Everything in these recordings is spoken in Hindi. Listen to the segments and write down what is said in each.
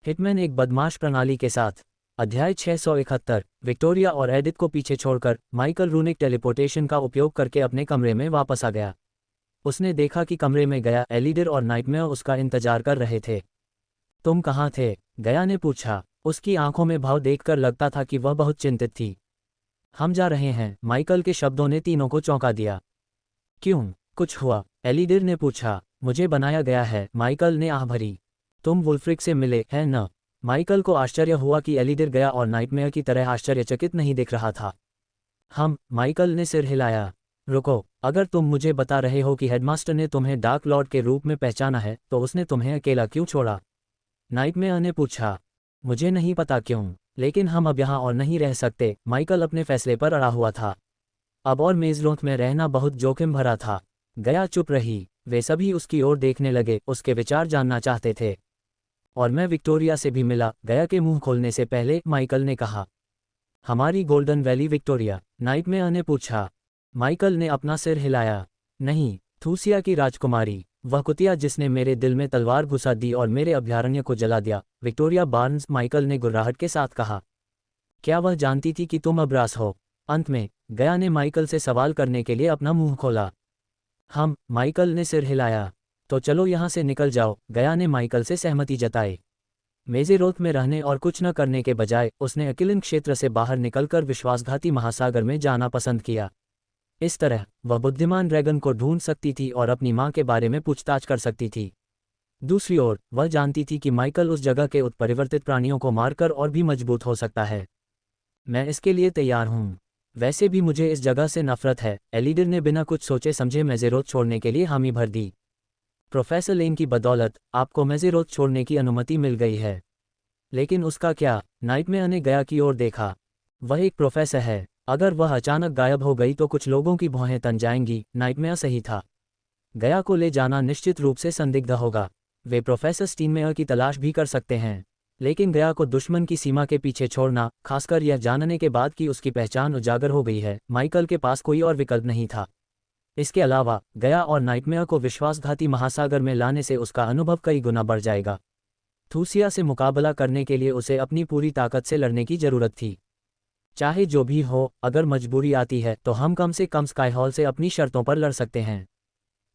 हिटमैन एक बदमाश प्रणाली के साथ। अध्याय 671। विक्टोरिया और एडिथ को पीछे छोड़कर माइकल रूनिक टेलीपोर्टेशन का उपयोग करके अपने कमरे में वापस आ गया। उसने देखा कि कमरे में गया, एलिडर और नाइटमेयर उसका इंतजार कर रहे थे। तुम कहाँ थे? गया ने पूछा। उसकी आंखों में भाव देखकर लगता था कि वह बहुत चिंतित थी। हम जा रहे हैं, माइकल के शब्दों ने तीनों को चौंका दिया। क्यों, कुछ हुआ? एलिडर ने पूछा। मुझे बनाया गया है, माइकल ने आह भरी। तुम वुल्फ्रिक से मिले हैं न? माइकल को आश्चर्य हुआ कि एलिडर गया और नाइटमेयर की तरह आश्चर्यचकित नहीं दिख रहा था। माइकल ने सिर हिलाया। रुको, अगर तुम मुझे बता रहे हो कि हेडमास्टर ने तुम्हें डार्क लॉर्ड के रूप में पहचाना है तो उसने तुम्हें अकेला क्यों छोड़ा? नाइटमेयर ने पूछा। मुझे नहीं पता क्यों, लेकिन हम अब यहाँ और नहीं रह सकते। माइकल अपने फैसले पर अड़ा हुआ था। अब और मेजलोथ में रहना बहुत जोखिम भरा था। गया चुप रही। वे सभी उसकी ओर देखने लगे, उसके विचार जानना चाहते थे। और मैं विक्टोरिया से भी मिला, गया के मुंह खोलने से पहले माइकल ने कहा। हमारी गोल्डन वैली विक्टोरिया? नाइटमेयर ने पूछा। माइकल ने अपना सिर हिलाया। नहीं, थूसिया की राजकुमारी, वह कुतिया जिसने मेरे दिल में तलवार घुसा दी और मेरे अभयारण्य को जला दिया। विक्टोरिया बार्न्स, माइकल ने गुर्राहट के साथ कहा। क्या वह जानती थी कि तुम अबरास हो? अंत में गया ने माइकल से सवाल करने के लिए अपना मुंह खोला। माइकल ने सिर हिलाया। तो चलो यहाँ से निकल जाओ, गया ने माइकल से सहमति जताई। मेजेरोथ में रहने और कुछ न करने के बजाय उसने अकिलिन क्षेत्र से बाहर निकलकर विश्वासघाती महासागर में जाना पसंद किया। इस तरह वह बुद्धिमान ड्रैगन को ढूंढ सकती थी और अपनी मां के बारे में पूछताछ कर सकती थी। दूसरी ओर वह जानती थी कि माइकल उस जगह के उत्परिवर्तित प्राणियों को मारकर और भी मजबूत हो सकता है। मैं इसके लिए तैयार हूँ। वैसे भी मुझे इस जगह से नफरत है। एलिडर ने बिना कुछ सोचे समझे मेजेरोथ छोड़ने के लिए हामी भर दी। प्रोफेसर लेन की बदौलत आपको मेजेरोथ छोड़ने की अनुमति मिल गई है। लेकिन उसका क्या? नाइटमेयर ने गया की ओर देखा। वह एक प्रोफेसर है, अगर वह अचानक गायब हो गई तो कुछ लोगों की भौहें तन जाएंगी। नाइटमेयर सही था। गया को ले जाना निश्चित रूप से संदिग्ध होगा। वे प्रोफेसर स्टीनमेयर की तलाश भी कर सकते हैं, लेकिन गया को दुश्मन की सीमा के पीछे छोड़ना, खासकर यह जानने के बाद कि उसकी पहचान उजागर हो गई है, माइकल के पास कोई और विकल्प नहीं था। इसके अलावा गया और नाइटमेयर को विश्वासघाती महासागर में लाने से उसका अनुभव कई गुना बढ़ जाएगा। थूसिया से मुकाबला करने के लिए उसे अपनी पूरी ताकत से लड़ने की जरूरत थी। चाहे जो भी हो, अगर मजबूरी आती है तो हम कम से कम स्काईहॉल से अपनी शर्तों पर लड़ सकते हैं।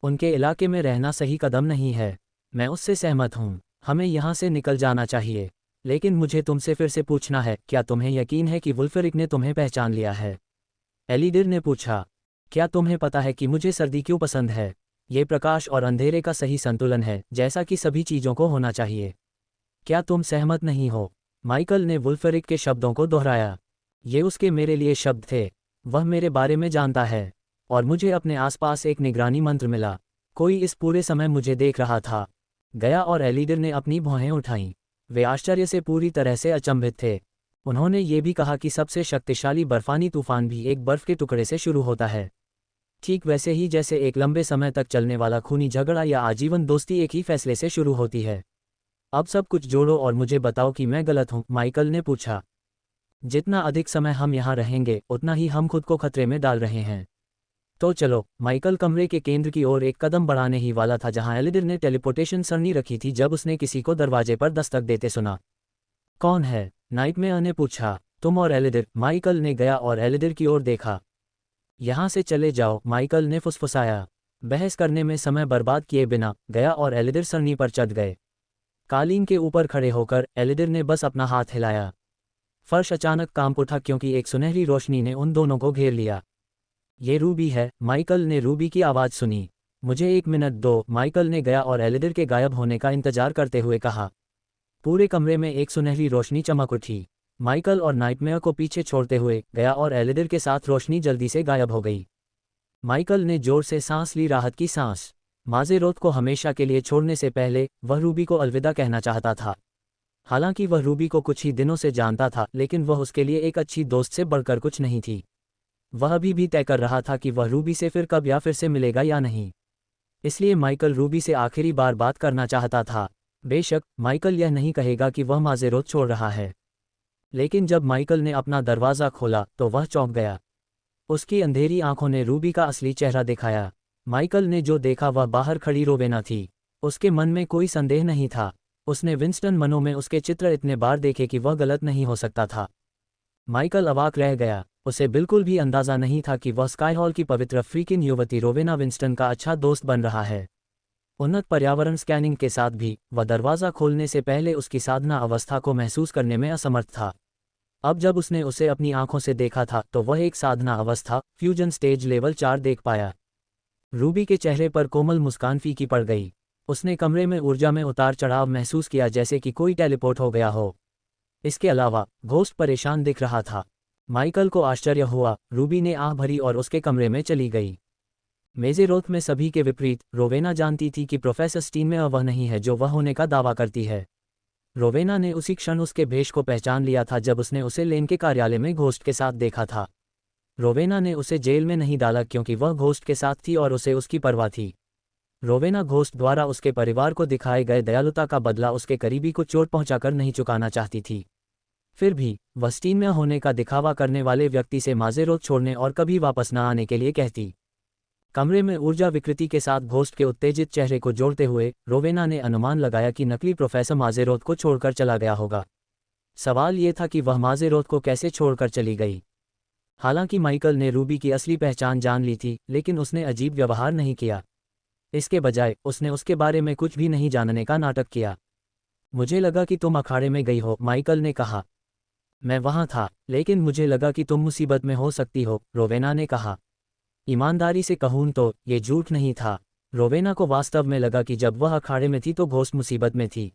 उनके इलाके में रहना सही कदम नहीं है। मैं उससे सहमत हूँ। हमें यहाँ से निकल जाना चाहिए। लेकिन मुझे तुमसे फिर से पूछना है, क्या तुम्हें यकीन है कि वुल्फ्रिक ने तुम्हें पहचान लिया है? एलिडर ने पूछा। क्या तुम्हें पता है कि मुझे सर्दी क्यों पसंद है? ये प्रकाश और अंधेरे का सही संतुलन है, जैसा कि सभी चीज़ों को होना चाहिए। क्या तुम सहमत नहीं हो? माइकल ने वुल्फ्रिक के शब्दों को दोहराया। ये उसके मेरे लिए शब्द थे। वह मेरे बारे में जानता है। और मुझे अपने आसपास एक निगरानी मंत्र मिला। कोई इस पूरे समय मुझे देख रहा था। गया और एलिडर ने अपनी भौहें उठाईं। वे आश्चर्य से पूरी तरह से अचंभित थे। उन्होंने ये भी कहा कि सबसे शक्तिशाली बर्फानी तूफान भी एक बर्फ के टुकड़े से शुरू होता है, ठीक वैसे ही जैसे एक लंबे समय तक चलने वाला खूनी झगड़ा या आजीवन दोस्ती एक ही फैसले से शुरू होती है। अब सब कुछ जोड़ो और मुझे बताओ कि मैं गलत हूँ, माइकल ने पूछा। जितना अधिक समय हम यहाँ रहेंगे उतना ही हम खुद को खतरे में डाल रहे हैं। तो चलो। माइकल कमरे के केंद्र की ओर एक कदम बढ़ाने ही वाला था जहाँ एलिडर ने टेलीपोर्टेशन सरणी रखी थी जब उसने किसी को दरवाजे पर दस्तक देते सुना। कौन है? नाइटमेयर ने पूछा। तुम और एलिडर। माइकल ने गया और एलिडर की ओर देखा। यहाँ से चले जाओ, माइकल ने फुसफुसाया। बहस करने में समय बर्बाद किए बिना गया और एलिडर सरणी पर चढ़ गए। कालीन के ऊपर खड़े होकर एलिडर ने बस अपना हाथ हिलाया। फर्श अचानक कांप उठा क्योंकि एक सुनहरी रोशनी ने उन दोनों को घेर लिया। ये रूबी है, माइकल ने रूबी की आवाज़ सुनी। मुझे 1 मिनट दो, माइकल ने गया और एलिडर के गायब होने का इंतजार करते हुए कहा। पूरे कमरे में एक सुनहरी रोशनी चमक उठी। माइकल और नाइटमेयर को पीछे छोड़ते हुए गया और एलिडर के साथ रोशनी जल्दी से गायब हो गई। माइकल ने जोर से सांस ली, राहत की सांस। माजेरोथ को हमेशा के लिए छोड़ने से पहले वह रूबी को अलविदा कहना चाहता था। हालांकि वह रूबी को कुछ ही दिनों से जानता था, लेकिन वह उसके लिए एक अच्छी दोस्त से बढ़कर कुछ नहीं थी। वह अभी भी तय कर रहा था कि वह रूबी से फिर कब या फिर से मिलेगा या नहीं। इसलिए माइकल रूबी से आखिरी बार बात करना चाहता था। बेशक माइकल यह नहीं कहेगा कि वह माजेरोथ छोड़ रहा है। लेकिन जब माइकल ने अपना दरवाज़ा खोला तो वह चौंक गया। उसकी अंधेरी आंखों ने रूबी का असली चेहरा दिखाया। माइकल ने जो देखा वह बाहर खड़ी रोवेना थी। उसके मन में कोई संदेह नहीं था। उसने विंस्टन मनों में उसके चित्र इतने बार देखे कि वह गलत नहीं हो सकता था। माइकल अवाक रह गया। उसे बिल्कुल भी अंदाजा नहीं था कि वह स्काई हॉल की पवित्र अफ्रीकन युवती रोवेना विंस्टन का अच्छा दोस्त बन रहा है। उन्नत पर्यावरण स्कैनिंग के साथ भी वह दरवाज़ा खोलने से पहले उसकी साधना अवस्था को महसूस करने में असमर्थ था। अब जब उसने उसे अपनी आंखों से देखा था तो वह एक साधना अवस्था फ्यूजन स्टेज लेवल 4 देख पाया। रूबी के चेहरे पर कोमल मुस्कान फीकी पड़ गई। उसने कमरे में ऊर्जा में उतार चढ़ाव महसूस किया, जैसे कि कोई टेलीपोर्ट हो गया हो। इसके अलावा घोस्ट परेशान दिख रहा था। माइकल को आश्चर्य हुआ। रूबी ने आह भरी और उसके कमरे में चली गई। मेज़ेरोथ में सभी के विपरीत रोवेना जानती थी कि प्रोफेसर स्टीनमेयर वह नहीं है जो वह होने का दावा करती है। रोवेना ने उसी क्षण उसके भेष को पहचान लिया था जब उसने उसे लेन के कार्यालय में घोस्ट के साथ देखा था। रोवेना ने उसे जेल में नहीं डाला क्योंकि वह घोस्ट के साथ थी और उसे उसकी परवाह थी। रोवेना घोस्ट द्वारा उसके परिवार को दिखाए गए दयालुता का बदला उसके करीबी को चोट पहुंचाकर नहीं चुकाना चाहती थी। फिर भी वह स्टीनमेयर होने का दिखावा करने वाले व्यक्ति से माज़ेरोथ छोड़ने और कभी वापस न आने के लिए कहती। कमरे में ऊर्जा विकृति के साथ घोस्ट के उत्तेजित चेहरे को जोड़ते हुए रोवेना ने अनुमान लगाया कि नकली प्रोफेसर माज़ेरोथ को छोड़कर चला गया होगा। सवाल ये था कि वह माज़ेरोथ को कैसे छोड़कर चली गई। हालांकि माइकल ने रूबी की असली पहचान जान ली थी, लेकिन उसने अजीब व्यवहार नहीं किया। इसके बजाय उसने उसके बारे में कुछ भी नहीं जानने का नाटक किया। मुझे लगा कि तुम अखाड़े में गई हो, माइकल ने कहा। मैं वहां था, लेकिन मुझे लगा कि तुम मुसीबत में हो सकती हो, रोवेना ने कहा। ईमानदारी से कहूं तो ये झूठ नहीं था। रोवेना को वास्तव में लगा कि जब वह अखाड़े में थी तो घोस्ट मुसीबत में थी।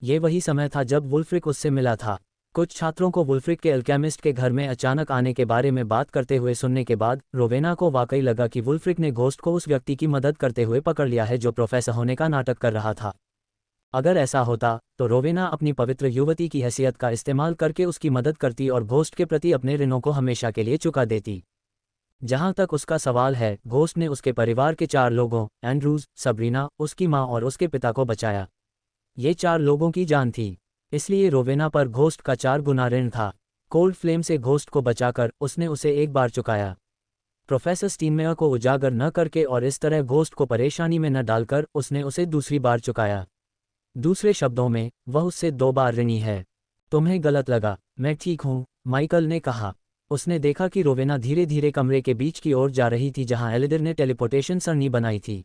ये वही समय था जब वुल्फ्रिक उससे मिला था। कुछ छात्रों को वुल्फ्रिक के अल्केमिस्ट के घर में अचानक आने के बारे में बात करते हुए सुनने के बाद रोवेना को वाकई लगा कि वुल्फ्रिक ने घोस्ट को उस व्यक्ति की मदद करते हुए पकड़ लिया है जो प्रोफेसर होने का नाटक कर रहा था। अगर ऐसा होता तो रोवेना अपनी पवित्र युवती की हैसियत का इस्तेमाल करके उसकी मदद करती और घोस्ट के प्रति अपने ऋणों को हमेशा के लिए चुका देती। जहां तक उसका सवाल है, घोस्ट ने उसके परिवार के 4 लोगों एंड्रूज, सबरीना, उसकी मां और उसके पिता को बचाया। ये 4 लोगों की जान थी, इसलिए रोवेना पर घोस्ट का 4 गुना ऋण था। कोल्ड फ्लेम से घोस्ट को बचाकर उसने उसे एक बार चुकाया। प्रोफेसर स्टीनमेयर को उजागर न करके और इस तरह घोस्ट को परेशानी में न डालकर उसने उसे दूसरी बार चुकाया। दूसरे शब्दों में वह उससे 2 बार ऋणी है। तुम्हें गलत लगा, मैं ठीक हूं, माइकल ने कहा। उसने देखा कि रोवेना धीरे धीरे कमरे के बीच की ओर जा रही थी जहां एलिडर ने टेलीपोर्टेशन सरणी बनाई थी।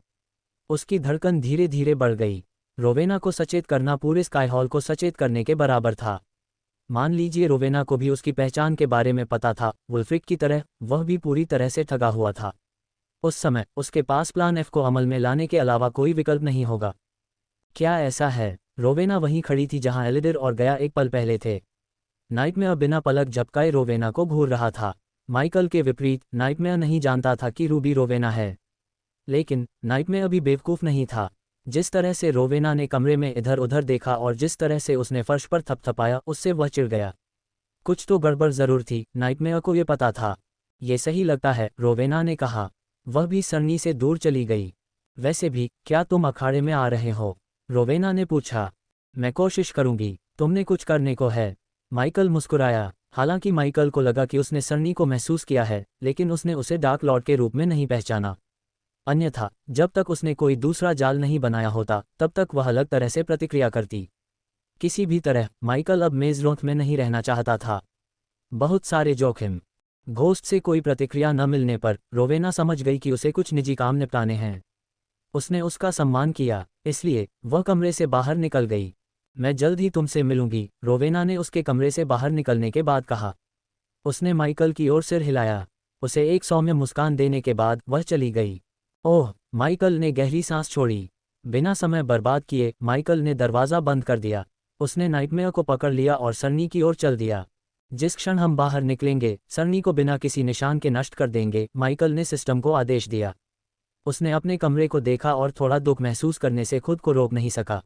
उसकी धड़कन धीरे धीरे बढ़ गई। रोवेना को सचेत करना पूरे स्काई हॉल को सचेत करने के बराबर था। मान लीजिए रोवेना को भी उसकी पहचान के बारे में पता था। वुल्फ्रिक की तरह वह भी पूरी तरह से ठगा हुआ था। उस समय उसके पास प्लान एफ को अमल में लाने के अलावा कोई विकल्प नहीं होगा। क्या ऐसा है? रोवेना वहीं खड़ी थी जहां एलिडर और गया एक पल पहले थे। नाइटमेयर बिना पलक झपकाए रोवेना को घूर रहा था। माइकल के विपरीत नाइटमेयर नहीं जानता था कि रूबी रोवेना है। लेकिन नाइटमेयर भी बेवकूफ़ नहीं था। जिस तरह से रोवेना ने कमरे में इधर उधर देखा और जिस तरह से उसने फर्श पर थपथपाया, उससे वह चिढ़ गया। कुछ तो गड़बड़ जरूर थी, नाइटमेयर को ये पता था। ये सही लगता है, रोवेना ने कहा। वह भी सरनी से दूर चली गई। वैसे भी क्या तुम अखाड़े में आ रहे हो? रोवेना ने पूछा। मैं कोशिश करूंगी, तुमने कुछ करने को है। माइकल मुस्कुराया। हालांकि माइकल को लगा कि उसने सरनी को महसूस किया है, लेकिन उसने उसे डार्क लॉर्ड के रूप में नहीं पहचाना। अन्यथा जब तक उसने कोई दूसरा जाल नहीं बनाया होता तब तक वह अलग तरह से प्रतिक्रिया करती। किसी भी तरह माइकल अब मेज़रोथ में नहीं रहना चाहता था। बहुत सारे जोखिम। घोस्ट से कोई प्रतिक्रिया न मिलने पर रोवेना समझ गई कि उसे कुछ निजी काम निपटाने हैं। उसने उसका सम्मान किया, इसलिए वह कमरे से बाहर निकल गई। मैं जल्द ही तुमसे मिलूंगी, रोवेना ने उसके कमरे से बाहर निकलने के बाद कहा। उसने माइकल की ओर सिर हिलाया। उसे एक सौम्य मुस्कान देने के बाद वह चली गई। ओह, माइकल ने गहरी सांस छोड़ी। बिना समय बर्बाद किए माइकल ने दरवाज़ा बंद कर दिया। उसने नाइटमेयर को पकड़ लिया और सरनी की ओर चल दिया। जिस क्षण हम बाहर निकलेंगे सरनी को बिना किसी निशान के नष्ट कर देंगे, माइकल ने सिस्टम को आदेश दिया। उसने अपने कमरे को देखा और थोड़ा दुख महसूस करने से खुद को रोक नहीं सका।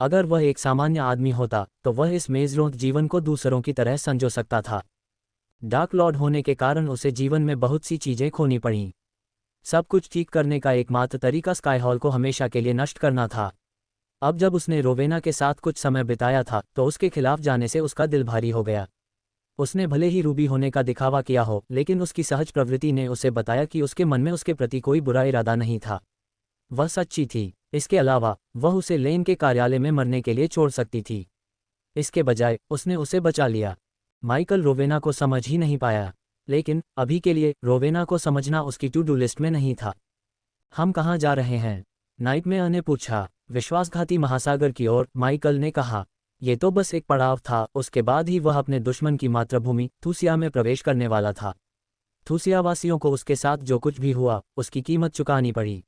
अगर वह एक सामान्य आदमी होता तो वह इस मेज़रोथ जीवन को दूसरों की तरह संजो सकता था। डार्क लॉर्ड होने के कारण उसे जीवन में बहुत सी चीज़ें खोनी पड़ीं। सब कुछ ठीक करने का एकमात्र तरीका स्काई हॉल को हमेशा के लिए नष्ट करना था। अब जब उसने रोवेना के साथ कुछ समय बिताया था तो उसके खिलाफ जाने से उसका दिल भारी हो गया। उसने भले ही रूबी होने का दिखावा किया हो, लेकिन उसकी सहज प्रवृत्ति ने उसे बताया कि उसके मन में उसके प्रति कोई बुरा इरादा नहीं था। वह सच्ची थी। इसके अलावा वह उसे लेन के कार्यालय में मरने के लिए छोड़ सकती थी। इसके बजाय उसने उसे बचा लिया। माइकल रोवेना को समझ ही नहीं पाया, लेकिन अभी के लिए रोवेना को समझना उसकी टू डू लिस्ट में नहीं था। हम कहाँ जा रहे हैं? नाइटमेयर ने पूछा। विश्वासघाती महासागर की ओर, माइकल ने कहा। ये तो बस एक पड़ाव था, उसके बाद ही वह अपने दुश्मन की मातृभूमि थूसिया में प्रवेश करने वाला था। थूसियावासियों को उसके साथ जो कुछ भी हुआ उसकी कीमत चुकानी पड़ी।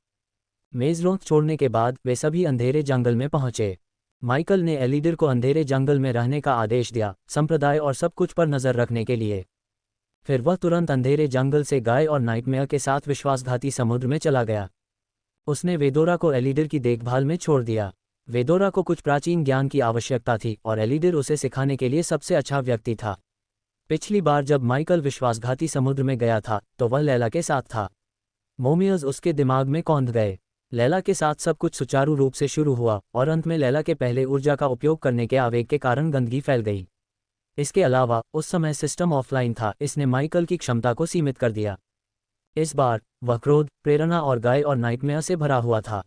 मेजरोथ छोड़ने के बाद वे सभी अंधेरे जंगल में पहुंचे। माइकल ने एलिडर को अंधेरे जंगल में रहने का आदेश दिया, संप्रदाय और सब कुछ पर नज़र रखने के लिए। फिर वह तुरंत अंधेरे जंगल से गाय और नाइटमेयर के साथ विश्वासघाती समुद्र में चला गया। उसने वेदोरा को एलिडर की देखभाल में छोड़ दिया। वेदोरा को कुछ प्राचीन ज्ञान की आवश्यकता थी और एलिडर उसे सिखाने के लिए सबसे अच्छा व्यक्ति था। पिछली बार जब माइकल विश्वासघाती समुद्र में गया था तो वह लैला के साथ था। मोमियर्स उसके दिमाग में कौंध गए। लैला के साथ सब कुछ सुचारू रूप से शुरू हुआ और अंत में लैला के पहले ऊर्जा का उपयोग करने के आवेग के कारण गंदगी फैल गई। इसके अलावा उस समय सिस्टम ऑफलाइन था, इसने माइकल की क्षमता को सीमित कर दिया। इस बार वह क्रोध, प्रेरणा और गाय और नाइटमेयर से भरा हुआ था।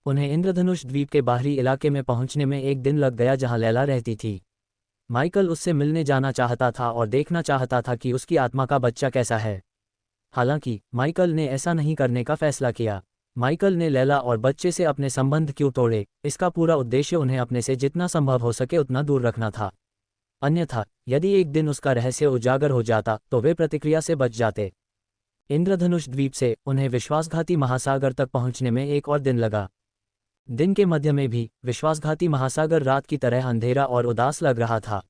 उन्हें इंद्रधनुष द्वीप के बाहरी इलाके में पहुंचने में एक दिन लग गया जहां लैला रहती थी। माइकल उससे मिलने जाना चाहता था और देखना चाहता था कि उसकी आत्मा का बच्चा कैसा है। हालांकि माइकल ने ऐसा नहीं करने का फैसला किया। माइकल ने लैला और बच्चे से अपने संबंध क्यों तोड़े? इसका पूरा उद्देश्य उन्हें अपने से जितना संभव हो सके उतना दूर रखना था। अन्यथा यदि एक दिन उसका रहस्य उजागर हो जाता तो वे प्रतिक्रिया से बच जाते। इंद्रधनुष द्वीप से उन्हें विश्वासघाती महासागर तक पहुंचने में एक और दिन लगा। दिन के मध्य में भी विश्वासघाती महासागर रात की तरह अंधेरा और उदास लग रहा था।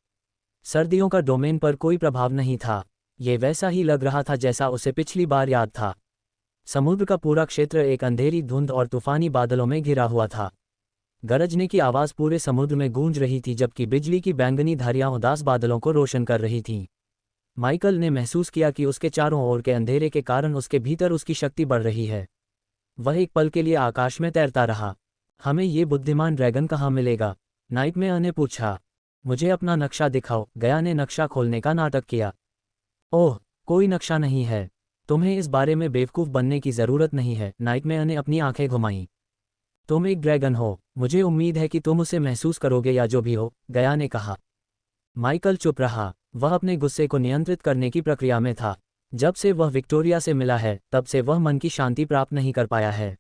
सर्दियों का डोमेन पर कोई प्रभाव नहीं था। ये वैसा ही लग रहा था जैसा उसे पिछली बार याद था। समुद्र का पूरा क्षेत्र एक अंधेरी धुंध और तूफानी बादलों में घिरा हुआ था। गरजने की आवाज़ पूरे समुद्र में गूंज रही थी, जबकि बिजली की बैंगनी धारियां उदास बादलों को रोशन कर रही थीं। माइकल ने महसूस किया कि उसके चारों ओर के अंधेरे के कारण उसके भीतर उसकी शक्ति बढ़ रही है। वह एक पल के लिए आकाश में तैरता रहा। हमें ये बुद्धिमान ड्रैगन कहाँ मिलेगा? नाइटमेयर ने पूछा। मुझे अपना नक्शा दिखाओ। गया ने नक्शा खोलने का नाटक किया। ओह, कोई नक्शा नहीं है। तुम्हें इस बारे में बेवकूफ़ बनने की ज़रूरत नहीं है। नाइटमेयर ने अपनी आंखें घुमाईं। तुम एक ड्रैगन हो, मुझे उम्मीद है कि तुम उसे महसूस करोगे या जो भी हो, गया ने कहा। माइकल चुप रहा। वह अपने गुस्से को नियंत्रित करने की प्रक्रिया में था। जब से वह विक्टोरिया से मिला है तब से वह मन की शांति प्राप्त नहीं कर पाया है।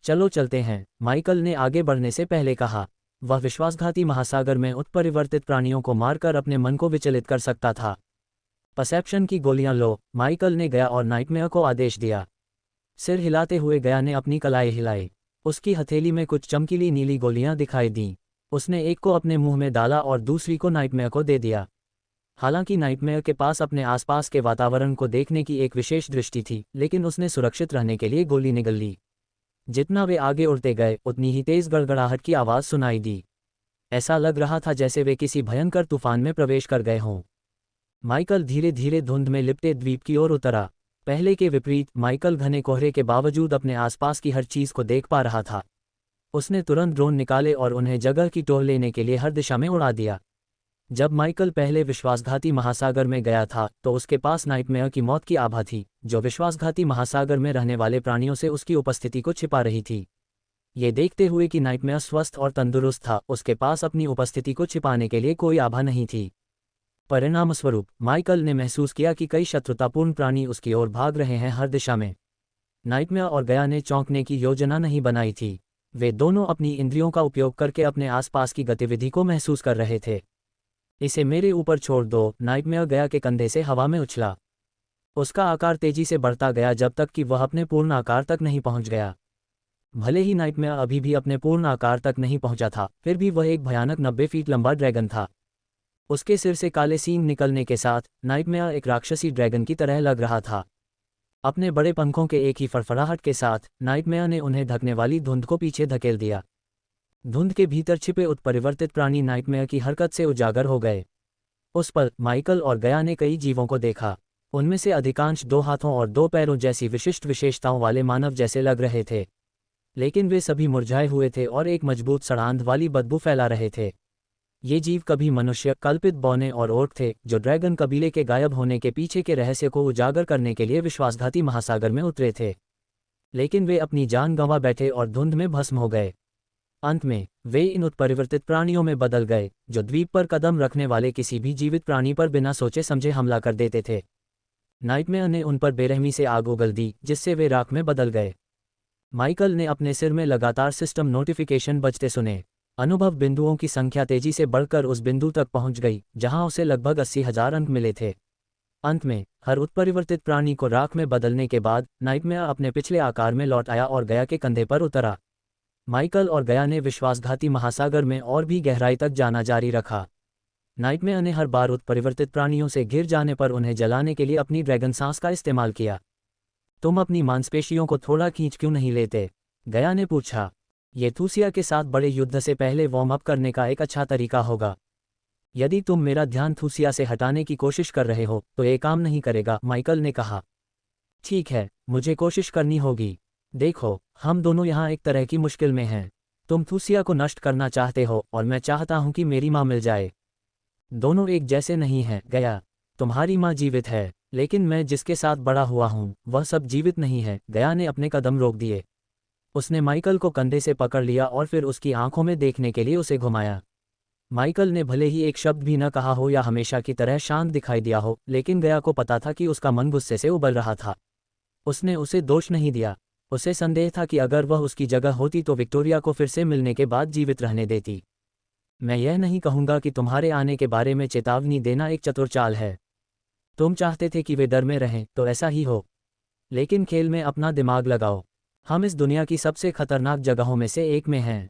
चलो चलते हैं, माइकल ने आगे बढ़ने से पहले कहा। वह विश्वासघाती महासागर में उत्परिवर्तित प्राणियों को मारकर अपने मन को विचलित कर सकता था। परसेप्शन की गोलियां लो, माइकल ने गया और नाइटमेयर को आदेश दिया। सिर हिलाते हुए गया ने अपनी कलाई हिलाई। उसकी हथेली में कुछ चमकीली नीली गोलियां दिखाई दीं। उसने एक को अपने मुंह में डाला और दूसरी को नाइटमेयर को दे दिया। हालांकि नाइटमेयर के पास अपने आसपास के वातावरण को देखने की एक विशेष दृष्टि थी, लेकिन उसने सुरक्षित रहने के लिए गोली निगल ली। जितना वे आगे उड़ते गए उतनी ही तेज गड़गड़ाहट की आवाज़ सुनाई दी। ऐसा लग रहा था जैसे वे किसी भयंकर तूफान में प्रवेश कर गए हों। माइकल धीरे धीरे धुंध में लिपटे द्वीप की ओर उतरा। पहले के विपरीत माइकल घने कोहरे के बावजूद अपने आसपास की हर चीज़ को देख पा रहा था। उसने तुरंत ड्रोन निकाले और उन्हें जगह की टोर लेने के लिए हर दिशा में उड़ा दिया। जब माइकल पहले विश्वासघाती महासागर में गया था तो उसके पास नाइटमेयर की मौत की आभा थी, जो विश्वासघाती महासागर में रहने वाले प्राणियों से उसकी उपस्थिति को छिपा रही थी। ये देखते हुए कि नाइटमेयर स्वस्थ और तंदुरुस्त था, उसके पास अपनी उपस्थिति को छिपाने के लिए कोई आभा नहीं थी। परिणामस्वरूप माइकल ने महसूस किया कि कई शत्रुतापूर्ण प्राणी उसकी ओर भाग रहे हैं हर दिशा में। नाइटमेयर और गया ने चौंकने की योजना नहीं बनाई थी। वे दोनों अपनी इंद्रियों का उपयोग करके अपने आसपास की गतिविधि को महसूस कर रहे थे। इसे मेरे ऊपर छोड़ दो, नाइटमेयर गया के कंधे से हवा में उछला। उसका आकार तेजी से बढ़ता गया जब तक कि वह अपने पूर्ण आकार तक नहीं पहुंच गया। भले ही नाइटमेयर अभी भी अपने पूर्ण आकार तक नहीं पहुंचा था, फिर भी वह एक भयानक 90 फीट लंबा ड्रैगन था। उसके सिर से काले सींग निकलने के साथ नाइटमेयर एक राक्षसी ड्रैगन की तरह लग रहा था। अपने बड़े पंखों के एक ही फड़फड़ाहट के साथ नाइटमेयर ने उन्हें ढकने वाली धुंध को पीछे धकेल दिया। धुंध के भीतर छिपे उत्परिवर्तित प्राणी नाइटमेयर की हरकत से उजागर हो गए। उस पल माइकल और गया ने कई जीवों को देखा। उनमें से अधिकांश 2 हाथों और 2 पैरों जैसी विशिष्ट विशेषताओं वाले मानव जैसे लग रहे थे, लेकिन वे सभी मुरझाए हुए थे और एक मजबूत सड़ांध वाली बदबू फैला रहे थे। ये जीव कभी मनुष्य, कल्पित बौने और ओर्क थे, जो ड्रैगन कबीले के गायब होने के पीछे के रहस्य को उजागर करने के लिए विश्वासघाती महासागर में उतरे थे। लेकिन वे अपनी जान गंवा बैठे और धुंध में भस्म हो गए। अंत में वे इन उत्परिवर्तित प्राणियों में बदल गए जो द्वीप पर कदम रखने वाले किसी भी जीवित प्राणी पर बिना सोचे समझे हमला कर देते थे। नाइटमेयर ने उन पर बेरहमी से आग उगल दी, जिससे वे राख में बदल गए। माइकल ने अपने सिर में लगातार सिस्टम नोटिफिकेशन बजते सुने। अनुभव बिंदुओं की संख्या तेजी से बढ़कर उस बिंदु तक पहुंच गई जहां उसे लगभग 80,000 अंक मिले थे। अंत में हर उत्परिवर्तित प्राणी को राख में बदलने के बाद नाइटमेयर अपने पिछले आकार में लौट आया और गया के कंधे पर उतरा। माइकल और गया ने विश्वासघाती महासागर में और भी गहराई तक जाना जारी रखा। नाइटमेयर ने हर बार उत्परिवर्तित प्राणियों से घिर जाने पर उन्हें जलाने के लिए अपनी ड्रैगन सांस का इस्तेमाल किया। तुम अपनी मांसपेशियों को थोड़ा खींच क्यों नहीं लेते? गया ने पूछा। ये थूसिया के साथ बड़े युद्ध से पहले वार्म अप करने का एक अच्छा तरीका होगा। यदि तुम मेरा ध्यान थूसिया से हटाने की कोशिश कर रहे हो तो ये काम नहीं करेगा, माइकल ने कहा। ठीक है, मुझे कोशिश करनी होगी। देखो, हम दोनों यहाँ एक तरह की मुश्किल में हैं। तुम थूसिया को नष्ट करना चाहते हो और मैं चाहता हूँ कि मेरी माँ मिल जाए। दोनों एक जैसे नहीं हैं, गया। तुम्हारी माँ जीवित है, लेकिन मैं जिसके साथ बड़ा हुआ हूँ वह सब जीवित नहीं है। गया ने अपने कदम रोक दिए। उसने माइकल को कंधे से पकड़ लिया और फिर उसकी आंखों में देखने के लिए उसे घुमाया। माइकल ने भले ही एक शब्द भी न कहा हो या हमेशा की तरह शांत दिखाई दिया हो, लेकिन गया को पता था कि उसका मन गुस्से से उबल रहा था। उसने उसे दोष नहीं दिया। उसे संदेह था कि अगर वह उसकी जगह होती तो विक्टोरिया को फिर से मिलने के बाद जीवित रहने देती। मैं यह नहीं कहूँगा कि तुम्हारे आने के बारे में चेतावनी देना एक चतुर चाल है। तुम चाहते थे कि वे डर में रहें, तो ऐसा ही हो। लेकिन खेल में अपना दिमाग लगाओ। हम इस दुनिया की सबसे खतरनाक जगहों में से एक में हैं।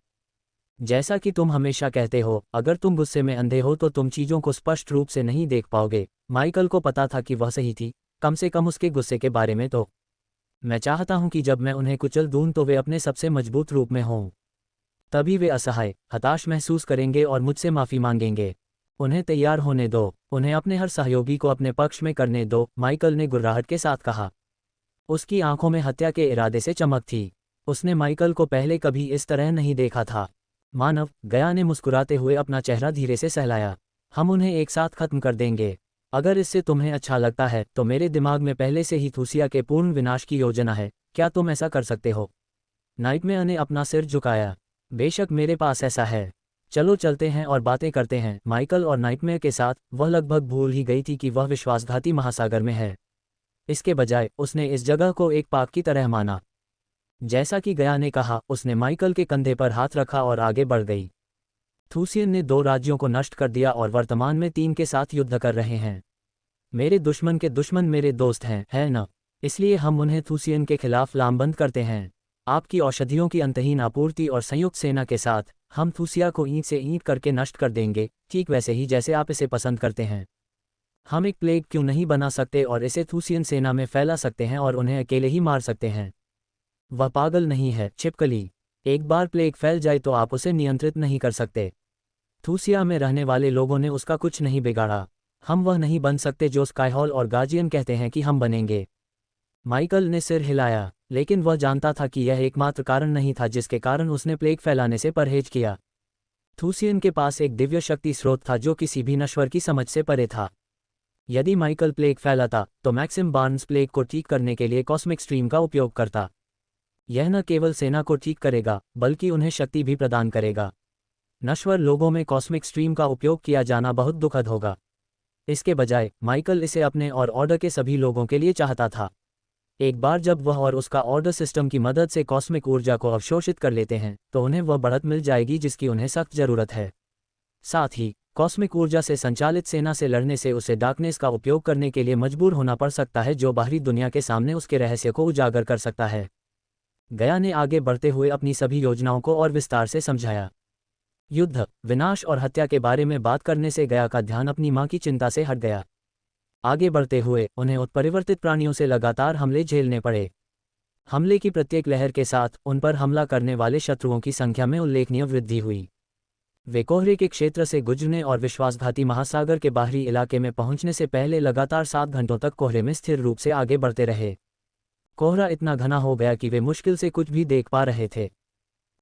जैसा कि तुम हमेशा कहते हो, अगर तुम गुस्से में अंधे हो तो तुम चीज़ों को स्पष्ट रूप से नहीं देख पाओगे। माइकल को पता था कि वह सही थी, कम से कम उसके गुस्से के बारे में तो। मैं चाहता हूं कि जब मैं उन्हें कुचल दूं तो वे अपने सबसे मजबूत रूप में हों। तभी वे असहाय, हताश महसूस करेंगे और मुझसे माफ़ी मांगेंगे। उन्हें तैयार होने दो, उन्हें अपने हर सहयोगी को अपने पक्ष में करने दो, माइकल ने गुर्राहट के साथ कहा। उसकी आंखों में हत्या के इरादे से चमक थी। उसने माइकल को पहले कभी इस तरह नहीं देखा था। मानव, गया ने मुस्कुराते हुए अपना चेहरा धीरे से सहलाया। हम उन्हें एक साथ खत्म कर देंगे। अगर इससे तुम्हें अच्छा लगता है तो मेरे दिमाग में पहले से ही थूसिया के पूर्ण विनाश की योजना है। क्या तुम ऐसा कर सकते हो? नाइटमेयर ने अपना सिर झुकाया। बेशक मेरे पास ऐसा है। चलो चलते हैं और बातें करते हैं। माइकल और नाइटमेयर के साथ वह लगभग भूल ही गई थी कि वह विश्वासघाती महासागर में है। इसके बजाय उसने इस जगह को एक पार्क की तरह माना। जैसा कि गया ने कहा, उसने माइकल के कंधे पर हाथ रखा और आगे बढ़ गई। थूसियन ने 2 राज्यों को नष्ट कर दिया और वर्तमान में 3 के साथ युद्ध कर रहे हैं। मेरे दुश्मन के दुश्मन मेरे दोस्त हैं, है न? इसलिए हम उन्हें थूसियन के खिलाफ लामबंद करते हैं। आपकी औषधियों की अंतहीन आपूर्ति और संयुक्त सेना के साथ हम थूसिया को ईंट से ईंट करके नष्ट कर देंगे, ठीक वैसे ही जैसे आप इसे पसंद करते हैं। हम एक प्लेग क्यों नहीं बना सकते और इसे थूसियन सेना में फैला सकते हैं और उन्हें अकेले ही मार सकते हैं? वह पागल नहीं है, छिपकली। एक बार प्लेग फैल जाए तो आप उसे नियंत्रित नहीं कर सकते। थूसिया में रहने वाले लोगों ने उसका कुछ नहीं बिगाड़ा। हम वह नहीं बन सकते जो स्काईहॉल और गार्जियन कहते हैं कि हम बनेंगे। माइकल ने सिर हिलाया, लेकिन वह जानता था कि यह एकमात्र कारण नहीं था जिसके कारण उसने प्लेग फैलाने से परहेज किया। थूसियन के पास एक दिव्य शक्ति स्रोत था जो किसी भी नश्वर की समझ से परे था। यदि माइकल प्लेग फैलाता तो मैक्सिम बार्न्स प्लेग को ठीक करने के लिए कॉस्मिक स्ट्रीम का उपयोग करता। यह न केवल सेना को ठीक करेगा बल्कि उन्हें शक्ति भी प्रदान करेगा। नश्वर लोगों में कॉस्मिक स्ट्रीम का उपयोग किया जाना बहुत दुखद होगा। इसके बजाय माइकल इसे अपने और ऑर्डर के सभी लोगों के लिए चाहता था। एक बार जब वह और उसका ऑर्डर सिस्टम की मदद से कॉस्मिक ऊर्जा को अवशोषित कर लेते हैं तो उन्हें वह बढ़त मिल जाएगी जिसकी उन्हें सख्त जरूरत है। साथ ही कॉस्मिक ऊर्जा से संचालित सेना से लड़ने से उसे डार्कनेस का उपयोग करने के लिए मजबूर होना पड़ सकता है जो बाहरी दुनिया के सामने उसके रहस्य को उजागर कर सकता है। गया ने आगे बढ़ते हुए अपनी सभी योजनाओं को और विस्तार से समझाया। युद्ध, विनाश और हत्या के बारे में बात करने से गया का ध्यान अपनी मां की चिंता से हट गया। आगे बढ़ते हुए उन्हें उत्परिवर्तित प्राणियों से लगातार हमले झेलने पड़े। हमले की प्रत्येक लहर के साथ उन पर हमला करने वाले शत्रुओं की संख्या में उल्लेखनीय वृद्धि हुई। वे कोहरे के क्षेत्र से गुजरने और विश्वासघाती महासागर के बाहरी इलाके में पहुंचने से पहले लगातार 7 घंटों तक कोहरे में स्थिर रूप से आगे बढ़ते रहे। कोहरा इतना घना हो गया कि वे मुश्किल से कुछ भी देख पा रहे थे।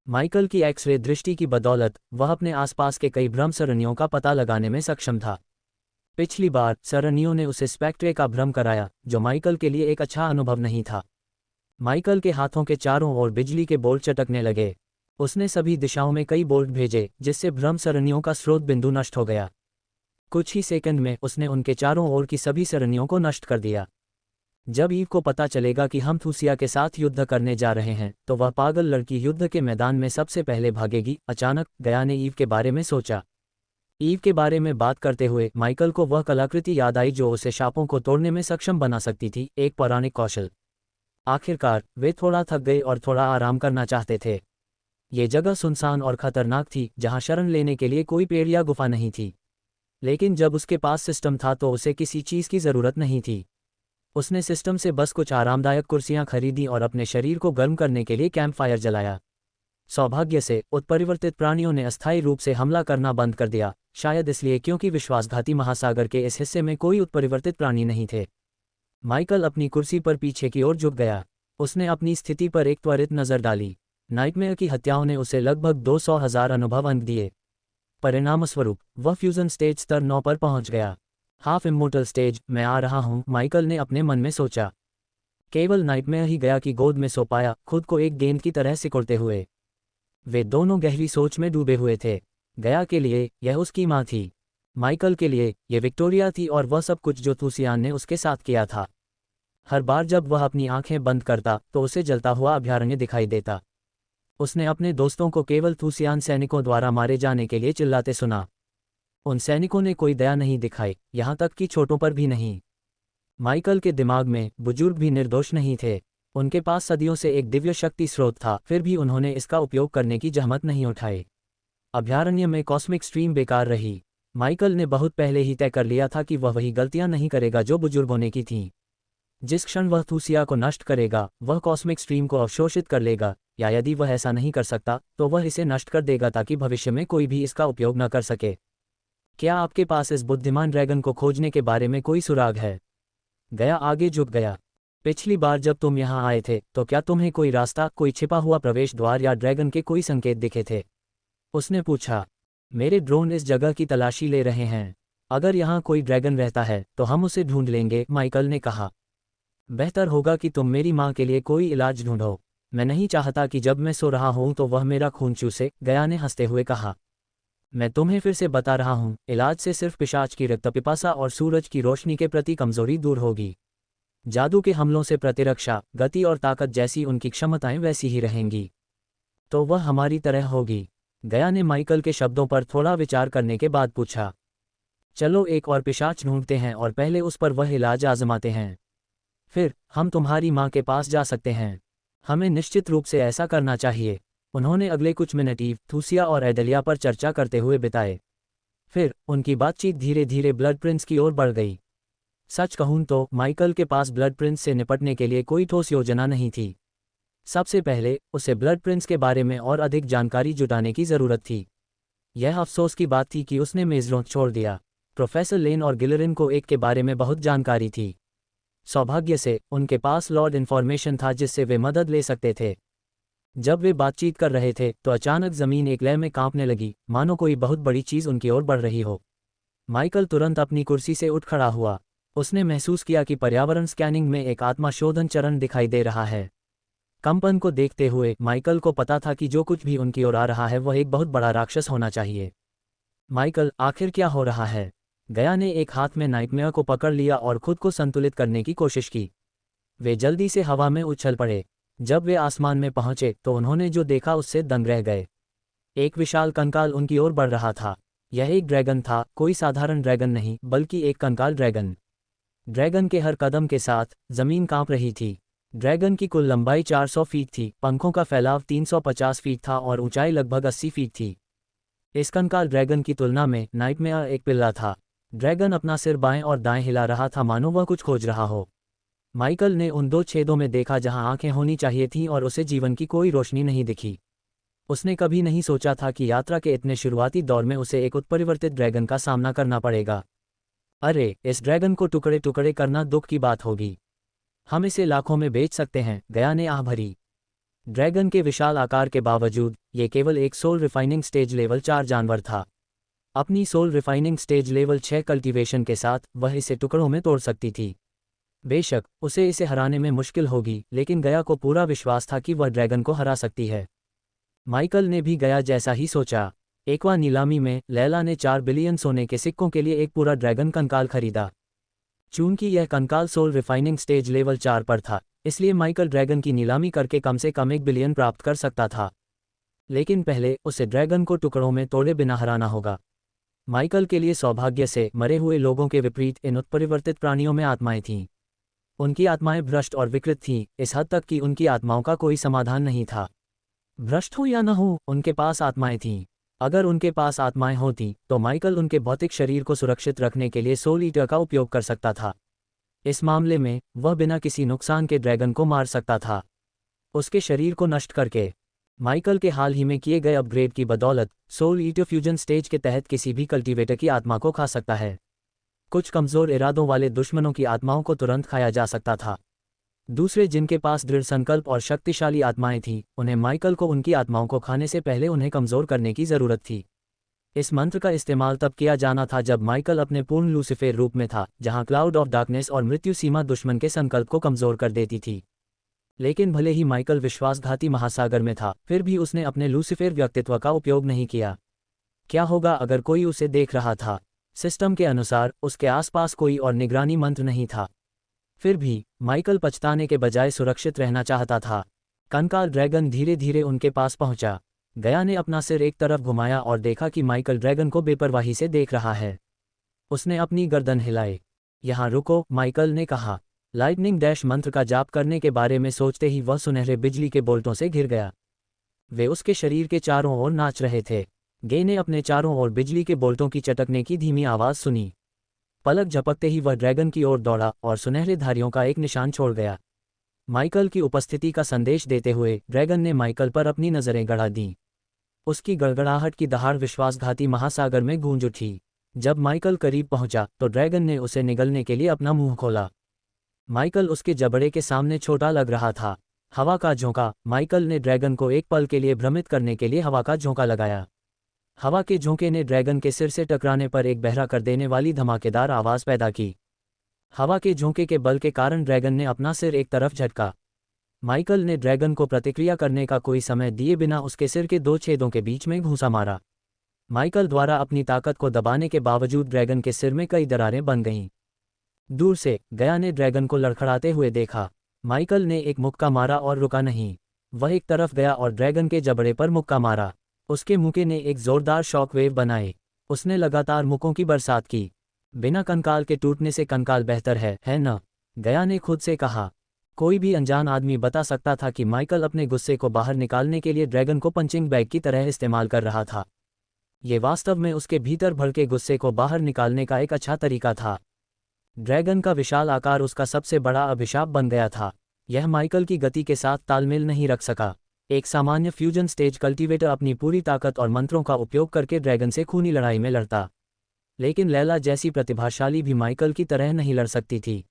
माइकल की एक्स-रे दृष्टि की बदौलत वह अपने आसपास के कई भ्रम सरणियों का पता लगाने में सक्षम था। पिछली बार सरणियों ने उसे स्पेक्ट्रे का भ्रम कराया, जो माइकल के लिए एक अच्छा अनुभव नहीं था। माइकल के हाथों के चारों ओर बिजली के बोल्ट चटकने लगे। उसने सभी दिशाओं में कई बोल्ट भेजे, जिससे भ्रम सरणियों का स्रोत बिंदु नष्ट हो गया। कुछ ही सेकंड में उसने उनके चारों ओर की सभी सरणियों को नष्ट कर दिया। जब ईव को पता चलेगा कि हम थूसिया के साथ युद्ध करने जा रहे हैं, तो वह पागल लड़की युद्ध के मैदान में सबसे पहले भागेगी। अचानक गया ने ईव के बारे में सोचा। ईव के बारे में बात करते हुए माइकल को वह कलाकृति याद आई जो उसे शापों को तोड़ने में सक्षम बना सकती थी, एक पौराणिक कौशल। आखिरकार वे थोड़ा थक गए और थोड़ा आराम करना चाहते थे। ये जगह सुनसान और खतरनाक थी, जहां शरण लेने के लिए कोई पेड़ या गुफा नहीं थी। लेकिन जब उसके पास सिस्टम था तो उसे किसी चीज़ की ज़रूरत नहीं थी। उसने सिस्टम से बस कुछ आरामदायक कुर्सियां खरीदी और अपने शरीर को गर्म करने के लिए कैंप फायर जलाया। सौभाग्य से उत्परिवर्तित प्राणियों ने अस्थायी रूप से हमला करना बंद कर दिया, शायद इसलिए क्योंकि विश्वासघाती महासागर के इस हिस्से में कोई उत्परिवर्तित प्राणी नहीं थे। माइकल अपनी कुर्सी पर पीछे की ओर झुक गया। उसने अपनी स्थिति पर एक त्वरित नज़र डाली। नाइटमेयर की हत्याओं ने उसे लगभग 200,000 अनुभव अंक दिए। परिणामस्वरूप वह फ्यूजन स्टेज स्तर 9 पर पहुंच गया। हाफ इमोर्टल स्टेज, मैं आ रहा हूं, माइकल ने अपने मन में सोचा। केवल नाइटमेयर ही गया की गोद में सो पाया, खुद को एक गेंद की तरह सिकुड़ते हुए। वे दोनों गहरी सोच में डूबे हुए थे। गया के लिए यह उसकी माँ थी। माइकल के लिए ये विक्टोरिया थी और वह सब कुछ जो थूसियान ने उसके साथ किया था। हर बार जब वह अपनी आंखें बंद करता तो उसे जलता हुआ अभयारण्य दिखाई देता। उसने अपने दोस्तों को केवल थूसियान सैनिकों द्वारा मारे जाने के लिए चिल्लाते सुना। उन सैनिकों ने कोई दया नहीं दिखाई, यहाँ तक कि छोटों पर भी नहीं। माइकल के दिमाग में बुजुर्ग भी निर्दोष नहीं थे। उनके पास सदियों से एक दिव्य शक्ति स्रोत था, फिर भी उन्होंने इसका उपयोग करने की जहमत नहीं उठाई। अभयारण्य में कॉस्मिक स्ट्रीम बेकार रही। माइकल ने बहुत पहले ही तय कर लिया था कि वह वही गलतियां नहीं करेगा जो बुजुर्गों ने की थीं। जिस क्षण वह थूसिया को नष्ट करेगा, वह कॉस्मिक स्ट्रीम को अवशोषित कर लेगा, या यदि वह ऐसा नहीं कर सकता तो वह इसे नष्ट कर देगा ताकि भविष्य में कोई भी इसका उपयोग न कर सके। क्या आपके पास इस बुद्धिमान ड्रैगन को खोजने के बारे में कोई सुराग है? गया आगे झुक गया। पिछली बार जब तुम यहाँ आए थे तो क्या तुम्हें कोई रास्ता, कोई छिपा हुआ प्रवेश द्वार या ड्रैगन के कोई संकेत दिखे थे? उसने पूछा। मेरे ड्रोन इस जगह की तलाशी ले रहे हैं। अगर यहाँ कोई ड्रैगन रहता है तो हम उसे ढूंढ लेंगे, माइकल ने कहा। बेहतर होगा कि तुम मेरी माँ के लिए कोई इलाज ढूंढो। मैं नहीं चाहता कि जब मैं सो रहा हूँ तो वह मेरा खून चूसे, गया ने हंसते हुए कहा। मैं तुम्हें फिर से बता रहा हूँ, इलाज से सिर्फ पिशाच की रक्त पिपासा और सूरज की रोशनी के प्रति कमजोरी दूर होगी। जादू के हमलों से प्रतिरक्षा, गति और ताकत जैसी उनकी क्षमताएं वैसी ही रहेंगी। तो वह हमारी तरह होगी। गया ने माइकल के शब्दों पर थोड़ा विचार करने के बाद पूछा। चलो एक और पिशाच ढूंढते हैं और पहले उस पर वह इलाज आजमाते हैं। फिर हम तुम्हारी माँ के पास जा सकते हैं। हमें निश्चित रूप से ऐसा करना चाहिए। उन्होंने अगले कुछ मिनट ईव, थूसिया और एडेलिया पर चर्चा करते हुए बिताए। फिर उनकी बातचीत धीरे धीरे ब्लड प्रिंस की ओर बढ़ गई। सच कहूं तो माइकल के पास ब्लड प्रिंस से निपटने के लिए कोई ठोस योजना नहीं थी। सबसे पहले उसे ब्लड प्रिंस के बारे में और अधिक जानकारी जुटाने की ज़रूरत थी। यह अफसोस की बात थी कि उसने मेजरों छोड़ दिया। प्रोफेसर लेन और गिलरिन को एक के बारे में बहुत जानकारी थी। सौभाग्य से उनके पास लॉर्ड इन्फॉर्मेशन था जिससे वे मदद ले सकते थे। जब वे बातचीत कर रहे थे तो अचानक जमीन एक लय में कांपने लगी, मानो कोई बहुत बड़ी चीज़ उनकी ओर बढ़ रही हो। माइकल तुरंत अपनी कुर्सी से उठ खड़ा हुआ। उसने महसूस किया कि पर्यावरण स्कैनिंग में एक आत्मा शोधन चरण दिखाई दे रहा है। कंपन को देखते हुए माइकल को पता था कि जो कुछ भी उनकी ओर आ रहा है वह एक बहुत बड़ा राक्षस होना चाहिए। माइकल, आखिर क्या हो रहा है? गया ने एक हाथ में नाइटमेयर को पकड़ लिया और खुद को संतुलित करने की कोशिश की। वे जल्दी से हवा में उछल पड़े। जब वे आसमान में पहुंचे तो उन्होंने जो देखा उससे दंग रह गए। एक विशाल कंकाल उनकी ओर बढ़ रहा था। यह एक ड्रैगन था, कोई साधारण ड्रैगन नहीं बल्कि एक कंकाल ड्रैगन। ड्रैगन के हर कदम के साथ जमीन कांप रही थी। ड्रैगन की कुल लंबाई 400 फीट थी, पंखों का फैलाव 350 फीट था और ऊंचाई लगभग 80 फीट थी। इस कंकाल ड्रैगन की तुलना में नाइटमेयर एक पिल्ला था। ड्रैगन अपना सिर बाएं और दाएं हिला रहा था, मानो वह कुछ खोज रहा हो। माइकल ने उन दो छेदों में देखा जहां आंखें होनी चाहिए थीं और उसे जीवन की कोई रोशनी नहीं दिखी। उसने कभी नहीं सोचा था कि यात्रा के इतने शुरुआती दौर में उसे एक उत्परिवर्तित ड्रैगन का सामना करना पड़ेगा। अरे, इस ड्रैगन को टुकड़े टुकड़े करना दुख की बात होगी। हम इसे लाखों में बेच सकते हैं, गया ने आह भरी। ड्रैगन के विशाल आकार के बावजूद ये केवल एक सोल रिफाइनिंग स्टेज लेवल 4 जानवर था। अपनी soul refining stage level 6 cultivation के साथ वह इसे टुकड़ों में तोड़ सकती थी। बेशक उसे इसे हराने में मुश्किल होगी, लेकिन गया को पूरा विश्वास था कि वह ड्रैगन को हरा सकती है। माइकल ने भी गया जैसा ही सोचा। एकवा नीलामी में लैला ने 4 बिलियन सोने के सिक्कों के लिए एक पूरा ड्रैगन कंकाल खरीदा। चूंकि यह कंकाल सोल रिफाइनिंग स्टेज लेवल 4 पर था, इसलिए माइकल ड्रैगन की नीलामी करके कम से कम 1 बिलियन प्राप्त कर सकता था। लेकिन पहले उसे ड्रैगन को टुकड़ों में तोड़े बिना हराना होगा। माइकल के लिए सौभाग्य से मरे हुए लोगों के विपरीत इन उत्परिवर्तित प्राणियों में आत्माएं थीं। उनकी आत्माएं भ्रष्ट और विकृत थीं, इस हद तक कि उनकी आत्माओं का कोई समाधान नहीं था। भ्रष्ट हो या न हो, उनके पास आत्माएं थीं। अगर उनके पास आत्माएं होती तो माइकल उनके भौतिक शरीर को सुरक्षित रखने के लिए सोल ईटर का उपयोग कर सकता था। इस मामले में वह बिना किसी नुकसान के ड्रैगन को मार सकता था, उसके शरीर को नष्ट करके। माइकल के हाल ही में किए गए अपग्रेड की बदौलत सोल ईटर फ्यूजन स्टेज के तहत किसी भी कल्टीवेटर की आत्मा को खा सकता है। कुछ कमज़ोर इरादों वाले दुश्मनों की आत्माओं को तुरंत खाया जा सकता था। दूसरे जिनके पास दृढ़ संकल्प और शक्तिशाली आत्माएं थीं, उन्हें माइकल को उनकी आत्माओं को खाने से पहले उन्हें कमज़ोर करने की ज़रूरत थी। इस मंत्र का इस्तेमाल तब किया जाना था जब माइकल अपने पूर्ण लूसीफर रूप में था, जहां क्लाउड ऑफ डार्कनेस और मृत्यु सीमा दुश्मन के संकल्प को कमज़ोर कर देती थी। लेकिन भले ही माइकल विश्वासघाती महासागर में था, फिर भी उसने अपने लूसीफर व्यक्तित्व का उपयोग नहीं किया। क्या होगा अगर कोई उसे देख रहा था? सिस्टम के अनुसार उसके आसपास कोई और निगरानी मंत्र नहीं था। फिर भी माइकल पछताने के बजाय सुरक्षित रहना चाहता था। कंकाल ड्रैगन धीरे धीरे उनके पास पहुंचा। गया ने अपना सिर एक तरफ घुमाया और देखा कि माइकल ड्रैगन को बेपरवाही से देख रहा है। उसने अपनी गर्दन हिलाई। यहाँ रुको, माइकल ने कहा। लाइटनिंग डैश मंत्र का जाप करने के बारे में सोचते ही वह सुनहरे बिजली के बोल्टों से घिर गया। वे उसके शरीर के चारों ओर नाच रहे थे। गे ने अपने चारों ओर बिजली के बोल्टों की चटकने की धीमी आवाज़ सुनी। पलक झपकते ही वह ड्रैगन की ओर दौड़ा और सुनहरे धारियों का एक निशान छोड़ गया। माइकल की उपस्थिति का संदेश देते हुए ड्रैगन ने माइकल पर अपनी नज़रें गड़ा दीं। उसकी गड़गड़ाहट की दहाड़ विश्वासघाती महासागर में गूंज उठी। जब माइकल करीब पहुंचा तो ड्रैगन ने उसे निगलने के लिए अपना मुंह खोला। माइकल उसके जबड़े के सामने छोटा लग रहा था। हवा का झोंका। माइकल ने ड्रैगन को एक पल के लिए भ्रमित करने के लिए हवा का झोंका लगाया। हवा के झोंके ने ड्रैगन के सिर से टकराने पर एक बहरा कर देने वाली धमाकेदार आवाज़ पैदा की। हवा के झोंके के बल के कारण ड्रैगन ने अपना सिर एक तरफ झटका। माइकल ने ड्रैगन को प्रतिक्रिया करने का कोई समय दिए बिना उसके सिर के 2 छेदों के बीच में घूंसा मारा। माइकल द्वारा अपनी ताकत को दबाने के बावजूद ड्रैगन के सिर में कई दरारें बन गईं। दूर से गया ने ड्रैगन को लड़खड़ाते हुए देखा। माइकल ने एक मुक्का मारा और रुका नहीं। वह एक तरफ गया और ड्रैगन के जबड़े पर मुक्का मारा। उसके मुक्के ने एक जोरदार शॉक वेव बनाए। उसने लगातार मुक्कों की बरसात की। बिना कंकाल के टूटने से कंकाल बेहतर है न? गया ने खुद से कहा। कोई भी अनजान आदमी बता सकता था कि माइकल अपने गुस्से को बाहर निकालने के लिए ड्रैगन को पंचिंग बैग की तरह इस्तेमाल कर रहा था। ये वास्तव में उसके भीतर भड़के गुस्से को बाहर निकालने का एक अच्छा तरीका था। ड्रैगन का विशाल आकार उसका सबसे बड़ा अभिशाप बन गया था। यह माइकल की गति के साथ तालमेल नहीं रख सका। एक सामान्य फ्यूजन स्टेज कल्टीवेटर अपनी पूरी ताकत और मंत्रों का उपयोग करके ड्रैगन से खूनी लड़ाई में लड़ता, लेकिन लैला जैसी प्रतिभाशाली भी माइकल की तरह नहीं लड़ सकती थी।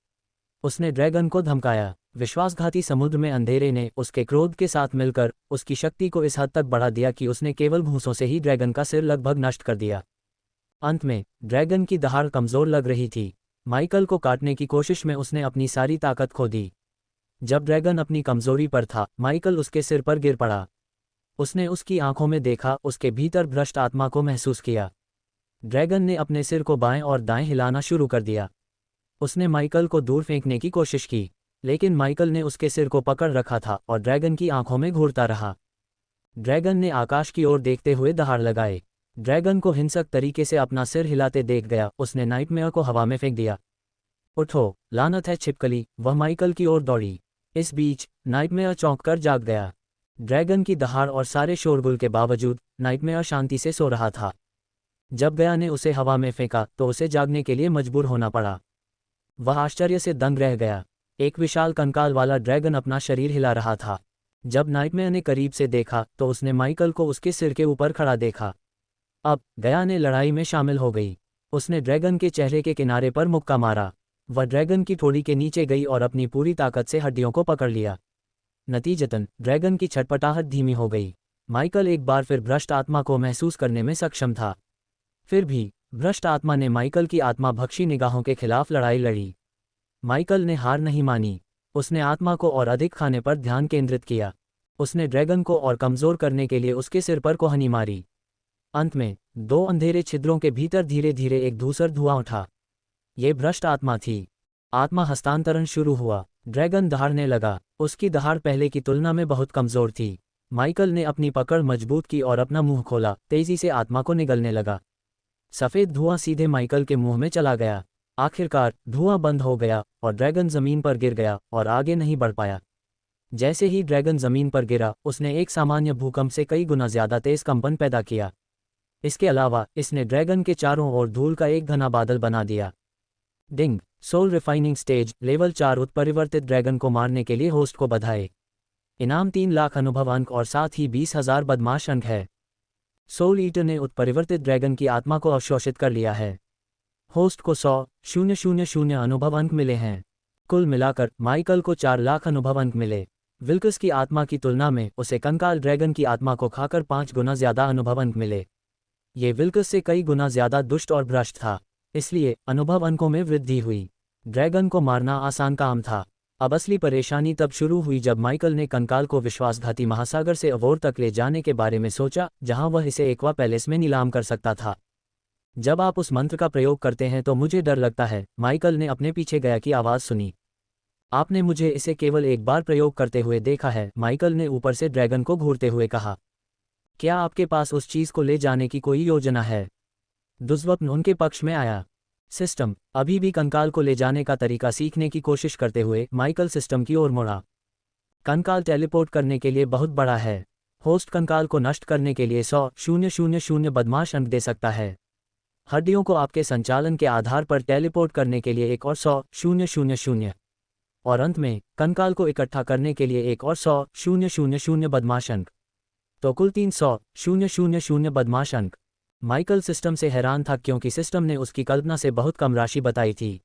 उसने ड्रैगन को धमकाया। विश्वासघाती समुद्र में अंधेरे ने उसके क्रोध के साथ मिलकर उसकी शक्ति को इस हद तक बढ़ा दिया कि उसने केवल घूंसों से ही ड्रैगन का सिर लगभग नष्ट कर दिया। अंत में ड्रैगन की दहाड़ कमज़ोर लग रही थी। माइकल को काटने की कोशिश में उसने अपनी सारी ताकत खो दी। जब ड्रैगन अपनी कमजोरी पर था, माइकल उसके सिर पर गिर पड़ा। उसने उसकी आंखों में देखा, उसके भीतर भ्रष्ट आत्मा को महसूस किया। ड्रैगन ने अपने सिर को बाएं और दाएं हिलाना शुरू कर दिया। उसने माइकल को दूर फेंकने की कोशिश की, लेकिन माइकल ने उसके सिर को पकड़ रखा था और ड्रैगन की आंखों में घूरता रहा। ड्रैगन ने आकाश की ओर देखते हुए दहाड़ लगाए। ड्रैगन को हिंसक तरीके से अपना सिर हिलाते देख गया, उसने नाइटमेयर को हवा में फेंक दिया। उठो, लानत है छिपकली, वह माइकल की ओर दौड़ी। इस बीच नाइटमेयर चौंक कर जाग गया। ड्रैगन की दहाड़ और सारे शोरगुल के बावजूद नाइटमेयर शांति से सो रहा था। जब गया ने उसे हवा में फेंका तो उसे जागने के लिए मजबूर होना पड़ा। वह आश्चर्य से दंग रह गया। एक विशाल कंकाल वाला ड्रैगन अपना शरीर हिला रहा था। जब नाइटमेयर ने करीब से देखा तो उसने माइकल को उसके सिर के ऊपर खड़ा देखा। अब गया ने लड़ाई में शामिल हो गई। उसने ड्रैगन के चेहरे के किनारे पर मुक्का मारा। वह ड्रैगन की ठोड़ी के नीचे गई और अपनी पूरी ताकत से हड्डियों को पकड़ लिया। नतीजतन ड्रैगन की छटपटाहट धीमी हो गई। माइकल एक बार फिर भ्रष्ट आत्मा को महसूस करने में सक्षम था। फिर भी भ्रष्ट आत्मा ने माइकल की आत्मा भक्षी निगाहों के खिलाफ लड़ाई लड़ी। माइकल ने हार नहीं मानी। उसने आत्मा को और अधिक खाने पर ध्यान केंद्रित किया। उसने ड्रैगन को और कमज़ोर करने के लिए उसके सिर पर कोहनी मारी। अंत में 2 अंधेरे छिद्रों के भीतर धीरे धीरे एक धूसर धुआं उठा। ये भ्रष्ट आत्मा थी। आत्मा हस्तांतरण शुरू हुआ। ड्रैगन दहाड़ने लगा। उसकी दहाड़ पहले की तुलना में बहुत कमज़ोर थी। माइकल ने अपनी पकड़ मजबूत की और अपना मुंह खोला, तेजी से आत्मा को निगलने लगा। सफ़ेद धुआं सीधे माइकल के मुंह में चला गया। आखिरकार धुआं बंद हो गया और ड्रैगन ज़मीन पर गिर गया और आगे नहीं बढ़ पाया। जैसे ही ड्रैगन ज़मीन पर गिरा, उसने एक सामान्य भूकंप से कई गुना ज़्यादा तेज़ कंपन पैदा किया। इसके अलावा इसने ड्रैगन के चारों ओर धूल का एक घना बादल बना दिया। डिंग। सोल रिफाइनिंग स्टेज लेवल 4 उत्परिवर्तित ड्रैगन को मारने के लिए होस्ट को बधाई। इनाम 3 लाख अनुभव अंक और साथ ही 20,000 बदमाश अंक है। सोल ईटर ने उत्परिवर्तित ड्रैगन की आत्मा को अवशोषित कर लिया है। होस्ट को 100,000 अनुभव अंक मिले हैं। कुल मिलाकर माइकल को 4 लाख अनुभव अंक मिले। विल्कस की आत्मा की तुलना में उसे कंकाल ड्रैगन की आत्मा को खाकर 5 गुना ज़्यादा अनुभव अंक मिले। ये विल्कस से कई गुना ज़्यादा दुष्ट और भ्रष्ट था, इसलिए अनुभव अंकों में वृद्धि हुई। ड्रैगन को मारना आसान काम था। अब असली परेशानी तब शुरू हुई जब माइकल ने कंकाल को विश्वासघाती महासागर से अवोर तक ले जाने के बारे में सोचा, जहां वह इसे एक्वा पैलेस में नीलाम कर सकता था। जब आप उस मंत्र का प्रयोग करते हैं तो मुझे डर लगता है, माइकल ने अपने पीछे गया की आवाज़ सुनी। आपने मुझे इसे केवल एक बार प्रयोग करते हुए देखा है, माइकल ने ऊपर से ड्रैगन को घूरते हुए कहा। क्या आपके पास उस चीज़ को ले जाने की कोई योजना है? दुष्स्वप्न उनके पक्ष में आया। सिस्टम अभी भी कंकाल को ले जाने का तरीका सीखने की कोशिश करते हुए माइकल सिस्टम की ओर मुड़ा। कंकाल टेलीपोर्ट करने के लिए बहुत बड़ा है। होस्ट कंकाल को नष्ट करने के लिए 100,000 बदमाश अंक दे सकता है। हड्डियों को आपके संचालन के आधार पर टेलीपोर्ट करने के लिए एक और 100,000 और अंत में कंकाल को इकट्ठा करने के लिए एक और 100,000 बदमाश अंक। तो कुल 300,000 बदमाश अंक। माइकल सिस्टम से हैरान था क्योंकि सिस्टम ने उसकी कल्पना से बहुत कम राशि बताई थी।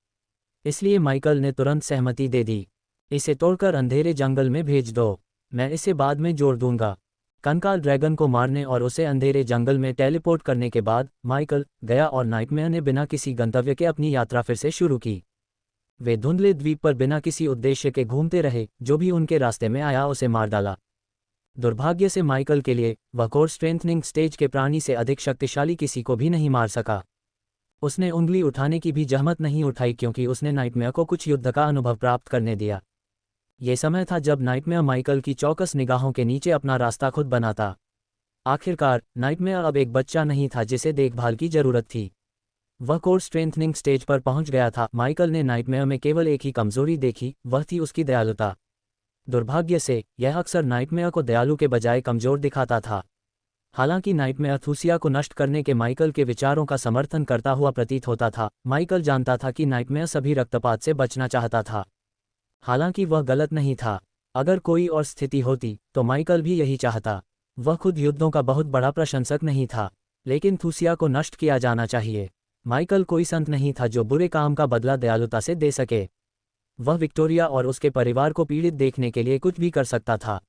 इसलिए माइकल ने तुरंत सहमति दे दी। इसे तोड़कर अंधेरे जंगल में भेज दो, मैं इसे बाद में जोड़ दूंगा। कंकाल ड्रैगन को मारने और उसे अंधेरे जंगल में टेलीपोर्ट करने के बाद माइकल, गया और नाइटमेयर ने बिना किसी गंतव्य के अपनी यात्रा फिर से शुरू की। वे धुंधले द्वीप पर बिना किसी उद्देश्य के घूमते रहे, जो भी उनके रास्ते में आया उसे मार डाला। दुर्भाग्य से माइकल के लिए वह कोर स्ट्रेंथनिंग स्टेज के प्राणी से अधिक शक्तिशाली किसी को भी नहीं मार सका। उसने उंगली उठाने की भी जहमत नहीं उठाई क्योंकि उसने नाइटमेयर को कुछ युद्ध का अनुभव प्राप्त करने दिया। ये समय था जब नाइटमेयर माइकल की चौकस निगाहों के नीचे अपना रास्ता खुद बनाता। आखिरकार नाइटमेयर अब एक बच्चा नहीं था जिसे देखभाल की जरूरत थी। वह कोर स्ट्रेंथनिंग स्टेज पर पहुंच गया था। माइकल ने नाइटमेयर में केवल एक ही कमजोरी देखी, वह थी उसकी दयालुता। दुर्भाग्य से यह अक्सर नाइटमेयर को दयालु के बजाय कमजोर दिखाता था। हालांकि नाइटमेयर थूसिया को नष्ट करने के माइकल के विचारों का समर्थन करता हुआ प्रतीत होता था, माइकल जानता था कि नाइटमेयर सभी रक्तपात से बचना चाहता था। हालांकि वह गलत नहीं था। अगर कोई और स्थिति होती तो माइकल भी यही चाहता। वह खुद युद्धों का बहुत बड़ा प्रशंसक नहीं था, लेकिन थूसिया को नष्ट किया जाना चाहिए। माइकल कोई संत नहीं था जो बुरे काम का बदला दयालुता से दे सके। वह विक्टोरिया और उसके परिवार को पीड़ित देखने के लिए कुछ भी कर सकता था।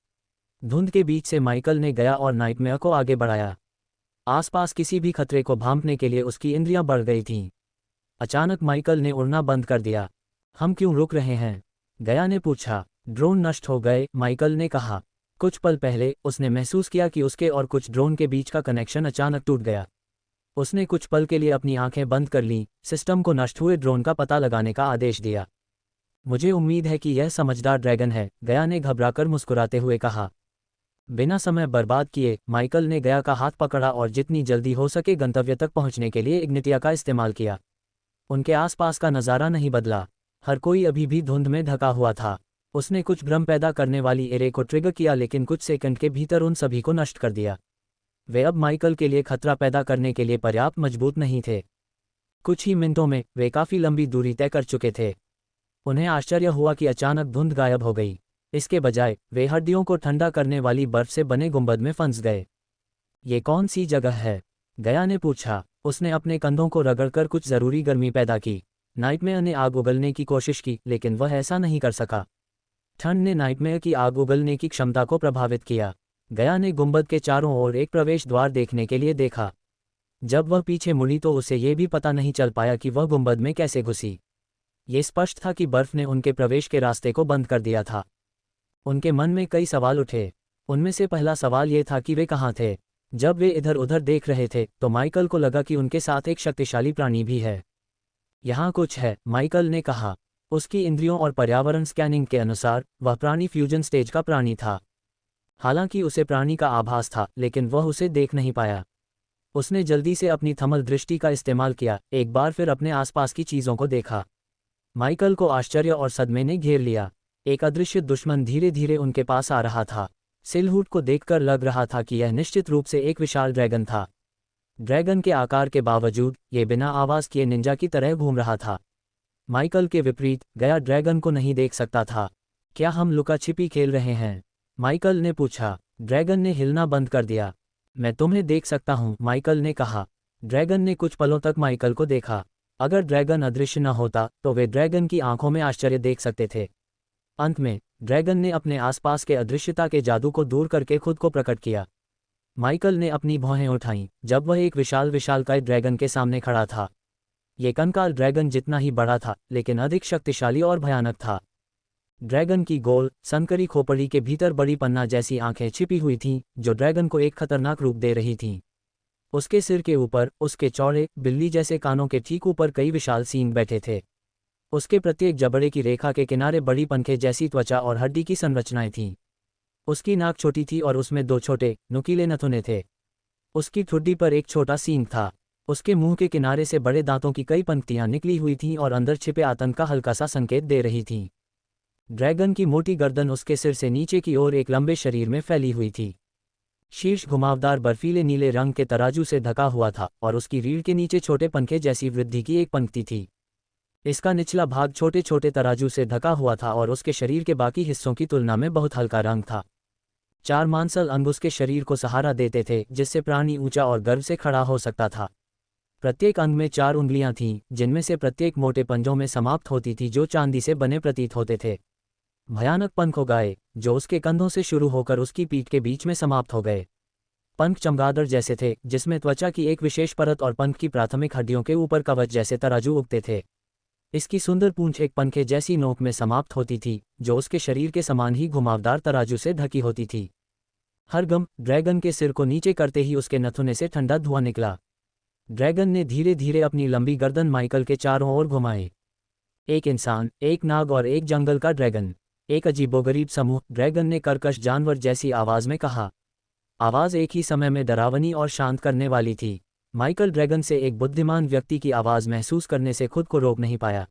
धुंध के बीच से माइकल ने गया और नाइटमेयर को आगे बढ़ाया। आसपास किसी भी खतरे को भांपने के लिए उसकी इंद्रियां बढ़ गई थीं। अचानक माइकल ने उड़ना बंद कर दिया। हम क्यों रुक रहे हैं? गया ने पूछा। ड्रोन नष्ट हो गए, माइकल ने कहा। कुछ पल पहले उसने महसूस किया कि उसके और कुछ ड्रोन के बीच का कनेक्शन अचानक टूट गया। उसने कुछ पल के लिए अपनी आंखें बंद कर लीं, सिस्टम को नष्ट हुए ड्रोन का पता लगाने का आदेश दिया। मुझे उम्मीद है कि यह समझदार ड्रैगन है, गया ने घबराकर मुस्कुराते हुए कहा। बिना समय बर्बाद किए माइकल ने गया का हाथ पकड़ा और जितनी जल्दी हो सके गंतव्य तक पहुंचने के लिए इग्निटिया का इस्तेमाल किया। उनके आसपास का नज़ारा नहीं बदला। हर कोई अभी भी धुंध में ढका हुआ था। उसने कुछ भ्रम पैदा करने वाली एरे को ट्रिगर किया, लेकिन कुछ सेकंड के भीतर उन सभी को नष्ट कर दिया। वे अब माइकल के लिए खतरा पैदा करने के लिए पर्याप्त मजबूत नहीं थे। कुछ ही मिनटों में वे काफ़ी लंबी दूरी तय कर चुके थे। उन्हें आश्चर्य हुआ कि अचानक धुंध गायब हो गई। इसके बजाय वे हड्डियों को ठंडा करने वाली बर्फ से बने गुंबद में फंस गए। ये कौन सी जगह है? गया ने पूछा। उसने अपने कंधों को रगड़कर कुछ ज़रूरी गर्मी पैदा की। नाइटमेयर ने आग उगलने की कोशिश की, लेकिन वह ऐसा नहीं कर सका। ठंड ने नाइटमेयर की आग उगलने की क्षमता को प्रभावित किया। गया ने गुंबद के चारों ओर एक प्रवेश द्वार देखने के लिए देखा। जब वह पीछे मुड़ी तो उसे ये भी पता नहीं चल पाया कि वह गुंबद में कैसे घुसी। ये स्पष्ट था कि बर्फ ने उनके प्रवेश के रास्ते को बंद कर दिया था। उनके मन में कई सवाल उठे। उनमें से पहला सवाल ये था कि वे कहाँ थे। जब वे इधर उधर देख रहे थे तो माइकल को लगा कि उनके साथ एक शक्तिशाली प्राणी भी है। यहाँ कुछ है, माइकल ने कहा। उसकी इंद्रियों और पर्यावरण स्कैनिंग के अनुसार वह प्राणी फ्यूजन स्टेज का प्राणी था। हालांकि उसे प्राणी का आभास था, लेकिन वह उसे देख नहीं पाया। उसने जल्दी से अपनी थर्मल दृष्टि का इस्तेमाल किया, एक बार फिर अपने आसपास की चीज़ों को देखा। माइकल को आश्चर्य और सदमे ने घेर लिया। एक अदृश्य दुश्मन धीरे धीरे उनके पास आ रहा था। सिलहूट को देखकर लग रहा था कि यह निश्चित रूप से एक विशाल ड्रैगन था। ड्रैगन के आकार के बावजूद ये बिना आवाज़ किए निंजा की तरह घूम रहा था। माइकल के विपरीत गया ड्रैगन को नहीं देख सकता था। क्या हम लुका छिपी खेल रहे हैं? माइकल ने पूछा। ड्रैगन ने हिलना बंद कर दिया। मैं तुम्हें देख सकता हूँ, माइकल ने कहा। ड्रैगन ने कुछ पलों तक माइकल को देखा। अगर ड्रैगन अदृश्य न होता तो वे ड्रैगन की आंखों में आश्चर्य देख सकते थे। अंत में ड्रैगन ने अपने आसपास के अदृश्यता के जादू को दूर करके खुद को प्रकट किया। माइकल ने अपनी भौहें उठाईं जब वह एक विशालकाय ड्रैगन के सामने खड़ा था। ये कंकाल ड्रैगन जितना ही बड़ा था, लेकिन अधिक शक्तिशाली और भयानक था। ड्रैगन की गोल संकरी खोपड़ी के भीतर बड़ी पन्ना जैसी आंखें छिपी हुई थीं, जो ड्रैगन को एक खतरनाक रूप दे रही थीं। उसके सिर के ऊपर उसके चौड़े बिल्ली जैसे कानों के ठीक ऊपर कई विशाल सींग बैठे थे। उसके प्रत्येक जबड़े की रेखा के किनारे बड़ी पंखे जैसी त्वचा और हड्डी की संरचनाएं थीं। उसकी नाक छोटी थी और उसमें 2 छोटे नुकीले नथुने थे। उसकी ठुड्डी पर एक छोटा सींग था। उसके मुंह के किनारे से बड़े दांतों की कई पंक्तियां निकली हुई थीं और अंदर छिपे आतंक का हल्का सा संकेत दे रही थीं। ड्रैगन की मोटी गर्दन उसके सिर से नीचे की ओर एक लंबे शरीर में फैली हुई थी। शीर्ष घुमावदार बर्फीले नीले रंग के तराजू से ढका हुआ था और उसकी रीढ़ के नीचे छोटे पंखे जैसी वृद्धि की एक पंक्ति थी। इसका निचला भाग छोटे छोटे तराजू से ढका हुआ था और उसके शरीर के बाकी हिस्सों की तुलना में बहुत हल्का रंग था। 4 मांसल अंग उसके शरीर को सहारा देते थे, जिससे प्राणी ऊंचा और गर्व से खड़ा हो सकता था। प्रत्येक अंग में 4 उंगलियां थीं, जिनमें से प्रत्येक मोटे पंजों में समाप्त होती थी, जो चांदी से बने प्रतीत होते थे। भयानक पंख उगाए, जो उसके कंधों से शुरू होकर उसकी पीठ के बीच में समाप्त हो गए। पंख चमगादड़ जैसे थे, जिसमें त्वचा की एक विशेष परत और पंख की प्राथमिक हड्डियों के ऊपर कवच जैसे तराजू उगते थे। इसकी सुंदर पूंछ एक पंखे जैसी नोक में समाप्त होती थी, जो उसके शरीर के समान ही घुमावदार तराजू से ढकी होती थी। हरगम ड्रैगन के सिर को नीचे करते ही उसके नथुने से ठंडा धुआं निकला। ड्रैगन ने धीरे धीरे अपनी लंबी गर्दन माइकल के चारों ओर घुमाई। एक इंसान, एक नाग और एक जंगल का ड्रैगन, एक अजीबोगरीब समूह, ड्रैगन ने कर्कश जानवर जैसी आवाज में कहा। आवाज एक ही समय में डरावनी और शांत करने वाली थी। माइकल ड्रैगन से एक बुद्धिमान व्यक्ति की आवाज़ महसूस करने से खुद को रोक नहीं पाया।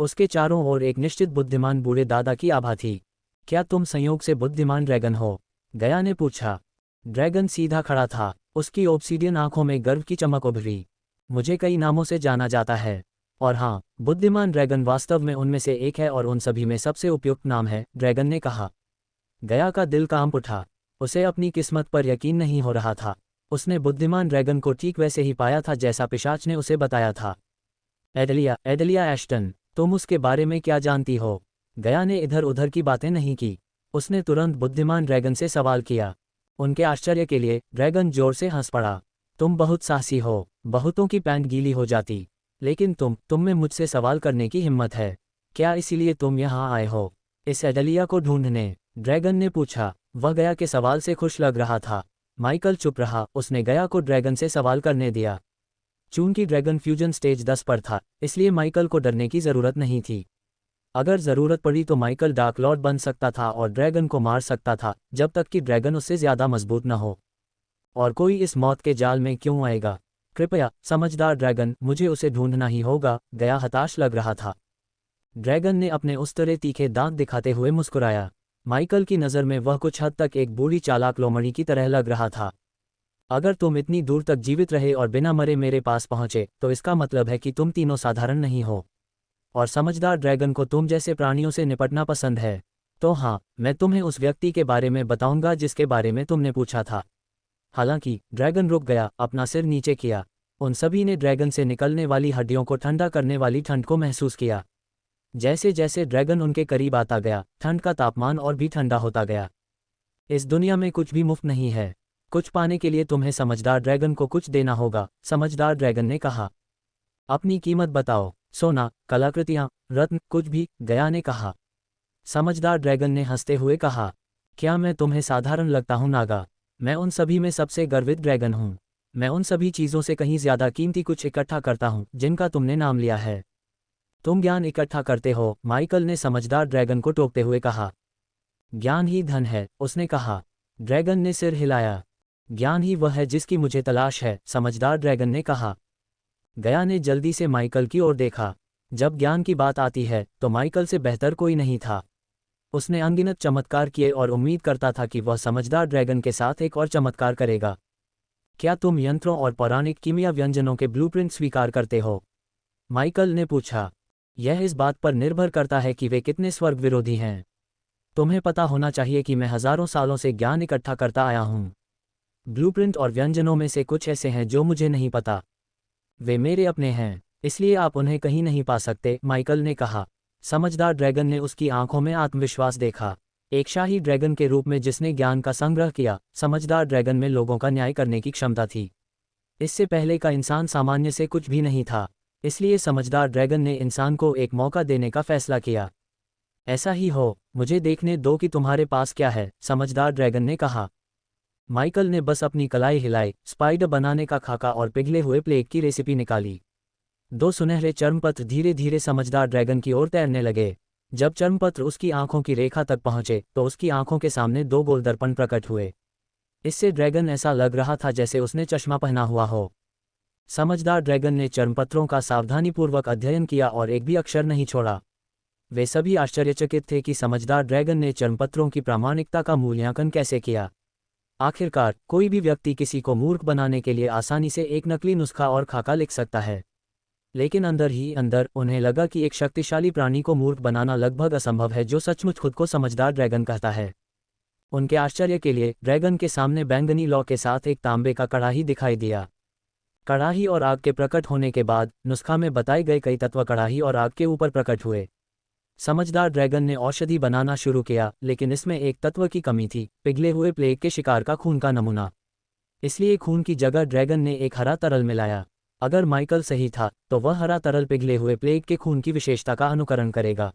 उसके चारों ओर एक निश्चित बुद्धिमान बूढ़े दादा की आभा थी। क्या तुम संयोग से बुद्धिमान ड्रैगन हो? गया ने पूछा। ड्रैगन सीधा खड़ा था, उसकी ऑब्सीडियन आंखों में गर्व की चमक उभरी। मुझे कई नामों से जाना जाता है, और हाँ, बुद्धिमान ड्रैगन वास्तव में उनमें से एक है और उन सभी में सबसे उपयुक्त नाम है, ड्रैगन ने कहा। गया का दिल कांप उठा। उसे अपनी किस्मत पर यकीन नहीं हो रहा था। उसने बुद्धिमान ड्रैगन को ठीक वैसे ही पाया था जैसा पिशाच ने उसे बताया था। एडलिया एश्टन, तुम उसके बारे में क्या जानती हो? गया ने इधर उधर की बातें नहीं की। उसने तुरंत बुद्धिमान ड्रैगन से सवाल किया। उनके आश्चर्य के लिए ड्रैगन जोर से हंस पड़ा। तुम बहुत साहसी हो, बहुतों की पैंट गीली हो जाती, लेकिन तुम में मुझसे सवाल करने की हिम्मत है। क्या इसीलिए तुम यहाँ आए हो, इस एडलिया को ढूंढने? ड्रैगन ने पूछा। वह गया के सवाल से खुश लग रहा था। माइकल चुप रहा। उसने गया को ड्रैगन से सवाल करने दिया। चूंकि ड्रैगन फ्यूजन स्टेज 10 पर था, इसलिए माइकल को डरने की जरूरत नहीं थी। अगर जरूरत पड़ी तो माइकल डार्क लॉर्ड बन सकता था और ड्रैगन को मार सकता था, जब तक कि ड्रैगन उससे ज्यादा मजबूत न हो। और कोई इस मौत के जाल में क्यों आएगा? कृपया समझदार ड्रैगन, मुझे उसे ढूंढना ही होगा। गया हताश लग रहा था। ड्रैगन ने अपने उस तरह तीखे दांत दिखाते हुए मुस्कुराया। माइकल की नज़र में वह कुछ हद तक एक बूढ़ी चालाक लोमड़ी की तरह लग रहा था। अगर तुम इतनी दूर तक जीवित रहे और बिना मरे मेरे पास पहुंचे, तो इसका मतलब है कि तुम तीनों साधारण नहीं हो, और समझदार ड्रैगन को तुम जैसे प्राणियों से निपटना पसंद है। तो हाँ, मैं तुम्हें उस व्यक्ति के बारे में बताऊंगा जिसके बारे में तुमने पूछा था। हालांकि ड्रैगन रुक गया, अपना सिर नीचे किया। उन सभी ने ड्रैगन से निकलने वाली हड्डियों को ठंडा करने वाली ठंड को महसूस किया। जैसे जैसे ड्रैगन उनके करीब आता गया, ठंड का तापमान और भी ठंडा होता गया। इस दुनिया में कुछ भी मुफ्त नहीं है। कुछ पाने के लिए तुम्हें समझदार ड्रैगन को कुछ देना होगा, समझदार ड्रैगन ने कहा। अपनी कीमत बताओ। सोना, कलाकृतियाँ, रत्न, कुछ भी, गया ने कहा। समझदार ड्रैगन ने हंसते हुए कहा, क्या मैं तुम्हें साधारण लगता हूँ नागा? मैं उन सभी में सबसे गर्वित ड्रैगन हूँ। मैं उन सभी चीज़ों से कहीं ज़्यादा कीमती कुछ इकट्ठा करता हूँ जिनका तुमने नाम लिया है। तुम ज्ञान इकट्ठा करते हो, माइकल ने समझदार ड्रैगन को टोकते हुए कहा। ज्ञान ही धन है, उसने कहा। ड्रैगन ने सिर हिलाया। ज्ञान ही वह है जिसकी मुझे तलाश है, समझदार ड्रैगन ने कहा। गया ने जल्दी से माइकल की ओर देखा। जब ज्ञान की बात आती है तो माइकल से बेहतर कोई नहीं था। उसने अनगिनत चमत्कार किए और उम्मीद करता था कि वह समझदार ड्रैगन के साथ एक और चमत्कार करेगा। क्या तुम यंत्रों और पौराणिक कीमिया व्यंजनों के ब्लूप्रिंट स्वीकार करते हो? माइकल ने पूछा। यह इस बात पर निर्भर करता है कि वे कितने स्वर्ग विरोधी हैं। तुम्हें पता होना चाहिए कि मैं हजारों सालों से ज्ञान इकट्ठा करता आया हूँ। ब्लूप्रिंट और व्यंजनों में से कुछ ऐसे हैं जो मुझे नहीं पता। वे मेरे अपने हैं, इसलिए आप उन्हें कहीं नहीं पा सकते, माइकल ने कहा। समझदार ड्रैगन ने उसकी आंखों में आत्मविश्वास देखा। एक शाही ड्रैगन के रूप में जिसने ज्ञान का संग्रह किया, समझदार ड्रैगन में लोगों का न्याय करने की क्षमता थी। इससे पहले का इंसान सामान्य से कुछ भी नहीं था, इसलिए समझदार ड्रैगन ने इंसान को एक मौका देने का फैसला किया। ऐसा ही हो, मुझे देखने दो कि तुम्हारे पास क्या है, समझदार ड्रैगन ने कहा। माइकल ने बस अपनी कलाई हिलाई, स्पाइडर बनाने का खाका और पिघले हुए प्लेग की रेसिपी निकाली। 2 सुनहरे चर्मपत्र धीरे धीरे समझदार ड्रैगन की ओर तैरने लगे। जब चर्मपत्र उसकी आंखों की रेखा तक पहुंचे तो उसकी आंखों के सामने 2 गोल दर्पण प्रकट हुए। इससे ड्रैगन ऐसा लग रहा था जैसे उसने चश्मा पहना हुआ हो। समझदार ड्रैगन ने चर्मपत्रों का सावधानीपूर्वक अध्ययन किया और एक भी अक्षर नहीं छोड़ा। वे सभी आश्चर्यचकित थे कि समझदार ड्रैगन ने चर्मपत्रों की प्रामाणिकता का मूल्यांकन कैसे किया। आखिरकार, कोई भी व्यक्ति किसी को मूर्ख बनाने के लिए आसानी से एक नकली नुस्खा और खाका लिख सकता है, लेकिन अंदर ही अंदर उन्हें लगा कि एक शक्तिशाली प्राणी को मूर्ख बनाना लगभग असंभव है जो सचमुच खुद को समझदार ड्रैगन कहता है। उनके आश्चर्य के लिए ड्रैगन के सामने बैंगनी लौ के साथ एक तांबे का कड़ाही दिखाई दिया। कड़ाही और आग के प्रकट होने के बाद नुस्खा में बताए गए कई तत्व कड़ाही और आग के ऊपर प्रकट हुए। समझदार ड्रैगन ने औषधि बनाना शुरू किया, लेकिन इसमें एक तत्व की कमी थी, पिघले हुए प्लेग के शिकार का खून का नमूना। इसलिए खून की जगह ड्रैगन ने एक हरा तरल मिलाया। अगर माइकल सही था तो वह हरा तरल पिघले हुए प्लेग के खून की विशेषता का अनुकरण करेगा।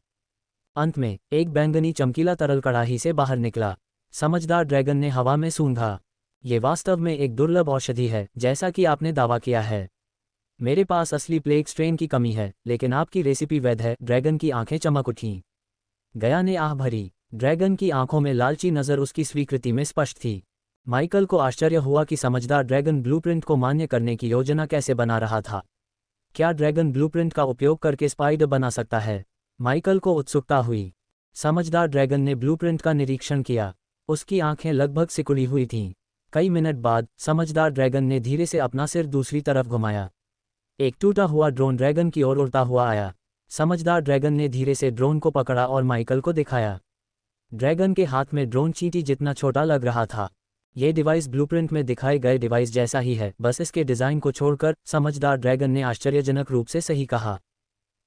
अंत में एक बैंगनी चमकीला तरल कड़ाही से बाहर निकला। समझदार ड्रैगन ने हवा में सूंघा। ये वास्तव में एक दुर्लभ औषधि है, जैसा कि आपने दावा किया है। मेरे पास असली प्लेग स्ट्रेन की कमी है, लेकिन आपकी रेसिपी वैध है। ड्रैगन की आंखें चमक उठीं। गया ने आह भरी। ड्रैगन की आंखों में लालची नज़र उसकी स्वीकृति में स्पष्ट थी। माइकल को आश्चर्य हुआ कि समझदार ड्रैगन ब्लूप्रिंट को मान्य करने की योजना कैसे बना रहा था। क्या ड्रैगन ब्लूप्रिंट का उपयोग करके स्पाइडर बना सकता है? माइकल को उत्सुकता हुई। समझदार ड्रैगन ने ब्लूप्रिंट का निरीक्षण किया। उसकी आंखें लगभग सिकुड़ी हुई थीं। कई मिनट बाद समझदार ड्रैगन ने धीरे से अपना सिर दूसरी तरफ घुमाया। एक टूटा हुआ ड्रोन ड्रैगन की ओर उड़ता हुआ आया। समझदार ड्रैगन ने धीरे से ड्रोन को पकड़ा और माइकल को दिखाया। ड्रैगन के हाथ में ड्रोन चींटी जितना छोटा लग रहा था। ये डिवाइस ब्लूप्रिंट में दिखाए गए डिवाइस जैसा ही है, बस इसके डिज़ाइन को छोड़कर, समझदार ड्रैगन ने आश्चर्यजनक रूप से सही कहा।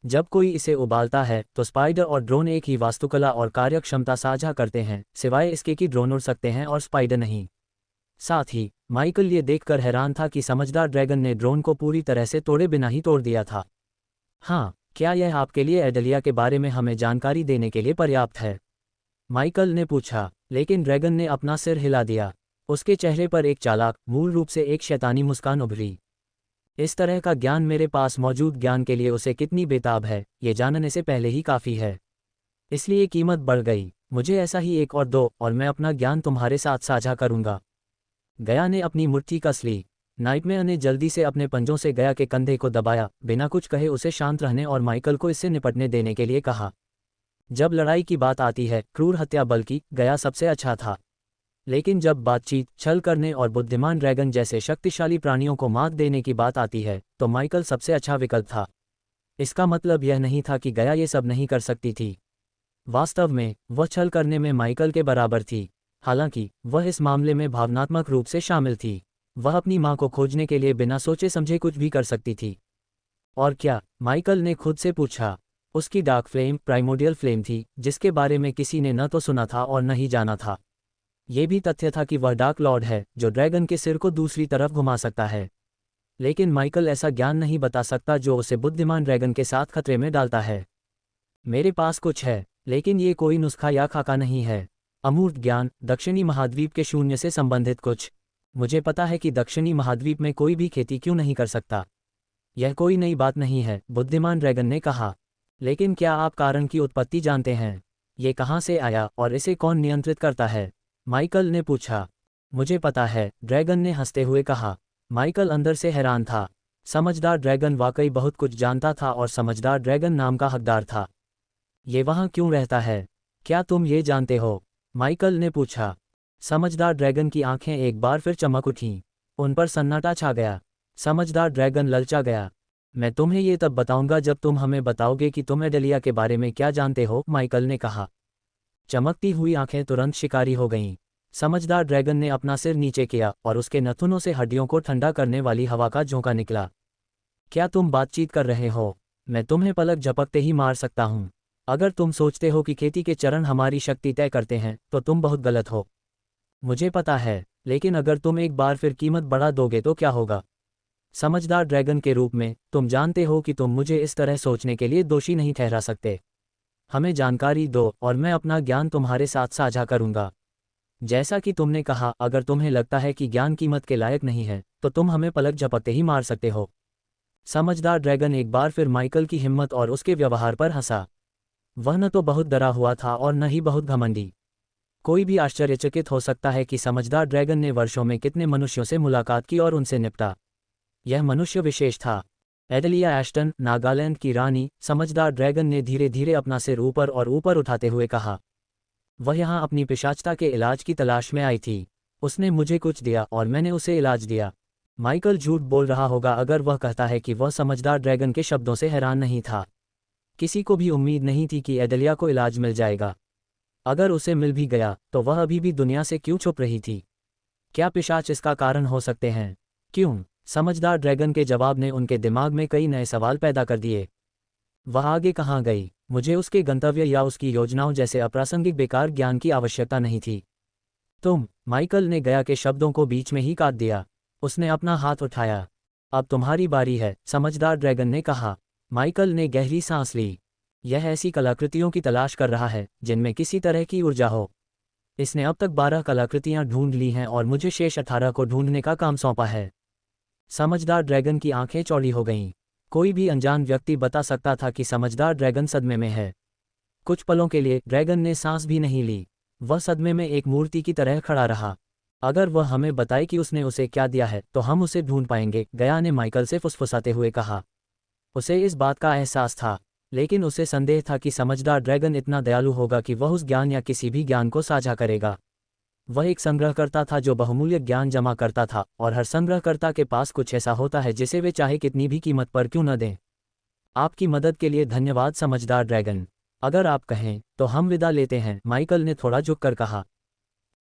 जब कोई इसे उबालता है तो स्पाइडर और ड्रोन एक ही वास्तुकला और कार्यक्षमता साझा करते हैं, सिवाय इसके कि ड्रोन उड़ सकते हैं और स्पाइडर नहीं। साथ ही माइकल ये देखकर हैरान था कि समझदार ड्रैगन ने ड्रोन को पूरी तरह से तोड़े बिना ही तोड़ दिया था। हाँ, क्या यह आपके लिए एडलिया के बारे में हमें जानकारी देने के लिए पर्याप्त है? माइकल ने पूछा, लेकिन ड्रैगन ने अपना सिर हिला दिया। उसके चेहरे पर एक चालाक, मूल रूप से एक शैतानी मुस्कान उभरी। इस तरह का ज्ञान मेरे पास मौजूद ज्ञान के लिए उसे कितनी बेताब है, ये जानने से पहले ही काफ़ी है। इसलिए कीमत बढ़ गई। मुझे ऐसा ही एक और दो, और मैं अपना ज्ञान तुम्हारे साथ साझा करूंगा। गया ने अपनी मुट्ठी कस ली। नाइटमेयर ने जल्दी से अपने पंजों से गया के कंधे को दबाया, बिना कुछ कहे उसे शांत रहने और माइकल को इससे निपटने देने के लिए कहा। जब लड़ाई की बात आती है, क्रूर हत्या बल्कि गया सबसे अच्छा था। लेकिन जब बातचीत, छल करने और बुद्धिमान ड्रैगन जैसे शक्तिशाली प्राणियों को मात देने की बात आती है, तो माइकल सबसे अच्छा विकल्प था। इसका मतलब यह नहीं था कि गया ये सब नहीं कर सकती थी। वास्तव में वह छल करने में माइकल के बराबर थी। हालांकि वह इस मामले में भावनात्मक रूप से शामिल थी। वह अपनी मां को खोजने के लिए बिना सोचे समझे कुछ भी कर सकती थी। और क्या? माइकल ने खुद से पूछा। उसकी डार्क फ्लेम प्राइमोडियल फ्लेम थी, जिसके बारे में किसी ने न तो सुना था और न ही जाना था। ये भी तथ्य था कि वह डार्क लॉर्ड है जो ड्रैगन के सिर को दूसरी तरफ घुमा सकता है। लेकिन माइकल ऐसा ज्ञान नहीं बता सकता जो उसे बुद्धिमान ड्रैगन के साथ खतरे में डालता है। मेरे पास कुछ है, लेकिन ये कोई नुस्खा या खाका नहीं है। अमूर्त ज्ञान, दक्षिणी महाद्वीप के शून्य से संबंधित कुछ। मुझे पता है कि दक्षिणी महाद्वीप में कोई भी खेती क्यों नहीं कर सकता। यह कोई नई बात नहीं है, बुद्धिमान ड्रैगन ने कहा। लेकिन क्या आप कारण की उत्पत्ति जानते हैं? ये कहाँ से आया और इसे कौन नियंत्रित करता है? माइकल ने पूछा। मुझे पता है, ड्रैगन ने हंसते हुए कहा। माइकल अंदर से हैरान था। समझदार ड्रैगन वाकई बहुत कुछ जानता था और समझदार ड्रैगन नाम का हकदार था। ये वहाँ क्यों रहता है? क्या तुम ये जानते हो? माइकल ने पूछा। समझदार ड्रैगन की आंखें एक बार फिर चमक उठीं। उन पर सन्नाटा छा गया। समझदार ड्रैगन ललचा गया। मैं तुम्हें ये तब बताऊंगा जब तुम हमें बताओगे कि तुम एडेलिया के बारे में क्या जानते हो, माइकल ने कहा। चमकती हुई आंखें तुरंत शिकारी हो गईं। समझदार ड्रैगन ने अपना सिर नीचे किया और उसके नथुनों से हड्डियों को ठंडा करने वाली हवा का झोंका निकला। क्या तुम बातचीत कर रहे हो? मैं तुम्हें पलक झपकते ही मार सकता हूँ। अगर तुम सोचते हो कि खेती के चरण हमारी शक्ति तय करते हैं तो तुम बहुत गलत हो। मुझे पता है, लेकिन अगर तुम एक बार फिर कीमत बढ़ा दोगे तो क्या होगा? समझदार ड्रैगन के रूप में, तुम जानते हो कि तुम मुझे इस तरह सोचने के लिए दोषी नहीं ठहरा सकते। हमें जानकारी दो और मैं अपना ज्ञान तुम्हारे साथ साझा करूंगा। जैसा कि तुमने कहा, अगर तुम्हें लगता है कि ज्ञान कीमत के लायक नहीं है तो तुम हमें पलक झपकते ही मार सकते हो। समझदार ड्रैगन एक बार फिर माइकल की हिम्मत और उसके व्यवहार पर हंसा। वह न तो बहुत डरा हुआ था और न ही बहुत घमंडी। कोई भी आश्चर्यचकित हो सकता है कि समझदार ड्रैगन ने वर्षों में कितने मनुष्यों से मुलाकात की और उनसे निपटा। यह मनुष्य विशेष था। एडेलिया एश्टन, नागालैंड की रानी। समझदार ड्रैगन ने धीरे धीरे अपना सिर ऊपर और ऊपर उठाते हुए कहा। वह यहाँ अपनी पिशाचता के इलाज की तलाश में आई थी। उसने मुझे कुछ दिया और मैंने उसे इलाज दिया। माइकल झूठ बोल रहा होगा अगर वह कहता है कि वह समझदार ड्रैगन के शब्दों से हैरान नहीं था। किसी को भी उम्मीद नहीं थी कि एडेलिया को इलाज मिल जाएगा। अगर उसे मिल भी गया तो वह अभी भी दुनिया से क्यों छुप रही थी? क्या पिशाच इसका कारण हो सकते हैं? क्यों? समझदार ड्रैगन के जवाब ने उनके दिमाग में कई नए सवाल पैदा कर दिए। वह आगे कहाँ गई? मुझे उसके गंतव्य या उसकी योजनाओं जैसे अप्रासंगिक बेकार ज्ञान की आवश्यकता नहीं थी। माइकल ने गया के शब्दों को बीच में ही काट दिया। उसने अपना हाथ उठाया। अब तुम्हारी बारी है, समझदार ड्रैगन ने कहा। माइकल ने गहरी सांस ली। यह ऐसी कलाकृतियों की तलाश कर रहा है जिनमें किसी तरह की ऊर्जा हो। इसने अब तक 12 कलाकृतियां ढूंढ ली हैं और मुझे शेष 18 को ढूंढने का काम सौंपा है। समझदार ड्रैगन की आंखें चौड़ी हो गईं। कोई भी अनजान व्यक्ति बता सकता था कि समझदार ड्रैगन सदमे में है। कुछ पलों के लिए ड्रैगन ने सांस भी नहीं ली। वह सदमे में एक मूर्ति की तरह खड़ा रहा। अगर वह हमें बताए कि उसने उसे क्या दिया है तो हम उसे ढूंढ पाएंगे, गया ने माइकल से फुसफुसाते हुए कहा। उसे इस बात का एहसास था, लेकिन उसे संदेह था कि समझदार ड्रैगन इतना दयालु होगा कि वह उस ज्ञान या किसी भी ज्ञान को साझा करेगा। वह एक संग्रहकर्ता था जो बहुमूल्य ज्ञान जमा करता था, और हर संग्रहकर्ता के पास कुछ ऐसा होता है जिसे वे चाहे कितनी भी कीमत पर क्यों न दें। आपकी मदद के लिए धन्यवाद समझदार ड्रैगन। अगर आप कहें तो हम विदा लेते हैं, माइकल ने थोड़ा झुककर कहा।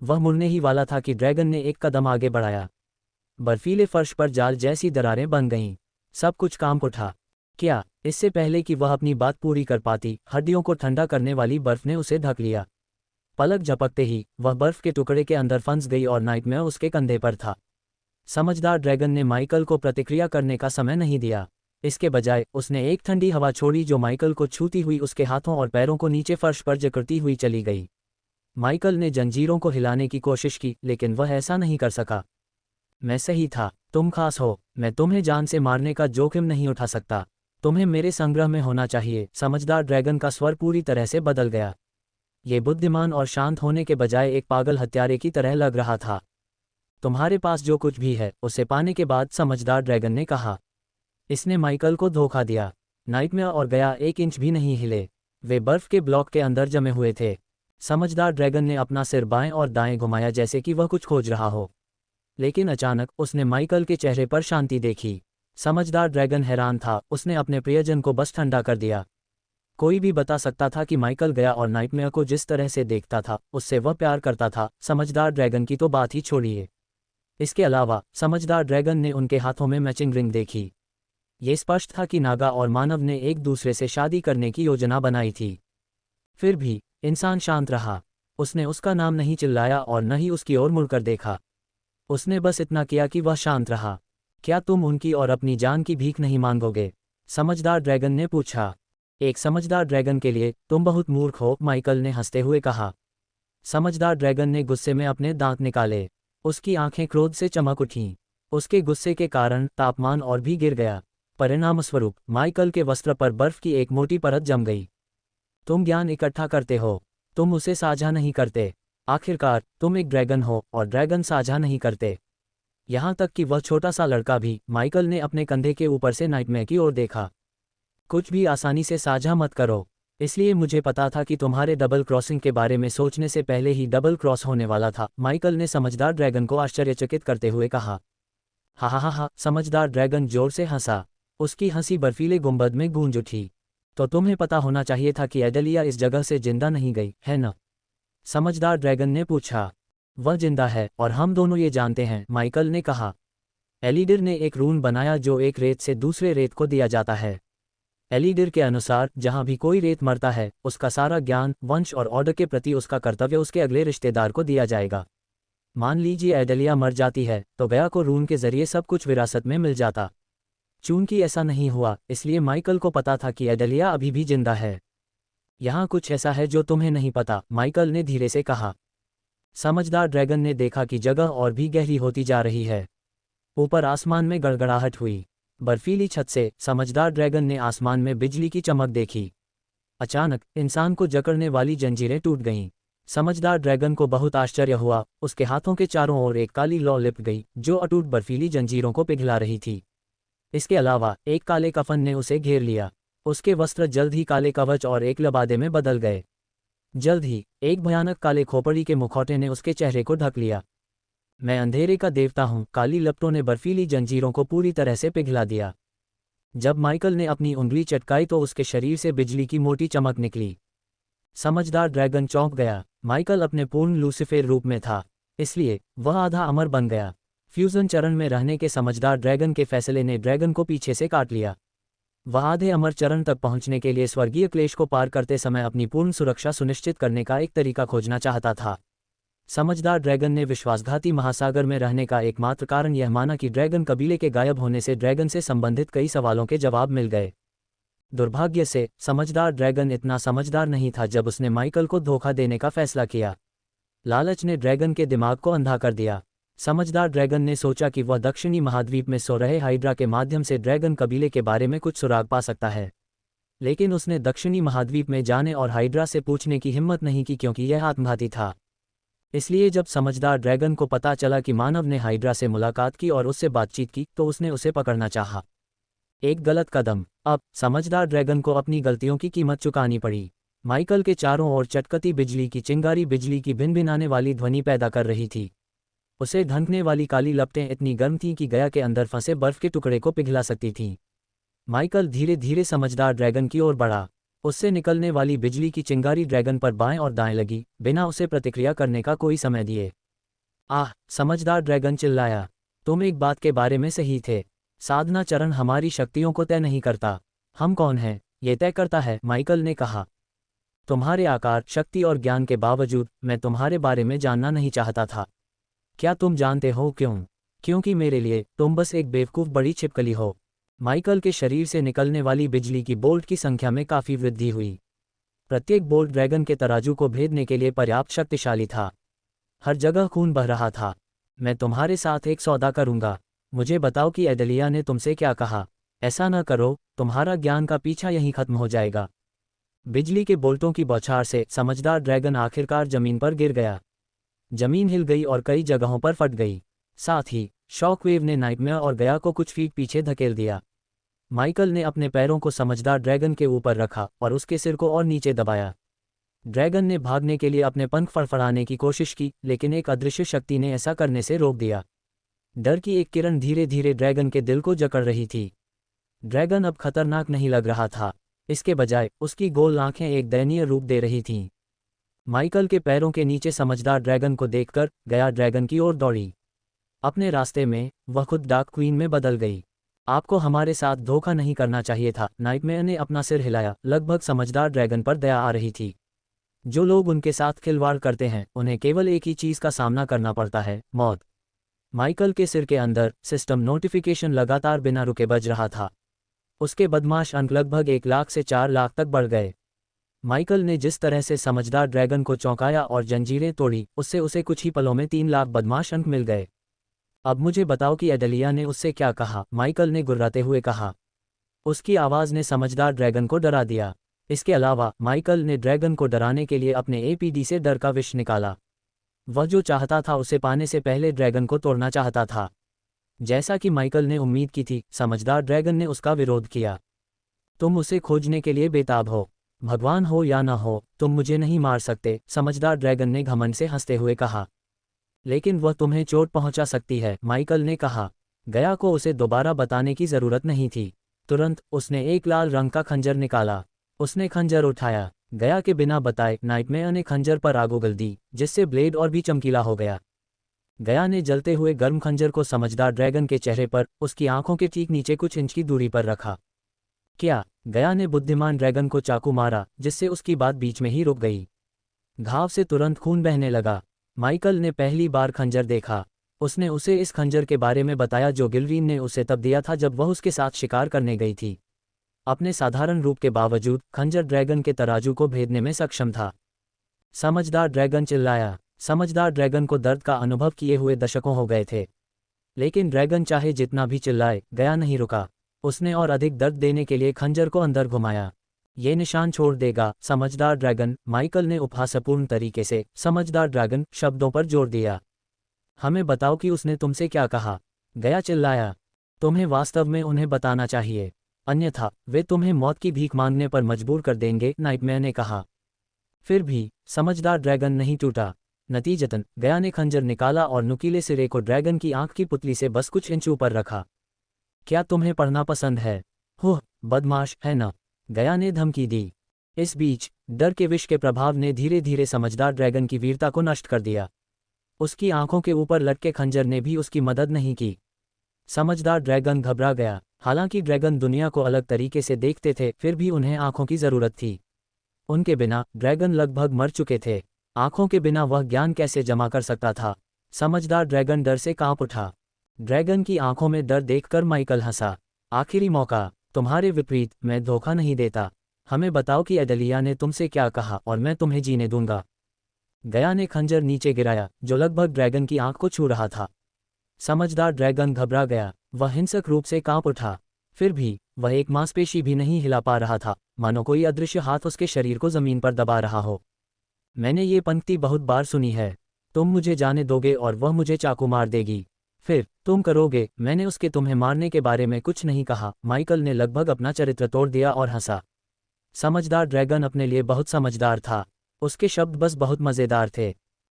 वह मुड़ने ही वाला था कि ड्रैगन ने एक कदम आगे बढ़ाया। बर्फीले फर्श पर जाल जैसी दरारें बन गईं। सब कुछ कांप उठा। क्या? इससे पहले कि वह अपनी बात पूरी कर पाती, हड्डियों को ठंडा करने वाली बर्फ ने उसे ढक लिया। पलक झपकते ही वह बर्फ के टुकड़े के अंदर फंस गई और नाइटमेयर उसके कंधे पर था। समझदार ड्रैगन ने माइकल को प्रतिक्रिया करने का समय नहीं दिया। इसके बजाय उसने एक ठंडी हवा छोड़ी जो माइकल को छूती हुई उसके हाथों और पैरों को नीचे फर्श पर जकड़ती हुई चली गई। माइकल ने जंजीरों को हिलाने की कोशिश की, लेकिन वह ऐसा नहीं कर सका। मैं सही था, तुम खास हो। मैं तुम्हें जान से मारने का जोखिम नहीं उठा सकता। तुम्हें मेरे संग्रह में होना चाहिए। समझदार ड्रैगन का स्वर पूरी तरह से बदल गया। ये बुद्धिमान और शांत होने के बजाय एक पागल हत्यारे की तरह लग रहा था। तुम्हारे पास जो कुछ भी है उसे पाने के बाद, समझदार ड्रैगन ने कहा। इसने माइकल को धोखा दिया। नाइटमेयर और गया 1 इंच भी नहीं हिले। वे बर्फ के ब्लॉक के अंदर जमे हुए थे। समझदार ड्रैगन ने अपना सिर बाएं और दाएं घुमाया जैसे कि वह कुछ खोज रहा हो, लेकिन अचानक उसने माइकल के चेहरे पर शांति देखी। समझदार ड्रैगन हैरान था। उसने अपने प्रियजन को बस ठंडा कर दिया। कोई भी बता सकता था कि माइकल गया और नाइटमेयर को जिस तरह से देखता था उससे वह प्यार करता था। समझदार ड्रैगन की तो बात ही छोड़िए। इसके अलावा समझदार ड्रैगन ने उनके हाथों में मैचिंग रिंग देखी। ये स्पष्ट था कि नागा और मानव ने एक दूसरे से शादी करने की योजना बनाई थी। फिर भी इंसान शांत रहा। उसने उसका नाम नहीं चिल्लाया और न ही उसकी ओर मुड़कर देखा। उसने बस इतना किया कि वह शांत रहा। क्या तुम उनकी और अपनी जान की भीख नहीं मांगोगे? समझदार ड्रैगन ने पूछा। एक समझदार ड्रैगन के लिए तुम बहुत मूर्ख हो, माइकल ने हंसते हुए कहा। समझदार ड्रैगन ने गुस्से में अपने दांत निकाले। उसकी आंखें क्रोध से चमक उठीं। उसके गुस्से के कारण तापमान और भी गिर गया। परिणामस्वरूप माइकल के वस्त्र पर बर्फ की एक मोटी परत जम गई। तुम ज्ञान इकट्ठा करते हो, तुम उसे साझा नहीं करते। आखिरकार तुम एक ड्रैगन हो और ड्रैगन साझा नहीं करते। यहाँ तक कि वह छोटा सा लड़का भी। माइकल ने अपने कंधे के ऊपर से नाइटमेयर की ओर देखा। कुछ भी आसानी से साझा मत करो। इसलिए मुझे पता था कि तुम्हारे डबल क्रॉसिंग के बारे में सोचने से पहले ही डबल क्रॉस होने वाला था, माइकल ने समझदार ड्रैगन को आश्चर्यचकित करते हुए कहा। हा हा हा हा, समझदार ड्रैगन जोर से हंसा। उसकी हंसी बर्फीले गुंबद में गूंज उठी। तो तुम्हें पता होना चाहिए था कि एडेलिया इस जगह से जिंदा नहीं गई, है न? समझदार ड्रैगन ने पूछा। वह जिंदा है और हम दोनों ये जानते हैं, माइकल ने कहा। एलिडिर ने एक रून बनाया जो एक रेत से दूसरे रेत को दिया जाता है। एलिडिर के अनुसार जहां भी कोई रेत मरता है, उसका सारा ज्ञान, वंश और ऑर्डर के प्रति उसका कर्तव्य उसके अगले रिश्तेदार को दिया जाएगा। मान लीजिए एडेलिया मर जाती है तो गया को रून के जरिए सब कुछ विरासत में मिल जाता। चूंकि ऐसा नहीं हुआ, इसलिए माइकल को पता था कि एडेलिया अभी भी जिंदा है। यहाँ कुछ ऐसा है जो तुम्हें नहीं पता, माइकल ने धीरे से कहा। समझदार ड्रैगन ने देखा कि जगह और भी गहरी होती जा रही है। ऊपर आसमान में गड़गड़ाहट हुई। बर्फीली छत से समझदार ड्रैगन ने आसमान में बिजली की चमक देखी। अचानक इंसान को जकड़ने वाली जंजीरें टूट गईं। समझदार ड्रैगन को बहुत आश्चर्य हुआ। उसके हाथों के चारों ओर एक काली लौ लिपट गई जो अटूट बर्फीली जंजीरों को पिघला रही थी। इसके अलावा एक काले कफन ने उसे घेर लिया। उसके वस्त्र जल्द ही काले कवच और एक लबादे में बदल गए। जल्द ही एक भयानक काले खोपड़ी के मुखौटे ने उसके चेहरे को ढक लिया। मैं अंधेरे का देवता हूँ, काली लपटों ने बर्फीली जंजीरों को पूरी तरह से पिघला दिया। जब माइकल ने अपनी उंगली चटकाई तो उसके शरीर से बिजली की मोटी चमक निकली। समझदार ड्रैगन चौंक गया। माइकल अपने पूर्ण लूसीफेर रूप में था, इसलिए वह आधा अमर बन गया। फ्यूजन चरण में रहने के समझदार ड्रैगन के फैसले ने ड्रैगन को पीछे से काट लिया। वह आधे अमर चरण तक पहुंचने के लिए स्वर्गीय क्लेश को पार करते समय अपनी पूर्ण सुरक्षा सुनिश्चित करने का एक तरीका खोजना चाहता था। समझदार ड्रैगन ने विश्वासघाती महासागर में रहने का एकमात्र कारण यह माना कि ड्रैगन कबीले के गायब होने से ड्रैगन से संबंधित कई सवालों के जवाब मिल गए। दुर्भाग्य से समझदार ड्रैगन इतना समझदार नहीं था जब उसने माइकल को धोखा देने का फैसला किया। लालच ने ड्रैगन के दिमाग को अंधा कर दिया। समझदार ड्रैगन ने सोचा कि वह दक्षिणी महाद्वीप में सो रहे हाइड्रा के माध्यम से ड्रैगन कबीले के बारे में कुछ सुराग पा सकता है। लेकिन उसने दक्षिणी महाद्वीप में जाने और हाइड्रा से पूछने की हिम्मत नहीं की क्योंकि यह आत्मघाती था। इसलिए जब समझदार ड्रैगन को पता चला कि मानव ने हाइड्रा से मुलाकात की और उससे बातचीत की तो उसने उसे पकड़ना चाहा। एक गलत कदम। अब समझदार ड्रैगन को अपनी गलतियों की कीमत चुकानी पड़ी। माइकल के चारों ओर चटकती बिजली की चिंगारी बिजली की भिनभिनाने वाली ध्वनि पैदा कर रही थी। उसे ढंकने वाली काली लपटें इतनी गर्म थीं कि गया के अंदर फंसे बर्फ के टुकड़े को पिघला सकती थीं। माइकल धीरे धीरे समझदार ड्रैगन की ओर बढ़ा। उससे निकलने वाली बिजली की चिंगारी ड्रैगन पर बाएं और दाएं लगी, बिना उसे प्रतिक्रिया करने का कोई समय दिए। आह! समझदार ड्रैगन चिल्लाया। तुम एक बात के बारे में सही थे। साधना चरण हमारी शक्तियों को तय नहीं करता। हम कौन हैं, ये तय करता है, माइकल ने कहा। तुम्हारे आकार, शक्ति और ज्ञान के बावजूद मैं तुम्हारे बारे में जानना नहीं चाहता था। क्या तुम जानते हो क्यों? क्योंकि मेरे लिए तुम बस एक बेवकूफ़ बड़ी छिपकली हो। माइकल के शरीर से निकलने वाली बिजली की बोल्ट की संख्या में काफ़ी वृद्धि हुई। प्रत्येक बोल्ट ड्रैगन के तराजू को भेदने के लिए पर्याप्त शक्तिशाली था। हर जगह खून बह रहा था। मैं तुम्हारे साथ एक सौदा करूंगा। मुझे बताओ कि एडेलिया ने तुमसे क्या कहा। ऐसा न करो, तुम्हारा ज्ञान का पीछा यहीं खत्म हो जाएगा। बिजली के बोल्टों की बौछार से समझदार ड्रैगन आखिरकार जमीन पर गिर गया। जमीन हिल गई और कई जगहों पर फट गई। साथ ही शॉकवेव ने नाइटमेयर और गया को कुछ फीट पीछे धकेल दिया। माइकल ने अपने पैरों को समझदार ड्रैगन के ऊपर रखा और उसके सिर को और नीचे दबाया। ड्रैगन ने भागने के लिए अपने पंख फड़फड़ाने की कोशिश की, लेकिन एक अदृश्य शक्ति ने ऐसा करने से रोक दिया। डर की एक किरण धीरे धीरे ड्रैगन के दिल को जकड़ रही थी। ड्रैगन अब खतरनाक नहीं लग रहा था। इसके बजाय उसकी गोल आंखें एक दयनीय रूप दे रही थीं। माइकल के पैरों के नीचे समझदार ड्रैगन को देखकर गया ड्रैगन की ओर दौड़ी। अपने रास्ते में वह खुद डार्क क्वीन में बदल गई। आपको हमारे साथ धोखा नहीं करना चाहिए था, नाइटमेयर ने अपना सिर हिलाया। लगभग समझदार ड्रैगन पर दया आ रही थी। जो लोग उनके साथ खिलवाड़ करते हैं उन्हें केवल एक ही चीज़ का सामना करना पड़ता है, मौत। माइकल के सिर के अंदर सिस्टम नोटिफिकेशन लगातार बिना रुके बज रहा था। उसके बदमाश अंक लगभग 1 लाख से 4 लाख तक बढ़ गए। माइकल ने जिस तरह से समझदार ड्रैगन को चौंकाया और जंजीरें तोड़ी, उससे उसे कुछ ही पलों में 3 लाख बदमाश अंक मिल गए। अब मुझे बताओ कि एडेलिया ने उससे क्या कहा, माइकल ने गुर्राते हुए कहा। उसकी आवाज़ ने समझदार ड्रैगन को डरा दिया। इसके अलावा माइकल ने ड्रैगन को डराने के लिए अपने एपीडी से डर का विष निकाला। वह जो चाहता था उसे पाने से पहले ड्रैगन को तोड़ना चाहता था। जैसा कि माइकल ने उम्मीद की थी, समझदार ड्रैगन ने उसका विरोध किया। तुम उसे खोजने के लिए बेताब हो, भगवान हो या ना हो, तुम मुझे नहीं मार सकते, समझदार ड्रैगन ने घमंड से हंसते हुए कहा। लेकिन वह तुम्हें चोट पहुंचा सकती है, माइकल ने कहा। गया को उसे दोबारा बताने की जरूरत नहीं थी। तुरंत उसने एक लाल रंग का खंजर निकाला। उसने खंजर उठाया। गया के बिना बताए नाइटमेयर ने खंजर पर आग उगल दी, जिससे ब्लेड और भी चमकीला हो गया। गया ने जलते हुए गर्म खंजर को समझदार ड्रैगन के चेहरे पर, उसकी आंखों के ठीक नीचे कुछ इंच की दूरी पर रखा। क्या? गया ने बुद्धिमान ड्रैगन को चाकू मारा, जिससे उसकी बात बीच में ही रुक गई। घाव से तुरंत खून बहने लगा। माइकल ने पहली बार खंजर देखा। उसने उसे इस खंजर के बारे में बताया जो गिलरीन ने उसे तब दिया था जब वह उसके साथ शिकार करने गई थी। अपने साधारण रूप के बावजूद खंजर ड्रैगन के तराजू को भेदने में सक्षम था। समझदार ड्रैगन चिल्लाया। समझदार ड्रैगन को दर्द का अनुभव किए हुए दशकों हो गए थे, लेकिन ड्रैगन चाहे जितना भी चिल्लाए, गया नहीं रुका। उसने और अधिक दर्द देने के लिए खंजर को अंदर घुमाया। ये निशान छोड़ देगा, समझदार ड्रैगन, माइकल ने उपहासपूर्ण तरीके से समझदार ड्रैगन शब्दों पर जोर दिया। हमें बताओ कि उसने तुमसे क्या कहा, गया चिल्लाया। तुम्हें वास्तव में उन्हें बताना चाहिए, अन्यथा वे तुम्हें मौत की भीख मांगने पर मजबूर कर देंगे, नाइटमेयर ने कहा। फिर भी समझदार ड्रैगन नहीं टूटा। नतीजतन गया ने खंजर निकाला और नुकीले सिरे को ड्रैगन की आंख की पुतली से बस कुछ इंच ऊपर रखा। क्या तुम्हें पढ़ना पसंद है? हुँ, बदमाश, है ना? गया ने धमकी दी। इस बीच डर के विष के प्रभाव ने धीरे धीरे समझदार ड्रैगन की वीरता को नष्ट कर दिया। उसकी आंखों के ऊपर लटके खंजर ने भी उसकी मदद नहीं की। समझदार ड्रैगन घबरा गया। हालांकि ड्रैगन दुनिया को अलग तरीके से देखते थे, फिर भी उन्हें आंखों की जरूरत थी। उनके बिना ड्रैगन लगभग मर चुके थे। आंखों के बिना वह ज्ञान कैसे जमा कर सकता था? समझदार ड्रैगन डर से कांप उठा। ड्रैगन की आंखों में डर देखकर माइकल हंसा। आखिरी मौका, तुम्हारे विपरीत मैं धोखा नहीं देता। हमें बताओ कि एडेलिया ने तुमसे क्या कहा और मैं तुम्हें जीने दूंगा। गया ने खंजर नीचे गिराया, जो लगभग ड्रैगन की आंख को छू रहा था। समझदार ड्रैगन घबरा गया। वह हिंसक रूप से कांप उठा। फिर भी वह एक मांसपेशी भी नहीं हिला पा रहा था, मानो कोई अदृश्य हाथ उसके शरीर को जमीन पर दबा रहा हो। मैंने ये पंक्ति बहुत बार सुनी है। तुम मुझे जाने दोगे और वह मुझे चाकू मार देगी, फिर तुम करोगे। मैंने उसके तुम्हें मारने के बारे में कुछ नहीं कहा। माइकल ने लगभग अपना चरित्र तोड़ दिया और हंसा। समझदार ड्रैगन अपने लिए बहुत समझदार था। उसके शब्द बस बहुत मज़ेदार थे।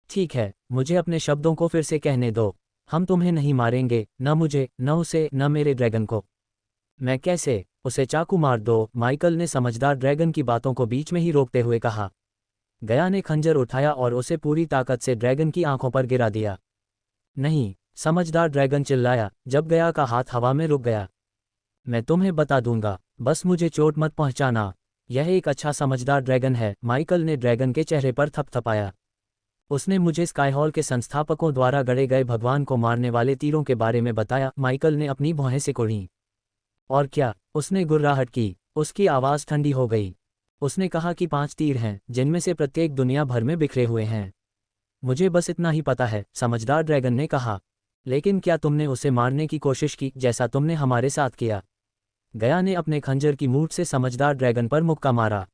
ठीक है, मुझे अपने शब्दों को फिर से कहने दो। हम तुम्हें नहीं मारेंगे, न मुझे, न उसे, न मेरे ड्रैगन को। मैं कैसे? उसे चाकू मार दो, माइकल ने समझदार ड्रैगन की बातों को बीच में ही रोकते हुए कहा। गया ने खंजर उठाया और उसे पूरी ताकत से ड्रैगन की आंखों पर गिरा दिया। नहीं, समझदार ड्रैगन चिल्लाया जब गया का हाथ हवा में रुक गया। मैं तुम्हें बता दूंगा, बस मुझे चोट मत पहुंचाना। यह एक अच्छा समझदार ड्रैगन है, माइकल ने ड्रैगन के चेहरे पर थपथपाया। उसने मुझे स्काईहॉल के संस्थापकों द्वारा गढ़े गए भगवान को मारने वाले तीरों के बारे में बताया। माइकल ने अपनी भौहें सिकुड़ी। और क्या? उसने गुर्राहट की। उसकी आवाज़ ठंडी हो गई। उसने कहा कि 5 तीर हैं, जिनमें से प्रत्येक दुनिया भर में बिखरे हुए हैं। मुझे बस इतना ही पता है, समझदार ड्रैगन ने कहा। लेकिन क्या तुमने उसे मारने की कोशिश की, जैसा तुमने हमारे साथ किया? गया ने अपने खंजर की मूठ से समझदार ड्रैगन पर मुक्का मारा।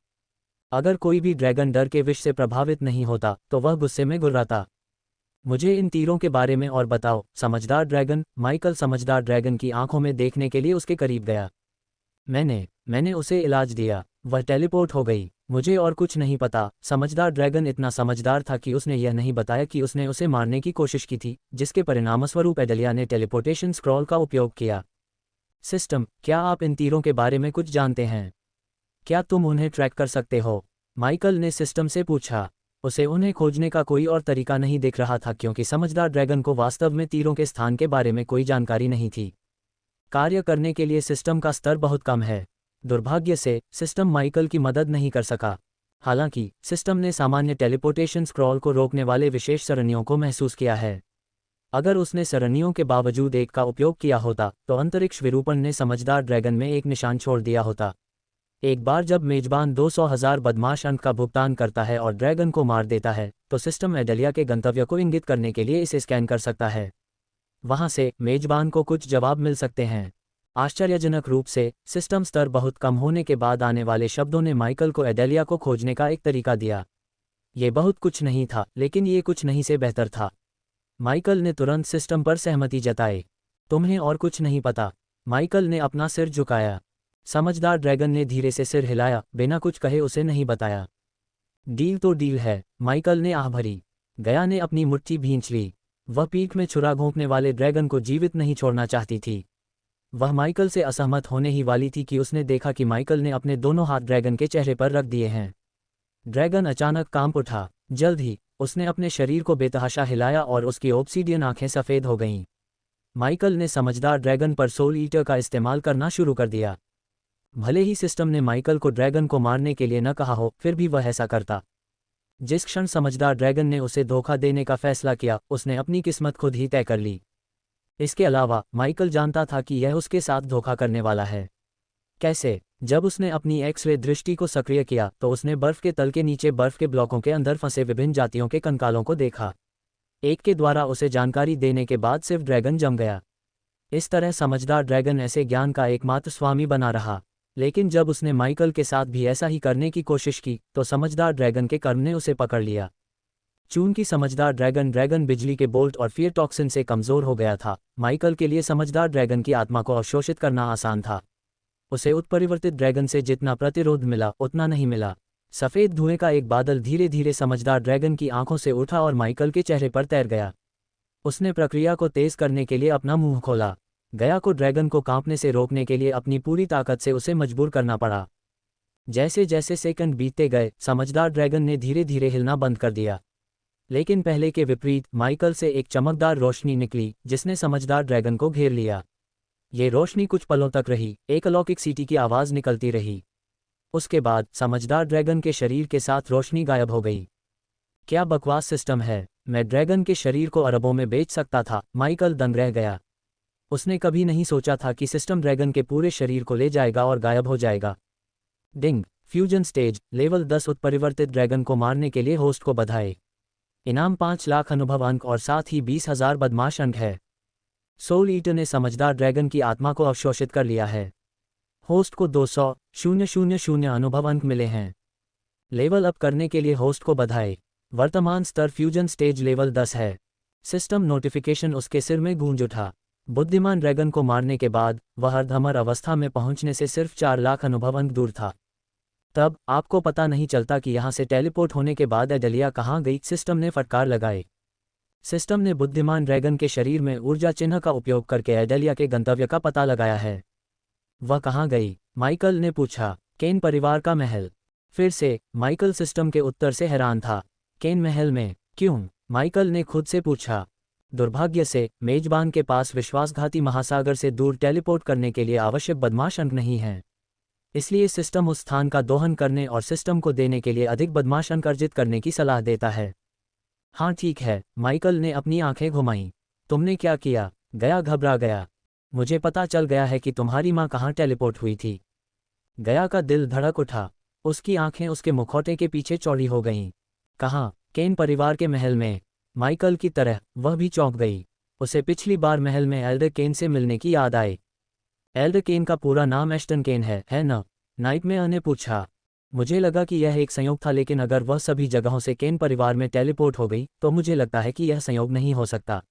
अगर कोई भी ड्रैगन डर के विष से प्रभावित नहीं होता तो वह गुस्से में गुर्राता। मुझे इन तीरों के बारे में और बताओ, समझदार ड्रैगन। माइकल समझदार ड्रैगन की आंखों में देखने के लिए उसके करीब गया। मैंने उसे इलाज दिया, वह टेलीपोर्ट हो गई। मुझे और कुछ नहीं पता। समझदार ड्रैगन इतना समझदार था कि उसने यह नहीं बताया कि उसने उसे मारने की कोशिश की थी, जिसके परिणामस्वरूप एडेलिया ने टेलीपोर्टेशन स्क्रॉल का उपयोग किया। सिस्टम, क्या आप इन तीरों के बारे में कुछ जानते हैं? क्या तुम उन्हें ट्रैक कर सकते हो? माइकल ने सिस्टम से पूछा। उसे उन्हें खोजने का कोई और तरीका नहीं दिख रहा था, क्योंकि समझदार ड्रैगन को वास्तव में तीरों के स्थान के बारे में कोई जानकारी नहीं थी। कार्य करने के लिए सिस्टम का स्तर बहुत कम है। दुर्भाग्य से सिस्टम माइकल की मदद नहीं कर सका। हालांकि सिस्टम ने सामान्य टेलीपोर्टेशन स्क्रॉल को रोकने वाले विशेष सरणियों को महसूस किया है। अगर उसने सरणियों के बावजूद एक का उपयोग किया होता तो अंतरिक्ष विरूपण ने समझदार ड्रैगन में एक निशान छोड़ दिया होता। एक बार जब मेजबान 200,000 बदमाश अंक का भुगतान करता है और ड्रैगन को मार देता है तो सिस्टम एडेलिया के गंतव्य को इंगित करने के लिए इसे स्कैन कर सकता है। वहां से मेजबान को कुछ जवाब मिल सकते हैं। आश्चर्यजनक रूप से सिस्टम स्तर बहुत कम होने के बाद आने वाले शब्दों ने माइकल को एडेलिया को खोजने का एक तरीका दिया। ये बहुत कुछ नहीं था, लेकिन ये कुछ नहीं से बेहतर था। माइकल ने तुरंत सिस्टम पर सहमति जताई। तुम्हें और कुछ नहीं पता? माइकल ने अपना सिर झुकाया। समझदार ड्रैगन ने धीरे से सिर हिलाया, बिना कुछ कहे उसे नहीं बताया। डील तो डील है, माइकल ने आह भरी। गया ने अपनी मुट्ठी भींच ली। वह पीठ में छुरा घोंपने वाले ड्रैगन को जीवित नहीं छोड़ना चाहती थी। वह माइकल से असहमत होने ही वाली थी कि उसने देखा कि माइकल ने अपने दोनों हाथ ड्रैगन के चेहरे पर रख दिए हैं। ड्रैगन अचानक कांप उठा। जल्द ही उसने अपने शरीर को बेतहाशा हिलाया और उसकी ऑब्सीडियन आंखें सफ़ेद हो गईं। माइकल ने समझदार ड्रैगन पर सोल ईटर का इस्तेमाल करना शुरू कर दिया। भले ही सिस्टम ने माइकल को ड्रैगन को मारने के लिए न कहा हो, फिर भी वह ऐसा करता। जिस क्षण समझदार ड्रैगन ने उसे धोखा देने का फैसला किया, उसने अपनी किस्मत खुद ही तय कर ली। इसके अलावा माइकल जानता था कि यह उसके साथ धोखा करने वाला है। कैसे? जब उसने अपनी एक्स-रे दृष्टि को सक्रिय किया तो उसने बर्फ के तल के नीचे बर्फ के ब्लॉकों के अंदर फंसे विभिन्न जातियों के कंकालों को देखा। एक के द्वारा उसे जानकारी देने के बाद सिर्फ ड्रैगन जम गया। इस तरह समझदार ड्रैगन ऐसे ज्ञान का एकमात्र स्वामी बना रहा। लेकिन जब उसने माइकल के साथ भी ऐसा ही करने की कोशिश की तो समझदार ड्रैगन के कर्म ने उसे पकड़ लिया। चूंकि समझदार ड्रैगन बिजली के बोल्ट और फियर टॉक्सिन से कमज़ोर हो गया था, माइकल के लिए समझदार ड्रैगन की आत्मा को अवशोषित करना आसान था। उसे उत्परिवर्तित ड्रैगन से जितना प्रतिरोध मिला उतना नहीं मिला। सफ़ेद धुएं का एक बादल धीरे धीरे समझदार ड्रैगन की आंखों से उठा और माइकल के चेहरे पर तैर गया। उसने प्रक्रिया को तेज करने के लिए अपना मुंह खोला। गया को ड्रैगन को कांपने से रोकने के लिए अपनी पूरी ताकत से उसे मजबूर करना पड़ा। जैसे जैसे सेकंड बीतते गए, समझदार ड्रैगन ने धीरे धीरे हिलना बंद कर दिया। लेकिन पहले के विपरीत माइकल से एक चमकदार रोशनी निकली जिसने समझदार ड्रैगन को घेर लिया। ये रोशनी कुछ पलों तक रही, एक अलौकिक सीटी की आवाज़ निकलती रही। उसके बाद समझदार ड्रैगन के शरीर के साथ रोशनी गायब हो गई। क्या बकवास सिस्टम है! मैं ड्रैगन के शरीर को अरबों में बेच सकता था। माइकल दंग रह गया। उसने कभी नहीं सोचा था कि सिस्टम ड्रैगन के पूरे शरीर को ले जाएगा और गायब हो जाएगा। डिंग! फ्यूजन स्टेज लेवल 10 उत्परिवर्तित ड्रैगन को मारने के लिए होस्ट को बधाई। इनाम 5 लाख अनुभव अंक और साथ ही 20,000 बदमाश अंक है। सोल ईटर ने समझदार ड्रैगन की आत्मा को अवशोषित कर लिया है। होस्ट को 200,000 अनुभव अंक मिले हैं। लेवल अप करने के लिए होस्ट को बधाई। वर्तमान स्तर फ्यूजन स्टेज लेवल 10 है। सिस्टम नोटिफिकेशन उसके सिर में गूंज उठा। बुद्धिमान ड्रैगन को मारने के बाद वह अर्धअमर अवस्था में पहुंचने से सिर्फ 4 लाख अनुभव अंक दूर था। तब आपको पता नहीं चलता कि यहां से टेलीपोर्ट होने के बाद एडेलिया कहां गई, सिस्टम ने फटकार लगाई। सिस्टम ने बुद्धिमान ड्रैगन के शरीर में ऊर्जा चिन्ह का उपयोग करके एडेलिया के गंतव्य का पता लगाया है। वह कहाँ गई? माइकल ने पूछा। केन परिवार का महल। फिर से माइकल सिस्टम के उत्तर से हैरान था। केन महल में? क्यों? माइकल ने खुद से पूछा। दुर्भाग्य से मेजबान के पास विश्वासघाती महासागर से दूर टेलीपोर्ट करने के लिए आवश्यक बदमाश अंक नहीं हैं। इसलिए सिस्टम उस स्थान का दोहन करने और सिस्टम को देने के लिए अधिक बदमाश अंक अर्जित करने की सलाह देता है। हाँ ठीक है, माइकल ने अपनी आंखें घुमाईं। तुमने क्या किया? गया घबरा गया। मुझे पता चल गया है कि तुम्हारी माँ कहाँ टेलीपोर्ट हुई थी। गया का दिल धड़क उठा। उसकी आंखें उसके मुखौटे के पीछे चौड़ी हो गईं। कहाँ? केन परिवार के महल में। माइकल की तरह वह भी चौंक गई। उसे पिछली बार महल में एल्डर केन से मिलने की याद आई। एल्डर केन का पूरा नाम एस्टन केन है न? नाइटमेयर ने पूछा। मुझे लगा कि यह एक संयोग था, लेकिन अगर वह सभी जगहों से केन परिवार में टेलीपोर्ट हो गई तो मुझे लगता है कि यह संयोग नहीं हो सकता।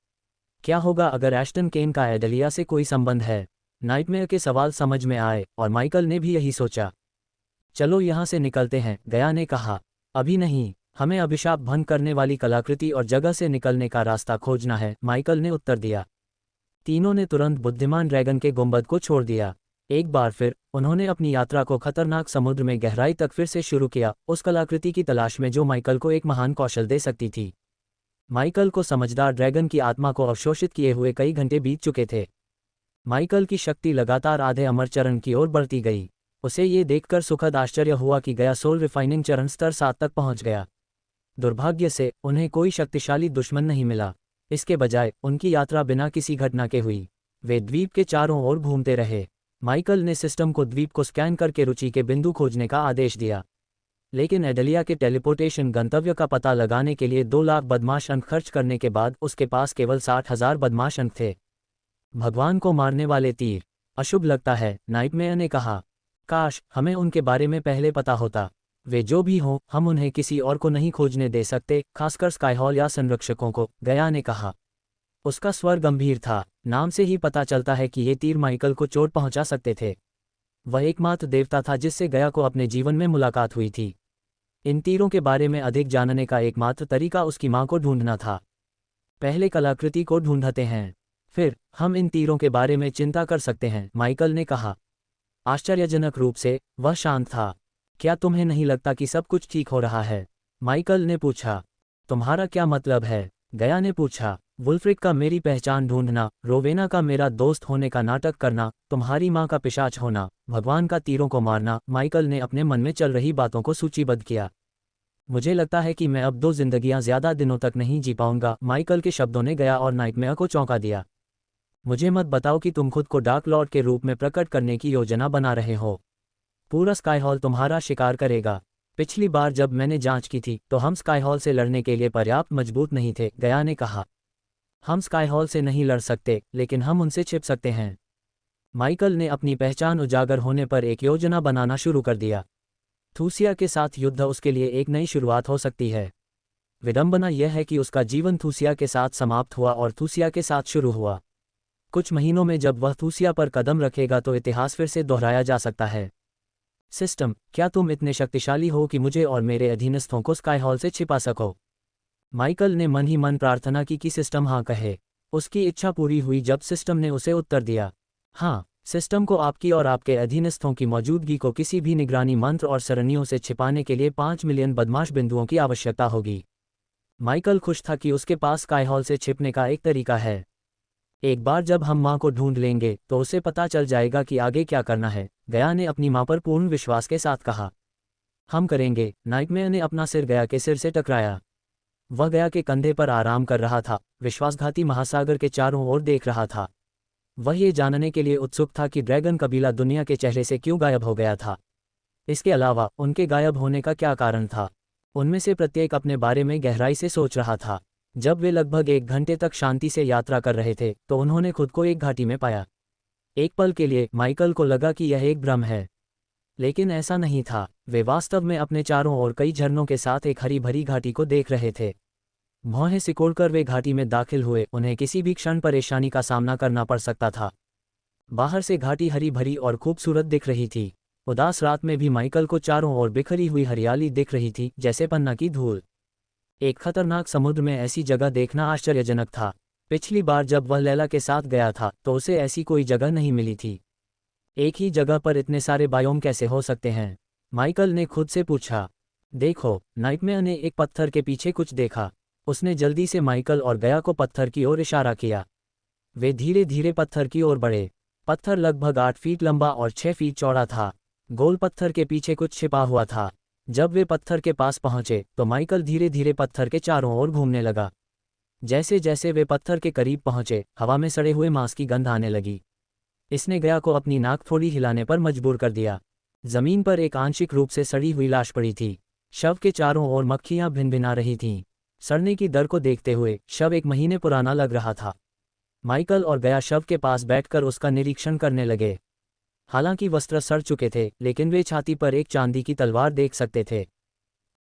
क्या होगा अगर एस्टन केन का एडेलिया से कोई संबंध है? नाइटमेयर के सवाल समझ में आए और माइकल ने भी यही सोचा। चलो यहाँ से निकलते हैं, गया ने कहा। अभी नहीं, हमें अभिशाप भंग करने वाली कलाकृति और जगह से निकलने का रास्ता खोजना है, माइकल ने उत्तर दिया। तीनों ने तुरंत बुद्धिमान ड्रैगन के गुंबद को छोड़ दिया। एक बार फिर उन्होंने अपनी यात्रा को खतरनाक समुद्र में गहराई तक फिर से शुरू किया, उस कलाकृति की तलाश में जो माइकल को एक महान कौशल दे सकती थी। माइकल को समझदार ड्रैगन की आत्मा को अवशोषित किए हुए कई घंटे बीत चुके थे। माइकल की शक्ति लगातार आधे अमर चरण की ओर बढ़ती गई। उसे ये देखकर सुखद आश्चर्य हुआ कि गया सोल रिफाइनिंग चरण स्तर 7 तक पहुंच गया। दुर्भाग्य से उन्हें कोई शक्तिशाली दुश्मन नहीं मिला। इसके बजाय उनकी यात्रा बिना किसी घटना के हुई। वे द्वीप के चारों ओर घूमते रहे। माइकल ने सिस्टम को द्वीप को स्कैन करके रुचि के बिंदु खोजने का आदेश दिया, लेकिन एडेलिया के टेलीपोर्टेशन गंतव्य का पता लगाने के लिए 2 लाख बदमाश अंक खर्च करने के बाद उसके पास केवल 60,000 बदमाश अंक थे। भगवान को मारने वाले तीर अशुभ लगता है, नाइटमेयर ने कहा। काश हमें उनके बारे में पहले पता होता। वे जो भी हों, हम उन्हें किसी और को नहीं खोजने दे सकते, खासकर स्काईहॉल या संरक्षकों को, गया ने कहा। उसका स्वर गंभीर था। नाम से ही पता चलता है कि ये तीर माइकल को चोट पहुंचा सकते थे। वह एकमात्र देवता था जिससे गया को अपने जीवन में मुलाकात हुई थी। इन तीरों के बारे में अधिक जानने का एकमात्र तरीका उसकी मां को ढूंढना था। पहले कलाकृति को ढूंढते हैं, फिर हम इन तीरों के बारे में चिंता कर सकते हैं, माइकल ने कहा। आश्चर्यजनक रूप से वह शांत था। क्या तुम्हें नहीं लगता कि सब कुछ ठीक हो रहा है? माइकल ने पूछा। तुम्हारा क्या मतलब है? गया ने पूछा। वुल्फ्रिक का मेरी पहचान ढूंढना, रोवेना का मेरा दोस्त होने का नाटक करना, तुम्हारी मां का पिशाच होना, भगवान का तीरों को मारना। माइकल ने अपने मन में चल रही बातों को सूचीबद्ध किया। मुझे लगता है कि मैं अब 2 जिंदगियां ज्यादा दिनों तक नहीं जी पाऊंगा, माइकल के शब्दों ने गया और नाइटमेयर को चौंका दिया। मुझे मत बताओ कि तुम खुद को डार्क लॉर्ड के रूप में प्रकट करने की योजना बना रहे हो। पूरा स्काईहॉल तुम्हारा शिकार करेगा। पिछली बार जब मैंने जांच की थी तो हम स्काईहॉल से लड़ने के लिए पर्याप्त मजबूत नहीं थे, गया ने कहा। हम स्काईहॉल से नहीं लड़ सकते, लेकिन हम उनसे छिप सकते हैं। माइकल ने अपनी पहचान उजागर होने पर एक योजना बनाना शुरू कर दिया। थूसिया के साथ युद्ध उसके लिए एक नई शुरुआत हो सकती है। विडंबना यह है कि उसका जीवन थूसिया के साथ समाप्त हुआ और थूसिया के साथ शुरू हुआ। कुछ महीनों में जब वह थूसिया पर कदम रखेगा तो इतिहास फिर से दोहराया जा सकता है। सिस्टम, क्या तुम इतने शक्तिशाली हो कि मुझे और मेरे अधीनस्थों को स्काईहॉल से छिपा सको? माइकल ने मन ही मन प्रार्थना की कि सिस्टम हाँ कहे। उसकी इच्छा पूरी हुई जब सिस्टम ने उसे उत्तर दिया। हाँ, सिस्टम को आपकी और आपके अधीनस्थों की मौजूदगी को किसी भी निगरानी मंत्र और सरणियों से छिपाने के लिए 5 मिलियन बदमाश बिंदुओं की आवश्यकता होगी। माइकल खुश था कि उसके पास स्काईहॉल से छिपने का एक तरीका है। एक बार जब हम मां को ढूंढ लेंगे तो उसे पता चल जाएगा कि आगे क्या करना है, गया ने अपनी मां पर पूर्ण विश्वास के साथ कहा। हम करेंगे, नाइटमेयर ने अपना सिर गया के सिर से टकराया। वह गया के कंधे पर आराम कर रहा था, विश्वासघाती महासागर के चारों ओर देख रहा था। वह ये जानने के लिए उत्सुक था कि ड्रैगन कबीला दुनिया के चेहरे से क्यों गायब हो गया था। इसके अलावा उनके गायब होने का क्या कारण था? उनमें से प्रत्येक अपने बारे में गहराई से सोच रहा था। जब वे लगभग 1 घंटे तक शांति से यात्रा कर रहे थे तो उन्होंने खुद को एक घाटी में पाया। एक पल के लिए माइकल को लगा कि यह एक भ्रम है, लेकिन ऐसा नहीं था। वे वास्तव में अपने चारों ओर कई झरनों के साथ एक हरी भरी घाटी को देख रहे थे। भौहें सिकोड़कर वे घाटी में दाखिल हुए। उन्हें किसी भी क्षण परेशानी का सामना करना पड़ सकता था। बाहर से घाटी हरी भरी और खूबसूरत दिख रही थी। उदास रात में भी माइकल को चारों ओर बिखरी हुई हरियाली दिख रही थी, जैसे पन्ना की धूल। एक खतरनाक समुद्र में ऐसी जगह देखना आश्चर्यजनक था। पिछली बार जब वह लैला के साथ गया था तो उसे ऐसी कोई जगह नहीं मिली थी। एक ही जगह पर इतने सारे बायोम कैसे हो सकते हैं? माइकल ने खुद से पूछा। देखो, नाइटमेयर ने एक पत्थर के पीछे कुछ देखा। उसने जल्दी से माइकल और गया को पत्थर की ओर इशारा किया। वे धीरे धीरे पत्थर की ओर बढ़े। पत्थर लगभग 8 फीट लंबा और 6 फीट चौड़ा था। गोल पत्थर के पीछे कुछ छिपा हुआ था। जब वे पत्थर के पास पहुंचे तो माइकल धीरे धीरे पत्थर के चारों ओर घूमने लगा। जैसे जैसे वे पत्थर के करीब पहुंचे, हवा में सड़े हुए मांस की गंध आने लगी। इसने गया को अपनी नाक थोड़ी हिलाने पर मजबूर कर दिया। जमीन पर एक आंशिक रूप से सड़ी हुई लाश पड़ी थी। शव के चारों ओर मक्खियां भिनभिना रही थीं। सड़ने की दर को देखते हुए शव 1 महीने पुराना लग रहा था। माइकल और गया शव के पास बैठकर उसका निरीक्षण करने लगे। हालांकि वस्त्र सड़ चुके थे, लेकिन वे छाती पर एक चांदी की तलवार देख सकते थे।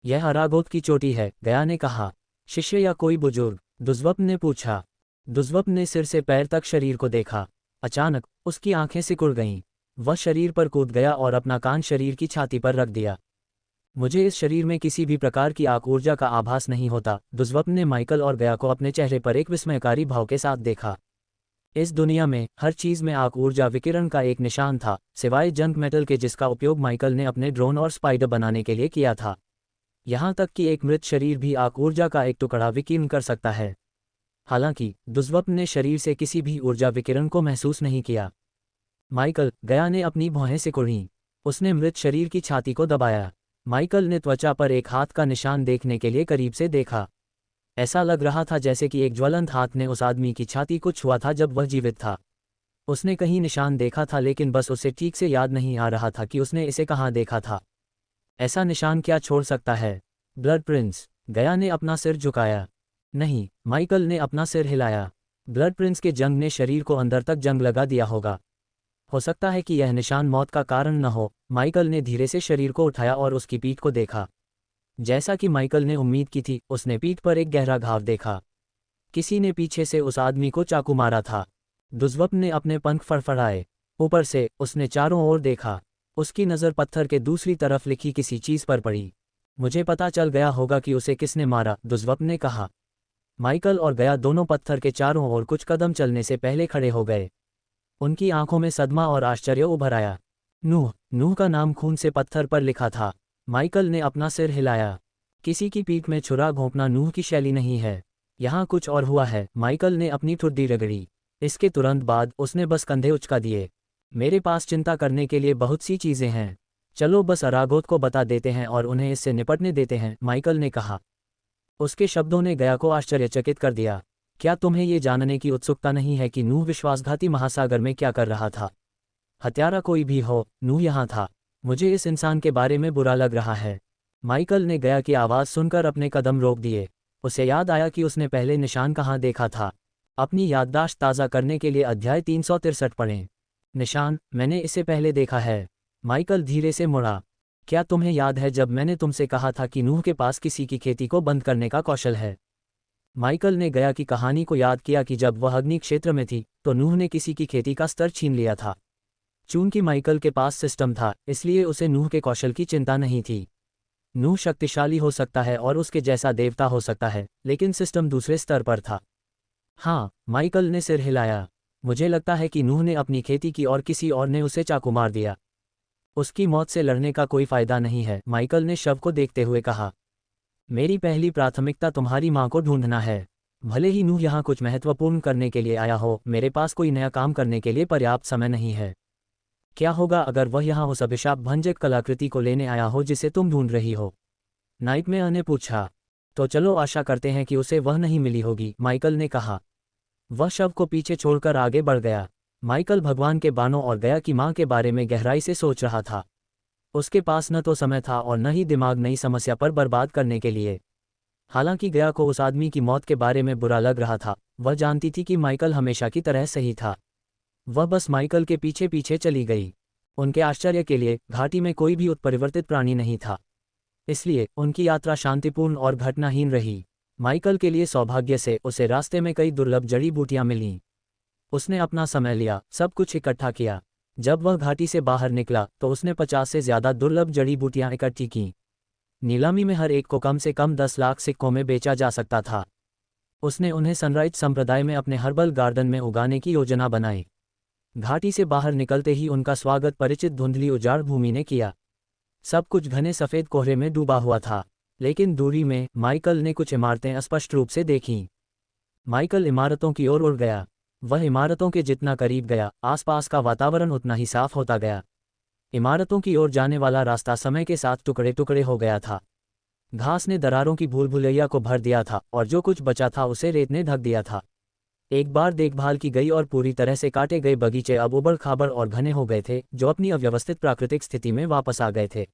यह अरागोत की चोटी है, गया ने कहा। शिष्य या कोई बुजुर्ग? दुष्वप्न ने पूछा। दुष्वप्न ने सिर से पैर तक शरीर को देखा। अचानक उसकी आंखें सिकुड़ गईं। वह शरीर पर कूद गया और अपना कान शरीर की छाती पर रख दिया। मुझे इस शरीर में किसी भी प्रकार की आग ऊर्जा का आभास नहीं होता। दुष्वप्न ने माइकल और गया को अपने चेहरे पर एक विस्मयकारी भाव के साथ देखा। इस दुनिया में हर चीज में आग ऊर्जा विकिरण का एक निशान था, सिवाय जंक मेटल के जिसका उपयोग माइकल ने अपने ड्रोन और स्पाइडर बनाने के लिए किया था। यहाँ तक कि एक मृत शरीर भी आग ऊर्जा का एक टुकड़ा विकीर्ण कर सकता है। हालांकि दुष्वप्न ने शरीर से किसी भी ऊर्जा विकिरण को महसूस नहीं किया। माइकल, गया ने अपनी भौहें सिकुड़ी। उसने मृत शरीर की छाती को दबाया। माइकल ने त्वचा पर एक हाथ का निशान देखने के लिए करीब से देखा। ऐसा लग रहा था जैसे कि एक ज्वलंत हाथ ने उस आदमी की छाती को छुआ था जब वह जीवित था। उसने कहीं निशान देखा था, लेकिन बस उसे ठीक से याद नहीं आ रहा था कि उसने इसे कहाँ देखा था। ऐसा निशान क्या छोड़ सकता है? Blood Prince. गया ने अपना सिर झुकाया। नहीं। माइकल ने अपना सिर हिलाया। ब्लड प्रिंस के जंग ने शरीर को अंदर तक जंग लगा दिया होगा। हो सकता है कि यह निशान मौत का कारण न हो। माइकल ने धीरे से शरीर को उठाया और उसकी पीठ को देखा। जैसा कि माइकल ने उम्मीद की थी, उसने पीठ पर एक गहरा घाव देखा। किसी ने पीछे से उस आदमी को चाकू मारा था। दुष्वप्न ने अपने पंख फड़फड़ाए। ऊपर से उसने चारों ओर देखा। उसकी नज़र पत्थर के दूसरी तरफ लिखी किसी चीज़ पर पड़ी। मुझे पता चल गया होगा कि उसे किसने मारा, दुष्वप्न ने कहा। माइकल और गया दोनों पत्थर के चारों ओर कुछ कदम चलने से पहले खड़े हो गए। उनकी आंखों में सदमा और आश्चर्य उभर आया। नूह का नाम खून से पत्थर पर लिखा था। माइकल ने अपना सिर हिलाया। किसी की पीठ में छुरा घोंपना नूह की शैली नहीं है। यहाँ कुछ और हुआ है। माइकल ने अपनी ठुड्डी रगड़ी। इसके तुरंत बाद उसने बस कंधे उचका दिए। मेरे पास चिंता करने के लिए बहुत सी चीज़ें हैं। चलो बस अरागोत को बता देते हैं और उन्हें इससे निपटने देते हैं, माइकल ने कहा। उसके शब्दों ने गया को आश्चर्यचकित कर दिया। क्या तुम्हें ये जानने की उत्सुकता नहीं है कि नूह विश्वासघाती महासागर में क्या कर रहा था? हत्यारा कोई भी हो, नूह यहाँ था। मुझे इस इंसान के बारे में बुरा लग रहा है। माइकल ने गया की आवाज़ सुनकर अपने कदम रोक दिए। उसे याद आया कि उसने पहले निशान कहाँ देखा था। अपनी याददाश्त ताज़ा करने के लिए अध्याय 363 पढ़ें। निशान, मैंने इसे पहले देखा है। माइकल धीरे से मुड़ा। क्या तुम्हें याद है जब मैंने तुमसे कहा था कि नूह के पास किसी की खेती को बंद करने का कौशल है? माइकल ने गया की कहानी को याद किया कि जब वह अग्नि क्षेत्र में थी तो नूह ने किसी की खेती का स्तर छीन लिया था। चूंकि माइकल के पास सिस्टम था, इसलिए उसे नूह के कौशल की चिंता नहीं थी। नूह शक्तिशाली हो सकता है और उसके जैसा देवता हो सकता है, लेकिन सिस्टम दूसरे स्तर पर था। हाँ, माइकल ने सिर हिलाया। मुझे लगता है कि नूह ने अपनी खेती की और किसी और ने उसे चाकू मार दिया। उसकी मौत से लड़ने का कोई फायदा नहीं है, माइकल ने शव को देखते हुए कहा। मेरी पहली प्राथमिकता तुम्हारी माँ को ढूंढना है। भले ही नूह यहाँ कुछ महत्वपूर्ण करने के लिए आया हो, मेरे पास कोई नया काम करने के लिए पर्याप्त समय नहीं है। क्या होगा अगर वह यहाँ उस अभिशाप भंजक कलाकृति को लेने आया हो जिसे तुम ढूंढ रही हो? नाइटमेयर ने पूछा। तो चलो आशा करते हैं कि उसे वह नहीं मिली होगी, माइकल ने कहा। वह शव को पीछे छोड़कर आगे बढ़ गया। माइकल भगवान के बानों और गया की माँ के बारे में गहराई से सोच रहा था। उसके पास न तो समय था और न ही दिमाग नई समस्या पर बर्बाद करने के लिए। हालांकि गया को उस आदमी की मौत के बारे में बुरा लग रहा था, वह जानती थी कि माइकल हमेशा की तरह सही था। वह बस माइकल के पीछे पीछे चली गई। उनके आश्चर्य के लिए घाटी में कोई भी उत्परिवर्तित प्राणी नहीं था, इसलिए उनकी यात्रा शांतिपूर्ण और घटनाहीन रही। माइकल के लिए सौभाग्य से उसे रास्ते में कई दुर्लभ जड़ी बूटियां मिलीं। उसने अपना समय लिया, सब कुछ इकट्ठा किया। जब वह घाटी से बाहर निकला तो उसने 50 से ज़्यादा दुर्लभ जड़ी बूटियां इकट्ठी कीं। नीलामी में हर एक को कम से कम 10 लाख सिक्कों में बेचा जा सकता था। उसने उन्हें सनराइज संप्रदाय में अपने हर्बल गार्डन में उगाने की योजना बनाई। घाटी से बाहर निकलते ही उनका स्वागत परिचित धुंधली उजाड़ भूमि ने किया। सब कुछ घने सफ़ेद कोहरे में डूबा हुआ था, लेकिन दूरी में माइकल ने कुछ इमारतें स्पष्ट रूप से देखीं। माइकल इमारतों की ओर उड़ गया। वह इमारतों के जितना करीब गया, आसपास का वातावरण उतना ही साफ होता गया। इमारतों की ओर जाने वाला रास्ता समय के साथ टुकड़े टुकड़े हो गया था। घास ने दरारों की भूल भुलैया को भर दिया था और जो कुछ बचा था उसे रेत ने ढक दिया था। एक बार देखभाल की गई और पूरी तरह से काटे गए बगीचे अब उबड़ खाबड़ और घने हो गए थे, जो अपनी अव्यवस्थित प्राकृतिक स्थिति में वापस आ गए थे।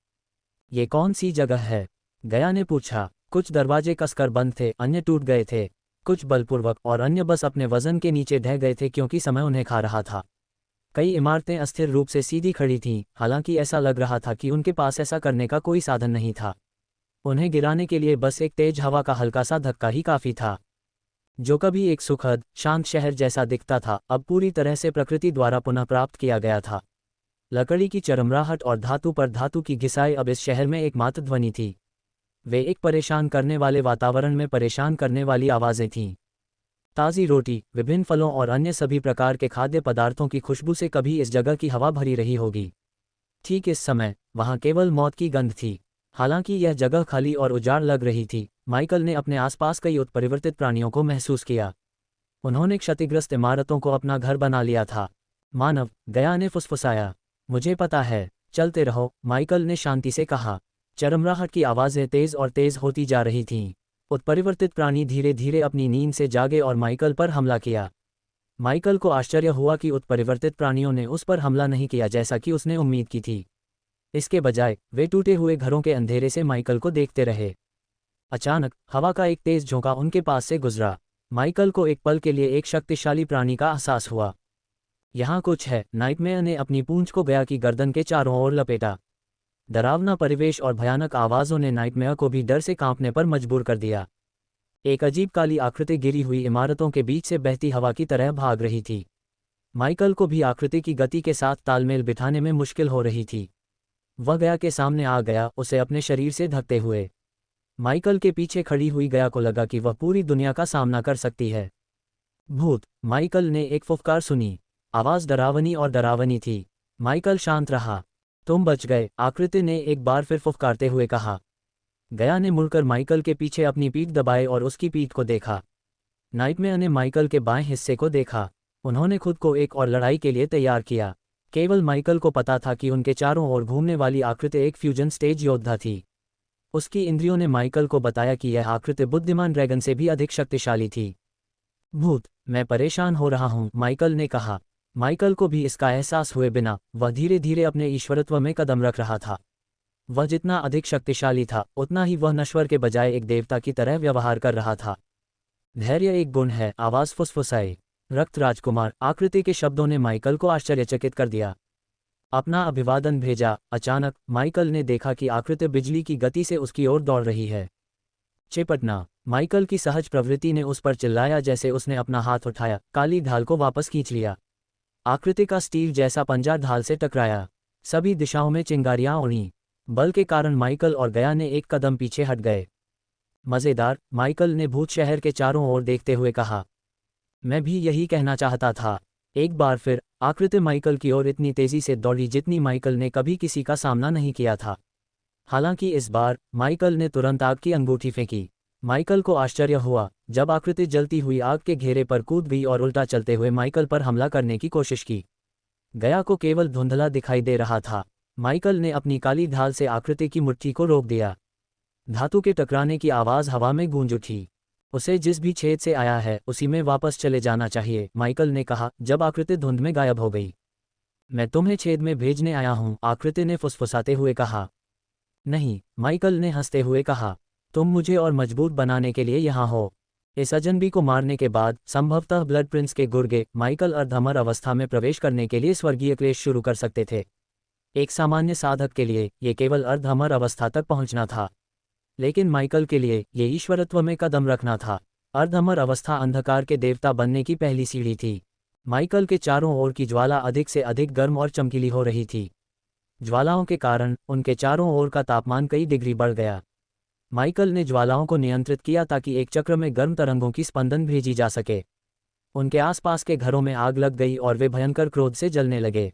ये कौन सी जगह है? गया ने पूछा। कुछ दरवाजे कसकर बंद थे, अन्य टूट गए थे। कुछ बलपूर्वक और अन्य बस अपने वजन के नीचे ढह गए थे क्योंकि समय उन्हें खा रहा था। कई इमारतें अस्थिर रूप से सीधी खड़ी थीं, हालांकि ऐसा लग रहा था कि उनके पास ऐसा करने का कोई साधन नहीं था। उन्हें गिराने के लिए बस एक तेज हवा का हल्का सा धक्का ही काफ़ी था। जो कभी एक सुखद, शांत शहर जैसा दिखता था, अब पूरी तरह से प्रकृति द्वारा पुनः प्राप्त किया गया था। लकड़ी की चरमराहट और धातु पर धातु की घिसाई अब इस शहर में एकमात्र ध्वनि थी। वे एक परेशान करने वाले वातावरण में परेशान करने वाली आवाज़ें थीं। ताज़ी रोटी, विभिन्न फलों और अन्य सभी प्रकार के खाद्य पदार्थों की खुशबू से कभी इस जगह की हवा भरी रही होगी। ठीक इस समय वहाँ केवल मौत की गंध थी। हालांकि यह जगह खाली और उजाड़ लग रही थी, माइकल ने अपने आसपास कई उत्परिवर्तित प्राणियों को महसूस किया। उन्होंने क्षतिग्रस्त इमारतों को अपना घर बना लिया था। मानव, गया ने फुसफुसाया। मुझे पता है, चलते रहो, माइकल ने शांति से कहा। चरमराहट की आवाज़ें तेज़ और तेज़ होती जा रही थीं। उत्परिवर्तित प्राणी धीरे धीरे अपनी नींद से जागे और माइकल पर हमला किया। माइकल को आश्चर्य हुआ कि उत्परिवर्तित प्राणियों ने उस पर हमला नहीं किया जैसा कि उसने उम्मीद की थी। इसके बजाय वे टूटे हुए घरों के अंधेरे से माइकल को देखते रहे। अचानक हवा का एक तेज झोंका उनके पास से गुजरा। माइकल को एक पल के लिए एक शक्तिशाली प्राणी का एहसास हुआ। यहाँ कुछ है, नाइटमेयर ने अपनी पूंछ को गया की गर्दन के चारों ओर लपेटा। डरावना परिवेश और भयानक आवाज़ों ने नाइटमेयर को भी डर से कांपने पर मजबूर कर दिया। एक अजीब काली आकृति गिरी हुई इमारतों के बीच से बहती हवा की तरह भाग रही थी। माइकल को भी आकृति की गति के साथ तालमेल बिठाने में मुश्किल हो रही थी। वह गया के सामने आ गया, उसे अपने शरीर से ढकते हुए। माइकल के पीछे खड़ी हुई गया को लगा कि वह पूरी दुनिया का सामना कर सकती है। भूत! माइकल ने एक फुफकार सुनी। आवाज़ डरावनी और डरावनी थी। माइकल शांत रहा। तुम बच गए, आकृति ने एक बार फिर फुफकारते हुए कहा। गया ने मुड़कर माइकल के पीछे अपनी पीठ दबाए और उसकी पीठ को देखा। नाइटमेयर ने माइकल के बाएं हिस्से को देखा। उन्होंने खुद को एक और लड़ाई के लिए तैयार किया। केवल माइकल को पता था कि उनके चारों ओर घूमने वाली आकृति एक फ्यूजन स्टेज योद्धा थी। उसकी इंद्रियों ने माइकल को बताया कि यह आकृति बुद्धिमान ड्रैगन से भी अधिक शक्तिशाली थी। भूत! मैं परेशान हो रहा हूं, माइकल ने कहा। माइकल को भी इसका एहसास हुए बिना वह धीरे धीरे अपने ईश्वरत्व में कदम रख रहा था। वह जितना अधिक शक्तिशाली था उतना ही वह नश्वर के बजाय एक देवता की तरह व्यवहार कर रहा था। धैर्य एक गुण है, आवाज़ फुसफुसाई। रक्त राजकुमार! आकृति के शब्दों ने माइकल को आश्चर्यचकित कर दिया। अपना अभिवादन भेजा। अचानक माइकल ने देखा कि आकृति बिजली की गति से उसकी ओर दौड़ रही है। चिपटना! माइकल की सहज प्रवृत्ति ने उस पर चिल्लाया जैसे उसने अपना हाथ उठाया, काली ढाल को वापस खींच लिया। आकृति का स्टील जैसा पंजा ढाल से टकराया। सभी दिशाओं में चिंगारियां उड़ीं। बल के कारण माइकल और गया ने एक कदम पीछे हट गए। मज़ेदार! माइकल ने भूत शहर के चारों ओर देखते हुए कहा। मैं भी यही कहना चाहता था। एक बार फिर आकृति माइकल की ओर इतनी तेजी से दौड़ी जितनी माइकल ने कभी किसी का सामना नहीं किया था। हालांकि इस बार माइकल ने तुरंत आग की अंगूठी फेंकी। माइकल को आश्चर्य हुआ जब आकृति जलती हुई आग के घेरे पर कूद गई और उल्टा चलते हुए माइकल पर हमला करने की कोशिश की। गया को केवल धुंधला दिखाई दे रहा था। माइकल ने अपनी काली ढाल से आकृति की मुट्ठी को रोक दिया। धातु के टकराने की आवाज़ हवा में गूंज उठी। उसे जिस भी छेद से आया है उसी में वापस चले जाना चाहिए, माइकल ने कहा जब आकृति धुंध में गायब हो गई। मैं तुम्हें छेद में भेजने आया हूं, आकृति ने फुसफुसाते हुए कहा। नहीं, माइकल ने हंसते हुए कहा, तुम मुझे और मजबूत बनाने के लिए यहाँ हो। इस अजनबी को मारने के बाद संभवतः ब्लड प्रिंस के गुर्गे माइकल अर्धअमर अवस्था में प्रवेश करने के लिए स्वर्गीय क्लेश शुरू कर सकते थे। एक सामान्य साधक के लिए ये केवल अर्धअमर अवस्था तक पहुंचना था, लेकिन माइकल के लिए ये ईश्वरत्व में कदम रखना था। अर्धअमर अवस्था अंधकार के देवता बनने की पहली सीढ़ी थी। माइकल के चारों ओर की ज्वाला अधिक से अधिक गर्म और चमकीली हो रही थी। ज्वालाओं के कारण उनके चारों ओर का तापमान कई डिग्री बढ़ गया। माइकल ने ज्वालाओं को नियंत्रित किया ताकि एक चक्र में गर्म तरंगों की स्पंदन भेजी जा सके। उनके आसपास के घरों में आग लग गई और वे भयंकर क्रोध से जलने लगे।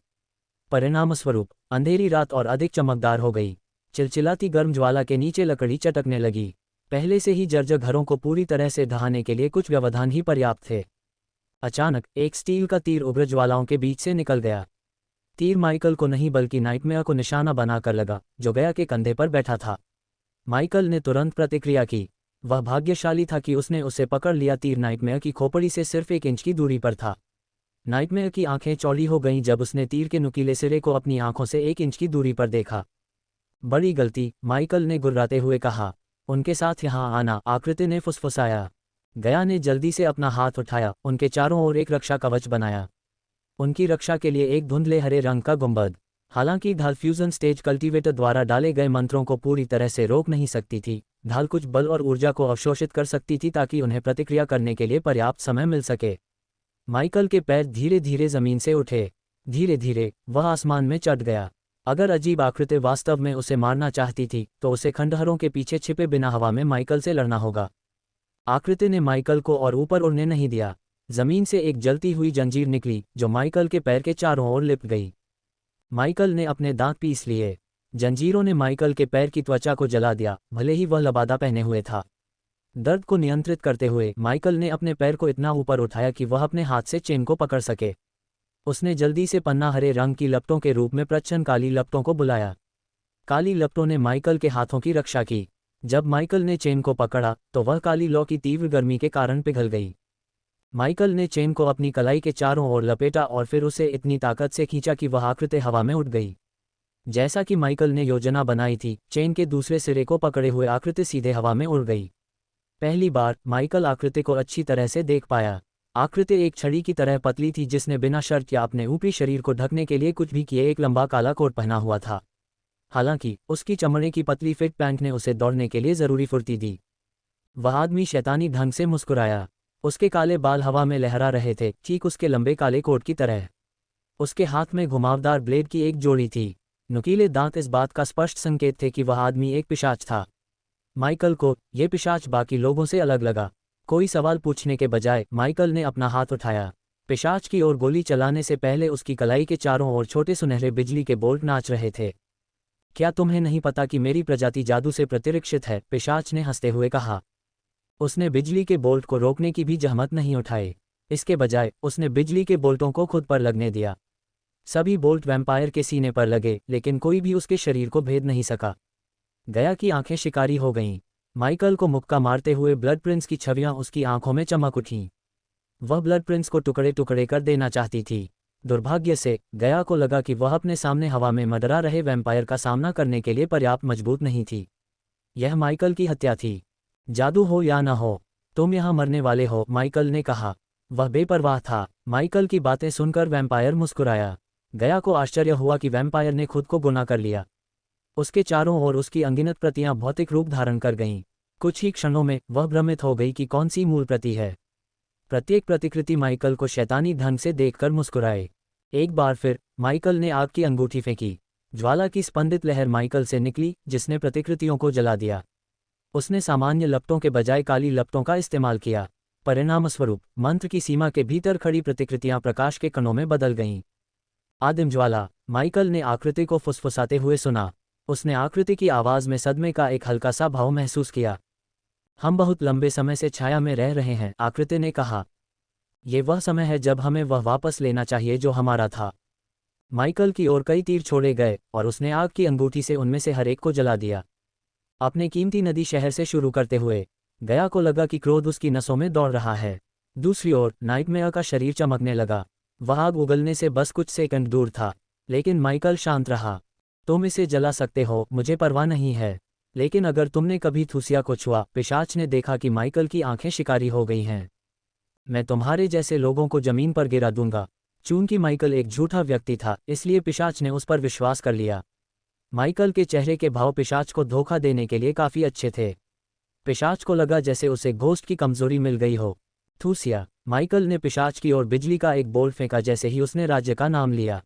परिणामस्वरूप अंधेरी रात और अधिक चमकदार हो गई। चिलचिलाती गर्म ज्वाला के नीचे लकड़ी चटकने लगी। पहले से ही जर्जर घरों को पूरी तरह से ढहाने के लिए कुछ व्यवधान ही पर्याप्त थे। अचानक एक स्टील का तीर उग्र ज्वालाओं के बीच से निकल गया। तीर माइकल को नहीं बल्कि नाइटमेयर को निशाना बनाकर लगा, जो गया के कंधे पर बैठा था। माइकल ने तुरंत प्रतिक्रिया की। वह भाग्यशाली था कि उसने उसे पकड़ लिया। तीर नाइटमेयर की खोपड़ी से सिर्फ 1 इंच की दूरी पर था। नाइटमेयर की आंखें चौड़ी हो गईं जब उसने तीर के नुकीले सिरे को अपनी आंखों से 1 इंच की दूरी पर देखा। बड़ी गलती, माइकल ने गुर्राते हुए कहा। उनके साथ यहाँ आना, आकृति ने फुसफुसाया। गया ने जल्दी से अपना हाथ उठाया, उनके चारों ओर एक रक्षा कवच बनाया। उनकी रक्षा के लिए एक धुंधले हरे रंग का गुंबद। हालांकि ढाल फ्यूजन स्टेज कल्टीवेटर द्वारा डाले गए मंत्रों को पूरी तरह से रोक नहीं सकती थी, ढाल कुछ बल और ऊर्जा को अवशोषित कर सकती थी ताकि उन्हें प्रतिक्रिया करने के लिए पर्याप्त समय मिल सके। माइकल के पैर धीरे धीरे जमीन से उठे। धीरे धीरे वह आसमान में चढ़ गया। अगर अजीब आकृति वास्तव में उसे मारना चाहती थी तो उसे खंडहरों के पीछे छिपे बिना हवा में माइकल से लड़ना होगा। आकृति ने माइकल को और ऊपर उड़ने नहीं दिया। जमीन से एक जलती हुई जंजीर निकली जो माइकल के पैर के चारों ओर लिपट गई। माइकल ने अपने दांत पीस लिए। जंजीरों ने माइकल के पैर की त्वचा को जला दिया, भले ही वह लबादा पहने हुए था। दर्द को नियंत्रित करते हुए माइकल ने अपने पैर को इतना ऊपर उठाया कि वह अपने हाथ से चेन को पकड़ सके। उसने जल्दी से पन्ना हरे रंग की लपटों के रूप में प्रच्छन्न काली लपटों को बुलाया। काली लपटों ने माइकल के हाथों की रक्षा की। जब माइकल ने चेन को पकड़ा तो वह काली लौ की तीव्र गर्मी के कारण पिघल गई। माइकल ने चेन को अपनी कलाई के चारों ओर लपेटा और फिर उसे इतनी ताकत से खींचा कि वह आकृति हवा में उड़ गई। जैसा कि माइकल ने योजना बनाई थी, चेन के दूसरे सिरे को पकड़े हुए आकृति सीधे हवा में उड़ गई। पहली बार माइकल आकृति को अच्छी तरह से देख पाया। आकृति एक छड़ी की तरह पतली थी जिसने बिना शर्त या अपने ऊपरी शरीर को ढकने के लिए कुछ भी किए एक लंबा काला कोट पहना हुआ था। हालांकि उसकी चमड़े की पतली फिट पैंट ने उसे दौड़ने के लिए जरूरी फुर्ती दी। वह आदमी शैतानी ढंग से मुस्कुराया। उसके काले बाल हवा में लहरा रहे थे, ठीक उसके लंबे काले कोट की तरह। उसके हाथ में घुमावदार ब्लेड की एक जोड़ी थी। नुकीले दांत इस बात का स्पष्ट संकेत थे कि वह आदमी एक पिशाच था। माइकल को यह पिशाच बाकी लोगों से अलग लगा। कोई सवाल पूछने के बजाय माइकल ने अपना हाथ उठाया। पिशाच की ओर गोली चलाने से पहले उसकी कलाई के चारों ओर छोटे सुनहरे बिजली के बोल्ट नाच रहे थे। क्या तुम्हें नहीं पता कि मेरी प्रजाति जादू से प्रतिरक्षित है? पिशाच ने हंसते हुए कहा। उसने बिजली के बोल्ट को रोकने की भी जहमत नहीं उठाई। इसके बजाय उसने बिजली के बोल्टों को खुद पर लगने दिया। सभी बोल्ट वैम्पायर के सीने पर लगे, लेकिन कोई भी उसके शरीर को भेद नहीं सका। गया की आंखें शिकारी हो गईं। माइकल को मुक्का मारते हुए ब्लड प्रिंस की छवियां उसकी आंखों में चमक उठीं। वह ब्लड प्रिंस को टुकड़े टुकड़े कर देना चाहती थी। दुर्भाग्य से गया को लगा कि वह अपने सामने हवा में मंडरा रहे वैम्पायर का सामना करने के लिए पर्याप्त मजबूत नहीं थी। यह माइकल की हत्या थी। जादू हो या न हो, तुम यहाँ मरने वाले हो, माइकल ने कहा। वह बेपरवाह था। माइकल की बातें सुनकर वैम्पायर मुस्कुराया। गया को आश्चर्य हुआ कि वैम्पायर ने खुद को गुना कर लिया। उसके चारों ओर उसकी अनगिनत प्रतियां भौतिक रूप धारण कर गईं। कुछ ही क्षणों में वह भ्रमित हो गई कि कौन सी मूल प्रति है। प्रत्येक प्रतिकृति माइकल को शैतानी ढंग से देखकर मुस्कुराए। एक बार फिर माइकल ने आग की अंगूठी फेंकी। ज्वाला की स्पंदित लहर माइकल से निकली, जिसने प्रतिकृतियों को जला दिया। उसने सामान्य लपटों के बजाय काली लपटों का इस्तेमाल किया। परिणामस्वरूप मंत्र की सीमा के भीतर खड़ी प्रतिकृतियां प्रकाश के कणों में बदल गईं। आदिम ज्वाला, माइकल ने आकृति को फुसफुसाते हुए सुना। उसने आकृति की आवाज़ में सदमे का एक हल्का सा भाव महसूस किया। हम बहुत लंबे समय से छाया में रह रहे हैं, आकृति ने कहा। ये वह समय है जब हमें वह वापस लेना चाहिए जो हमारा था। माइकल की ओर कई तीर छोड़े गए और उसने आग की अंगूठी से उनमें से हर एक को जला दिया। अपने कीमती नदी शहर से शुरू करते हुए गया को लगा कि क्रोध उसकी नसों में दौड़ रहा है। दूसरी ओर नाइटमेयर का शरीर चमकने लगा। वह आग उगलने से बस कुछ सेकंड दूर था, लेकिन माइकल शांत रहा। तुम इसे जला सकते हो, मुझे परवाह नहीं है, लेकिन अगर तुमने कभी थूसिया को छुआ, पिशाच ने देखा कि माइकल की आंखें शिकारी हो गई हैं, मैं तुम्हारे जैसे लोगों को जमीन पर गिरा दूंगा। चूंकि माइकल एक झूठा व्यक्ति था, इसलिए पिशाच ने उस पर विश्वास कर लिया। माइकल के चेहरे के भाव पिशाच को धोखा देने के लिए काफी अच्छे थे। पिशाच को लगा जैसे उसे घोस्ट की कमजोरी मिल गई हो। थूसिया, माइकल ने पिशाच की ओर बिजली का एक बोल्ट फेंका जैसे ही उसने राज्य का नाम लिया।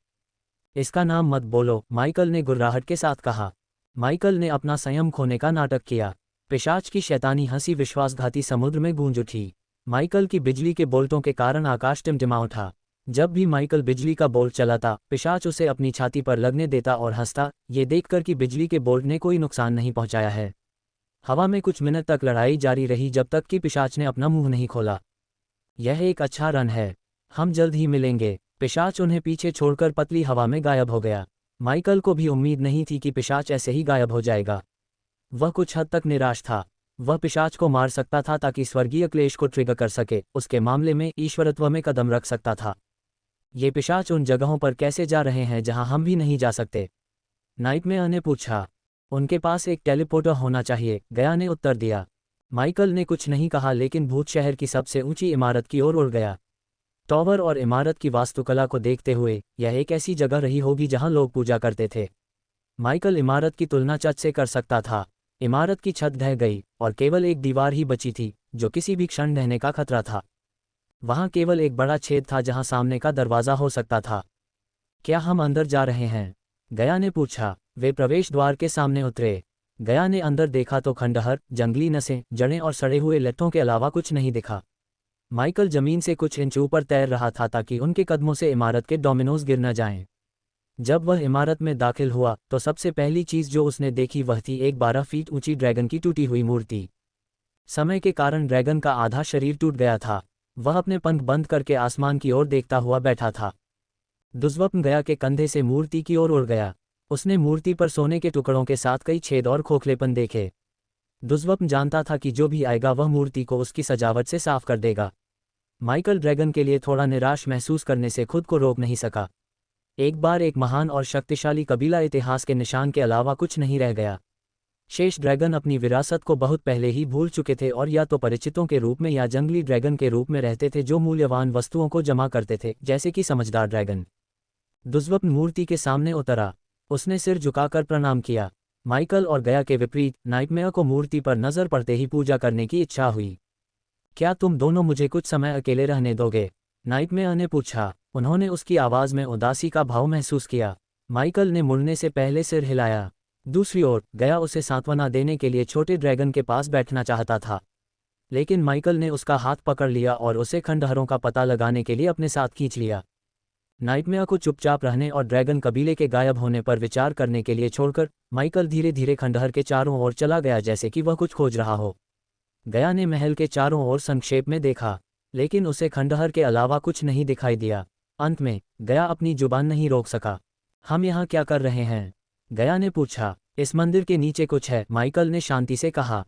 इसका नाम मत बोलो, माइकल ने गुर्राहट के साथ कहा। माइकल ने अपना संयम खोने का नाटक किया। पिशाच की शैतानी हंसी विश्वासघाती समुद्र में गूंज उठी। माइकल की बिजली के बोल्टों के कारण आकाश टिमटिमा उठा। जब भी माइकल बिजली का बोल्ट चलाता, पिशाच उसे अपनी छाती पर लगने देता और हंसता, ये देखकर कि बिजली के बोल्ट ने कोई नुकसान नहीं पहुंचाया है। हवा में कुछ मिनट तक लड़ाई जारी रही जब तक कि पिशाच ने अपना मुंह नहीं खोला। यह एक अच्छा रन है, हम जल्द ही मिलेंगे। पिशाच उन्हें पीछे छोड़कर पतली हवा में गायब हो गया। माइकल को भी उम्मीद नहीं थी कि पिशाच ऐसे ही गायब हो जाएगा। वह कुछ हद तक निराश था। वह पिशाच को मार सकता था ताकि स्वर्गीय क्लेश को ट्रिगर कर सके, उसके मामले में ईश्वरत्व में कदम रख सकता था। ये पिशाच उन जगहों पर कैसे जा रहे हैं जहां हम भी नहीं जा सकते? नाइटमेयर ने पूछा। उनके पास एक टेलीपोर्टर होना चाहिए, गया ने उत्तर दिया। माइकल ने कुछ नहीं कहा, लेकिन भूत शहर की सबसे ऊंची इमारत की ओर उड़ गया। टॉवर और इमारत की वास्तुकला को देखते हुए यह एक ऐसी जगह रही होगी जहां लोग पूजा करते थे। माइकल इमारत की तुलना छत से कर सकता था। इमारत की छत ढह गई और केवल एक दीवार ही बची थी, जो किसी भी क्षण ढहने का खतरा था। वहां केवल एक बड़ा छेद था जहां सामने का दरवाजा हो सकता था। क्या हम अंदर जा रहे हैं? गया ने पूछा। वे प्रवेश द्वार के सामने उतरे। गया ने अंदर देखा तो खंडहर, जंगली नसें, जड़ें और सड़े हुए लट्ठों के अलावा कुछ नहीं दिखा। माइकल जमीन से कुछ इंच ऊपर तैर रहा था ताकि उनके कदमों से इमारत के डोमिनोज गिर न जाएं। जब वह इमारत में दाखिल हुआ तो सबसे पहली चीज जो उसने देखी वह थी एक 12 फीट ऊंची ड्रैगन की टूटी हुई मूर्ति। समय के कारण ड्रैगन का आधा शरीर टूट गया था। वह अपने पंख बंद करके आसमान की ओर देखता हुआ बैठा था। दुष्स्वप्न गया के कंधे से मूर्ति की ओर उड़ गया। उसने मूर्ति पर सोने के टुकड़ों के साथ कई छेद और खोखलेपन देखे। दुष्वप्न जानता था कि जो भी आएगा वह मूर्ति को उसकी सजावट से साफ कर देगा। माइकल ड्रैगन के लिए थोड़ा निराश महसूस करने से खुद को रोक नहीं सका। एक बार एक महान और शक्तिशाली कबीला इतिहास के निशान के अलावा कुछ नहीं रह गया। शेष ड्रैगन अपनी विरासत को बहुत पहले ही भूल चुके थे और या तो परिचितों के रूप में या जंगली ड्रैगन के रूप में रहते थे जो मूल्यवान वस्तुओं को जमा करते थे, जैसे कि समझदार ड्रैगन। दुष्वप्न मूर्ति के सामने उतरा। उसने सिर झुकाकर प्रणाम किया। माइकल और गया के विपरीत नाइटमेयर को मूर्ति पर नजर पड़ते ही पूजा करने की इच्छा हुई। क्या तुम दोनों मुझे कुछ समय अकेले रहने दोगे? नाइटमेयर ने पूछा। उन्होंने उसकी आवाज़ में उदासी का भाव महसूस किया। माइकल ने मुड़ने से पहले सिर हिलाया। दूसरी ओर गया उसे सांत्वना देने के लिए छोटे ड्रैगन के पास बैठना चाहता था, लेकिन माइकल ने उसका हाथ पकड़ लिया और उसे खंडहरों का पता लगाने के लिए अपने साथ खींच लिया। नाइटमेयर को चुपचाप रहने और ड्रैगन कबीले के गायब होने पर विचार करने के लिए छोड़कर माइकल धीरे धीरे खंडहर के चारों ओर चला गया, जैसे कि वह कुछ खोज रहा हो। गया ने महल के चारों ओर संक्षेप में देखा, लेकिन उसे खंडहर के अलावा कुछ नहीं दिखाई दिया। अंत में गया अपनी जुबान नहीं रोक सका। हम यहाँ क्या कर रहे हैं? गया ने पूछा। इस मंदिर के नीचे कुछ है, माइकल ने शांति से कहा।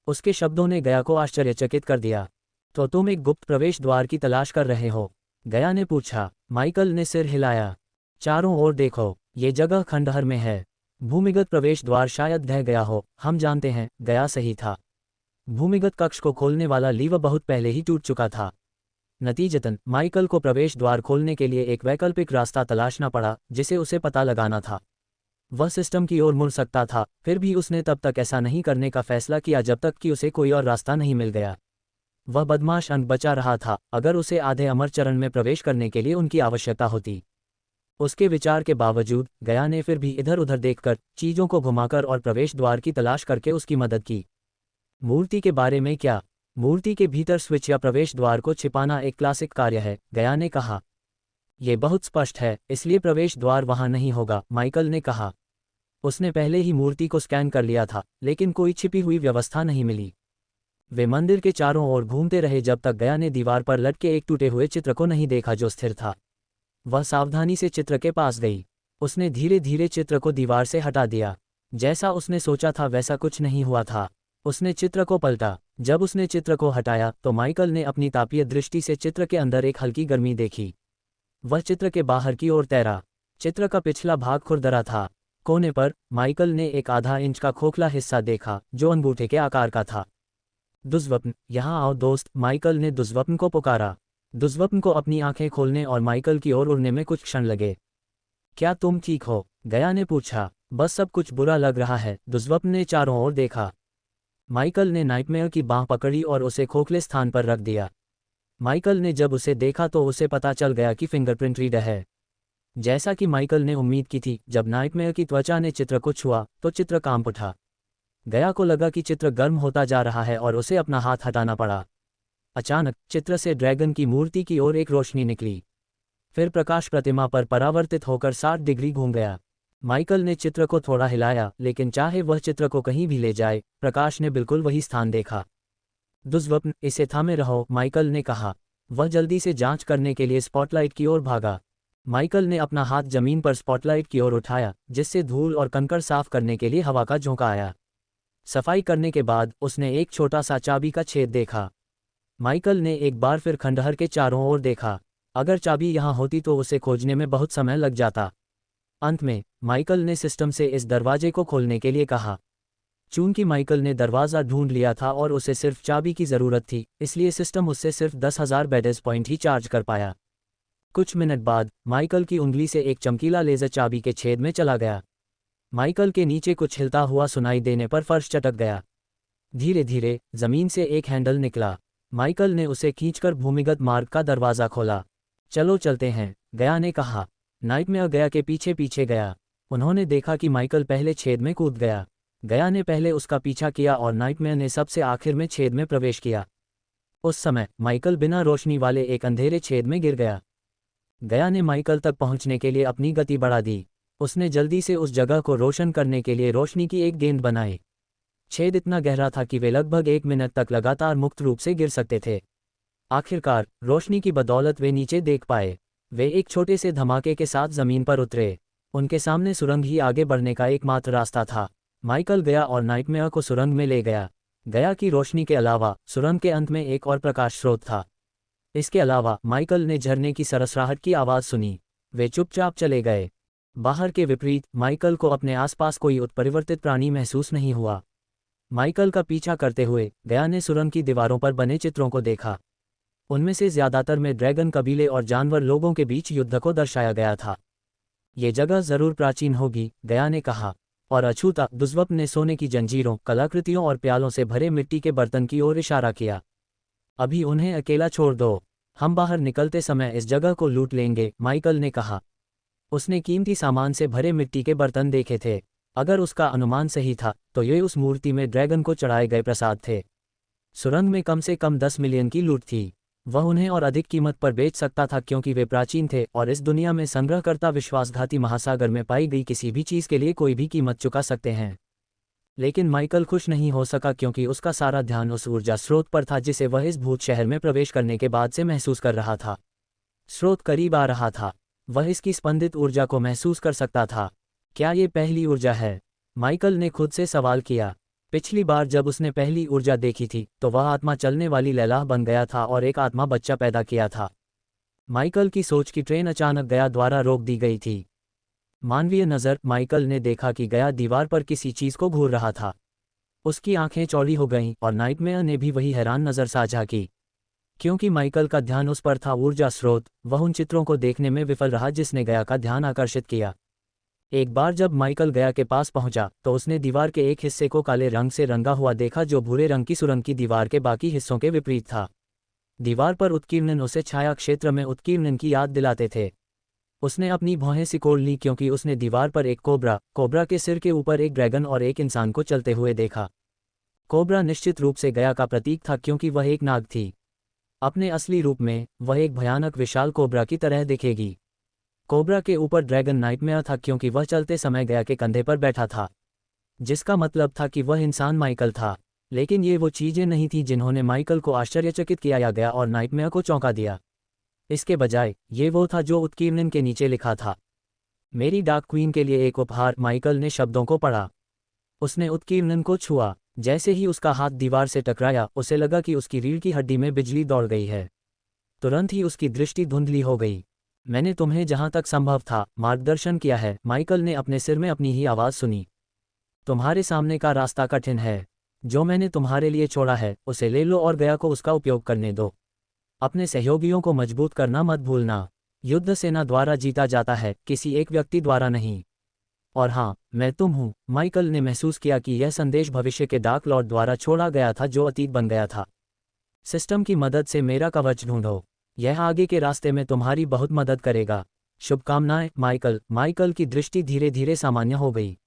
उसके शब्दों ने गया को आश्चर्यचकित कर दिया। तो तुम एक गुप्त प्रवेश द्वार की तलाश कर रहे हो? गया ने पूछा। माइकल ने सिर हिलाया। चारों ओर देखो, ये जगह खंडहर में है। भूमिगत प्रवेश द्वार शायद ढह गया हो। हम जानते हैं, गया सही था। भूमिगत कक्ष को खोलने वाला लीवर बहुत पहले ही टूट चुका था। नतीजतन माइकल को प्रवेश द्वार खोलने के लिए एक वैकल्पिक रास्ता तलाशना पड़ा, जिसे उसे पता लगाना था। वह सिस्टम की ओर मुड़ सकता था, फिर भी उसने तब तक ऐसा नहीं करने का फैसला किया जब तक कि उसे कोई और रास्ता नहीं मिल गया। वह बदमाश अंक बचा रहा था अगर उसे आधे अमर चरण में प्रवेश करने के लिए उनकी आवश्यकता होती। उसके विचार के बावजूद गया ने फिर भी इधर उधर देखकर, चीजों को घुमाकर और प्रवेश द्वार की तलाश करके उसकी मदद की। मूर्ति के बारे में क्या? मूर्ति के भीतर स्विच या प्रवेश द्वार को छिपाना एक क्लासिक कार्य है, गया ने कहा। यह बहुत स्पष्ट है, इसलिए प्रवेश द्वार वहां नहीं होगा, माइकल ने कहा। उसने पहले ही मूर्ति को स्कैन कर लिया था, लेकिन कोई छिपी हुई व्यवस्था नहीं मिली। वे मंदिर के चारों ओर घूमते रहे जब तक गया ने दीवार पर लटके एक टूटे हुए चित्र को नहीं देखा जो स्थिर था। वह सावधानी से चित्र के पास गई। उसने धीरे धीरे चित्र को दीवार से हटा दिया। जैसा उसने सोचा था वैसा कुछ नहीं हुआ था। उसने चित्र को पलटा। जब उसने चित्र को हटाया तो माइकल ने अपनी तापीय दृष्टि से चित्र के अंदर एक हल्की गर्मी देखी। वह चित्र के बाहर की ओर तैरा। चित्र का पिछला भाग खुरदरा था। कोने पर माइकल ने एक आधा इंच का खोखला हिस्सा देखा जो अंगूठे के आकार का था। दुष्वप्न, यहाँ आओ दोस्त, माइकल ने दुष्वप्न को पुकारा। दुष्वप्न को अपनी आंखें खोलने और माइकल की ओर उड़ने में कुछ क्षण लगे। क्या तुम ठीक हो? गया ने पूछा। बस सब कुछ बुरा लग रहा है, दुष्वप्न ने चारों ओर देखा। माइकल ने नाइटमेयर की बांह पकड़ी और उसे खोखले स्थान पर रख दिया। माइकल ने जब उसे देखा तो उसे पता चल गया कि फिंगरप्रिंट रीडर है। जैसा कि माइकल ने उम्मीद की थी, जब नाइटमेयर की त्वचा ने चित्र को छुआ तो चित्र कांप उठा। गया को लगा कि चित्र गर्म होता जा रहा है और उसे अपना हाथ हटाना पड़ा। अचानक चित्र से ड्रैगन की मूर्ति की ओर एक रोशनी निकली। फिर प्रकाश प्रतिमा पर परावर्तित होकर 60 डिग्री घूम गया। माइकल ने चित्र को थोड़ा हिलाया, लेकिन चाहे वह चित्र को कहीं भी ले जाए, प्रकाश ने बिल्कुल वही स्थान देखा। दुष्वप्न, इसे थामे रहो, माइकल ने कहा। वह जल्दी से जांच करने के लिए स्पॉटलाइट की ओर भागा। माइकल ने अपना हाथ जमीन पर स्पॉटलाइट की ओर उठाया, जिससे धूल और कंकड़ साफ करने के लिए हवा का झोंका आया। सफाई करने के बाद उसने एक छोटा सा चाबी का छेद देखा। माइकल ने एक बार फिर खंडहर के चारों ओर देखा। अगर चाबी यहाँ होती तो उसे खोजने में बहुत समय लग जाता। अंत में माइकल ने सिस्टम से इस दरवाजे को खोलने के लिए कहा। चूंकि माइकल ने दरवाज़ा ढूंढ लिया था और उसे सिर्फ चाबी की ज़रूरत थी, इसलिए सिस्टम उससे सिर्फ 10,000 बेडेस पॉइंट ही चार्ज कर पाया। कुछ मिनट बाद माइकल की उंगली से एक चमकीला लेज़र चाबी के छेद में चला गया। माइकल के नीचे कुछ हिलता हुआ सुनाई देने पर फर्श चटक गया। धीरे धीरे जमीन से एक हैंडल निकला। माइकल ने उसे खींचकर भूमिगत मार्ग का दरवाज़ा खोला। चलो चलते हैं, गया ने कहा। नाइटमेयर गया के पीछे पीछे गया। उन्होंने देखा कि माइकल पहले छेद में कूद गया। गया ने पहले उसका पीछा किया और नाइटमेयर ने सबसे आखिर में छेद में प्रवेश किया। उस समय माइकल बिना रोशनी वाले एक अंधेरे छेद में गिर गया। गया ने माइकल तक पहुंचने के लिए अपनी गति बढ़ा दी। उसने जल्दी से उस जगह को रोशन करने के लिए रोशनी की एक गेंद बनाई। छेद इतना गहरा था कि वे लगभग 1 मिनट तक लगातार मुक्त रूप से गिर सकते थे। आखिरकार रोशनी की बदौलत वे नीचे देख पाए। वे एक छोटे से धमाके के साथ जमीन पर उतरे। उनके सामने सुरंग ही आगे बढ़ने का एकमात्र रास्ता था। माइकल गया और नाइटमेयर को सुरंग में ले गया। गया की रोशनी के अलावा सुरंग के अंत में एक और प्रकाश स्रोत था। इसके अलावा माइकल ने झरने की सरसराहट की आवाज़ सुनी। वे चुपचाप चले गए। बाहर के विपरीत माइकल को अपने आसपास कोई उत्परिवर्तित प्राणी महसूस नहीं हुआ। माइकल का पीछा करते हुए गया ने सुरंग की दीवारों पर बने चित्रों को देखा। उनमें से ज़्यादातर में ड्रैगन कबीले और जानवर लोगों के बीच युद्ध को दर्शाया गया था। ये जगह ज़रूर प्राचीन होगी, गया ने कहा, और अछूता दुष्वप्न ने सोने की जंजीरों, कलाकृतियों और प्यालों से भरे मिट्टी के बर्तन की ओर इशारा किया। अभी उन्हें अकेला छोड़ दो, हम बाहर निकलते समय इस जगह को लूट लेंगे, माइकल ने कहा। उसने कीमती सामान से भरे मिट्टी के बर्तन देखे थे। अगर उसका अनुमान सही था तो ये उस मूर्ति में ड्रैगन को चढ़ाए गए प्रसाद थे। सुरंग में कम से कम 10 मिलियन की लूट थी। वह उन्हें और अधिक कीमत पर बेच सकता था क्योंकि वे प्राचीन थे और इस दुनिया में संग्रहकर्ता विश्वासघाती महासागर में पाई गई किसी भी चीज़ के लिए कोई भी कीमत चुका सकते हैं। लेकिन माइकल खुश नहीं हो सका क्योंकि उसका सारा ध्यान उस ऊर्जा स्रोत पर था जिसे वह इस भूत शहर में प्रवेश करने के बाद से महसूस कर रहा था। स्रोत करीब आ रहा था। वह इसकी स्पंदित ऊर्जा को महसूस कर सकता था। क्या ये पहली ऊर्जा है? माइकल ने खुद से सवाल किया। पिछली बार जब उसने पहली ऊर्जा देखी थी तो वह आत्मा चलने वाली लैलाह बन गया था और एक आत्मा बच्चा पैदा किया था। माइकल की सोच की ट्रेन अचानक गया द्वारा रोक दी गई थी। मानवीय नज़र, माइकल ने देखा कि गया दीवार पर किसी चीज़ को घूर रहा था। उसकी आंखें चौड़ी हो गईं और नाइटमेयर ने भी वही हैरान नज़र साझा की। क्योंकि माइकल का ध्यान उस पर था ऊर्जा स्रोत, वह उन चित्रों को देखने में विफल रहा जिसने गया का ध्यान आकर्षित किया। एक बार जब माइकल गया के पास पहुंचा तो उसने दीवार के एक हिस्से को काले रंग से रंगा हुआ देखा जो भूरे रंग की सुरंग की दीवार के बाकी हिस्सों के विपरीत था। दीवार पर उत्कीर्णन उसे छाया क्षेत्र में उत्कीर्णन की याद दिलाते थे। उसने अपनी भौहें सिकोड़ ली क्योंकि उसने दीवार पर एक कोबरा के सिर के ऊपर एक ड्रैगन और एक इंसान को चलते हुए देखा। कोबरा निश्चित रूप से गया का प्रतीक था क्योंकि वह एक नाग थी। अपने असली रूप में वह एक भयानक विशाल कोबरा की तरह दिखेगी। कोबरा के ऊपर ड्रैगन नाइटमेयर था क्योंकि वह चलते समय गया के कंधे पर बैठा था, जिसका मतलब था कि वह इंसान माइकल था। लेकिन ये वो चीज़ें नहीं थीं जिन्होंने माइकल को आश्चर्यचकित किया गया और नाइटमेयर को चौंका दिया। इसके बजाय ये वो था जो उत्कीर्णन के नीचे लिखा था, मेरी डार्क क्वीन के लिए एक उपहार। माइकल ने शब्दों को पढ़ा। उसने उत्कीर्णन को छुआ। जैसे ही उसका हाथ दीवार से टकराया उसे लगा कि उसकी रीढ़ की हड्डी में बिजली दौड़ गई है। तुरंत ही उसकी दृष्टि धुंधली हो गई। मैंने तुम्हें जहां तक संभव था मार्गदर्शन किया है, माइकल ने अपने सिर में अपनी ही आवाज़ सुनी। तुम्हारे सामने का रास्ता कठिन है। जो मैंने तुम्हारे लिए छोड़ा है उसे ले लो और गया को उसका उपयोग करने दो। अपने सहयोगियों को मजबूत करना मत भूलना। युद्ध सेना द्वारा जीता जाता है, किसी एक व्यक्ति द्वारा नहीं। और हाँ, मैं तुम हूँ। माइकल ने महसूस किया कि यह संदेश भविष्य के डार्क लॉर्ड द्वारा छोड़ा गया था जो अतीत बन गया था। सिस्टम की मदद से मेरा कवच ढूंढो, यह आगे के रास्ते में तुम्हारी बहुत मदद करेगा। शुभकामनाएं माइकल। माइकल की दृष्टि धीरे धीरे सामान्य हो गई।